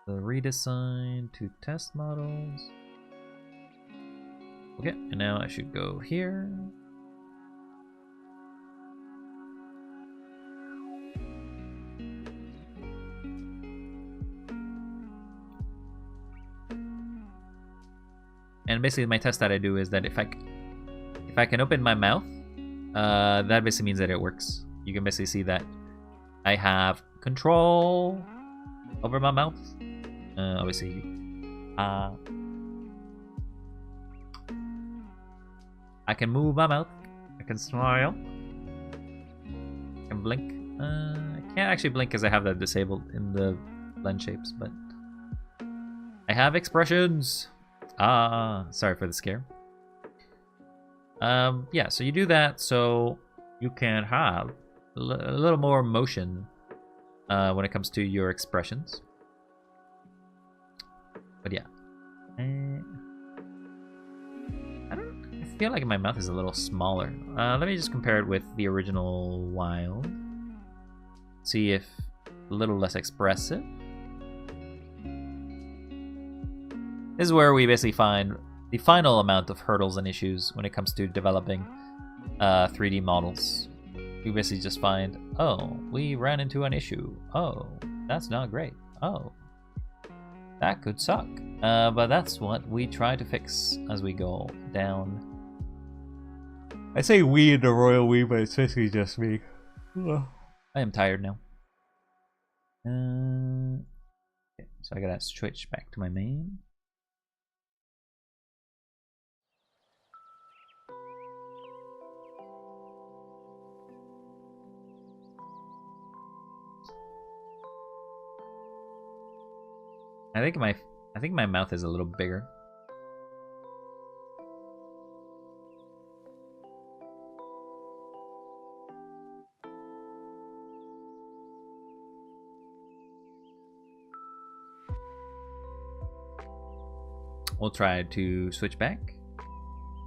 the redesign to test models. Okay, and now I should go here. And basically my test that I do is that if I can open my mouth, that basically means that it works. You can basically see that I have control over my mouth. Obviously, I can move my mouth. I can smile. I can blink. I can't actually blink because I have that disabled in the blend shapes, but I have expressions. Sorry for the scare. Yeah, so you do that so you can have a little more motion when it comes to your expressions. But yeah, I feel like my mouth is a little smaller. Let me just compare it with the original Wild. See if a little less expressive. This is where we basically find the final amount of hurdles and issues when it comes to developing 3D models. We basically just find, oh, we ran into an issue. Oh, that's not great. Oh, that could suck. But that's what we try to fix as we go down. I say we in the royal we, but it's basically just me. I am tired now. So I gotta switch back to my main. I think my mouth is a little bigger. We'll try to switch back.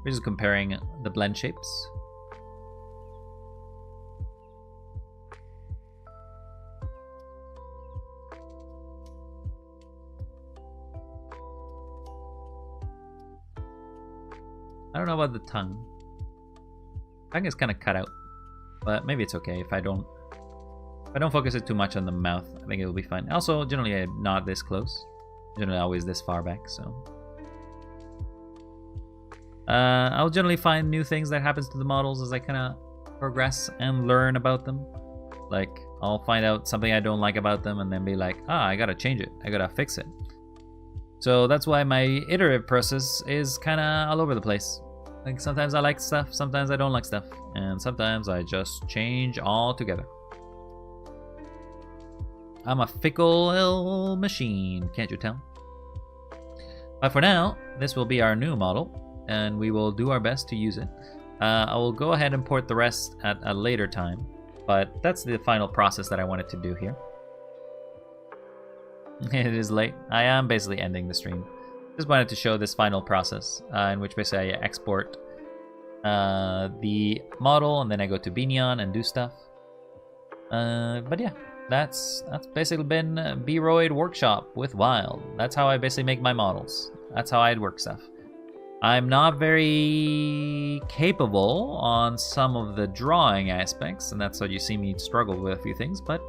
We're just comparing the blend shapes. I don't know about the tongue. Tongue is kind of cut out, but maybe it's okay if I don't focus it too much on the mouth. I think it'll be fine. Also, generally I'm not this close. Generally always this far back, so. I'll generally find new things that happens to the models as I kind of progress and learn about them. Like, I'll find out something I don't like about them and then be like, I gotta change it. I gotta fix it. So that's why my iterative process is kind of all over the place. Like, sometimes I like stuff, sometimes I don't like stuff, and sometimes I just change altogether. I'm a fickle machine, can't you tell? But for now, this will be our new model, and we will do our best to use it. I will go ahead and port the rest at a later time, but that's the final process that I wanted to do here. It is late. I am basically ending the stream. Just wanted to show this final process, in which basically I export the model, and then I go to Binion and do stuff. But yeah, that's basically been VRoid Workshop with Wild. That's how I basically make my models. That's how I'd work stuff. I'm not very capable on some of the drawing aspects, and that's what you see me struggle with a few things, but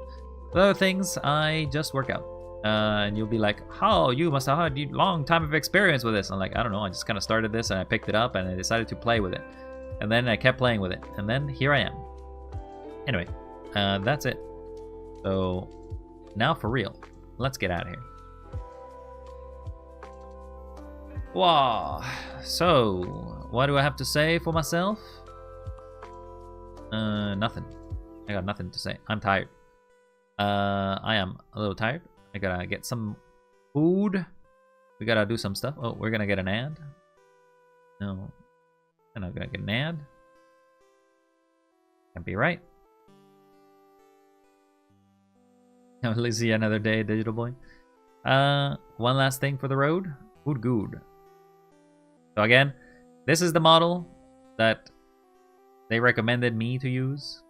the other things I just work out. And you'll be like, how? You must have had a long time of experience with this. I'm like, I don't know, I just kind of started this and I picked it up and I decided to play with it. And then I kept playing with it, and then here I am. Anyway, that's it. So, now for real, let's get out of here. Wow. So, what do I have to say for myself? Nothing. I got nothing to say. I'm tired. I am a little tired. I gotta get some food. We gotta do some stuff. Oh, we're gonna get an ad. No. I'm not gonna get an ad. Can't be right. At least see another day, Digital Boy. One last thing for the road. Good. So again, this is the model that they recommended me to use.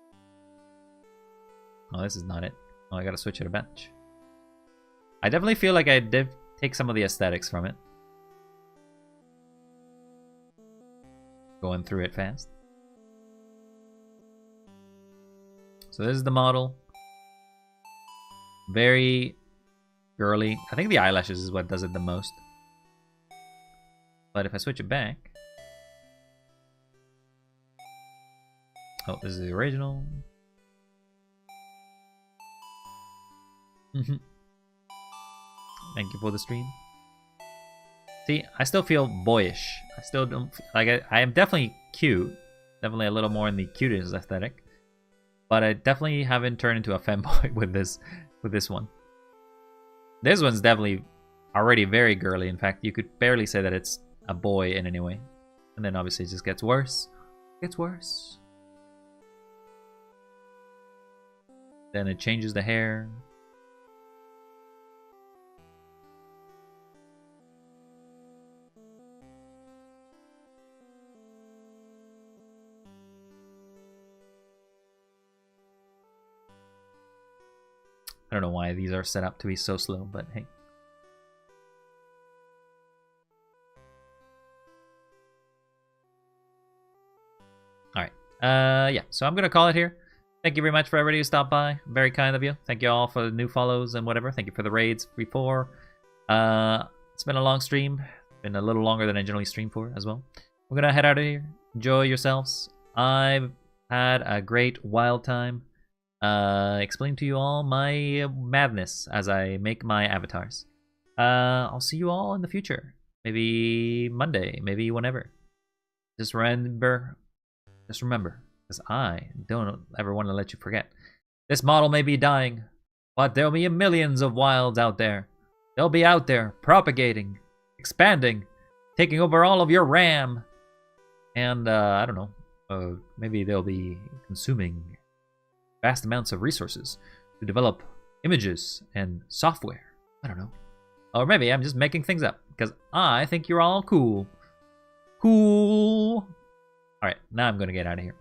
Oh, this is not it. Oh, I gotta switch it a bunch. I definitely feel like I did take some of the aesthetics from it. Going through it fast. So this is the model. Very girly. I think the eyelashes is what does it the most. But if I switch it back... Oh, this is the original. Thank you for the stream. See, I still feel boyish. I still don't... Like, I am definitely cute. Definitely a little more in the cutest aesthetic. But I definitely haven't turned into a femboy with this one. This one's definitely already very girly. In fact, you could barely say that it's a boy in any way. And then obviously it just gets worse. Gets worse. Then it changes the hair. I don't know why these are set up to be so slow, but hey. Alright. Yeah, so I'm going to call it here. Thank you very much for everybody who stopped by. Very kind of you. Thank you all for the new follows and whatever. Thank you for the raids before. It's been a long stream. Been a little longer than I generally stream for as well. We're going to head out of here. Enjoy yourselves. I've had a great wild time. Explain to you all my madness as I make my avatars. I'll see you all in the future. Maybe Monday, maybe whenever. Just remember, because I don't ever want to let you forget. This model may be dying, but there'll be millions of wilds out there. They'll be out there propagating, expanding, taking over all of your RAM. And, I don't know, maybe they'll be consuming vast amounts of resources to develop images and software. I don't know. Or maybe I'm just making things up, because I think you're all cool. Cool. Alright, now I'm gonna get out of here.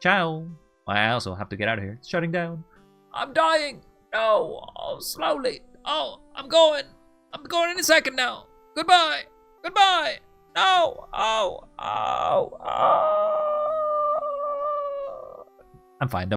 Ciao. I also have to get out of here. It's shutting down. I'm dying. No. Oh, slowly. Oh, I'm going. I'm going in a second now. Goodbye. Goodbye. No. Oh. Oh. Oh. I'm fine. Don't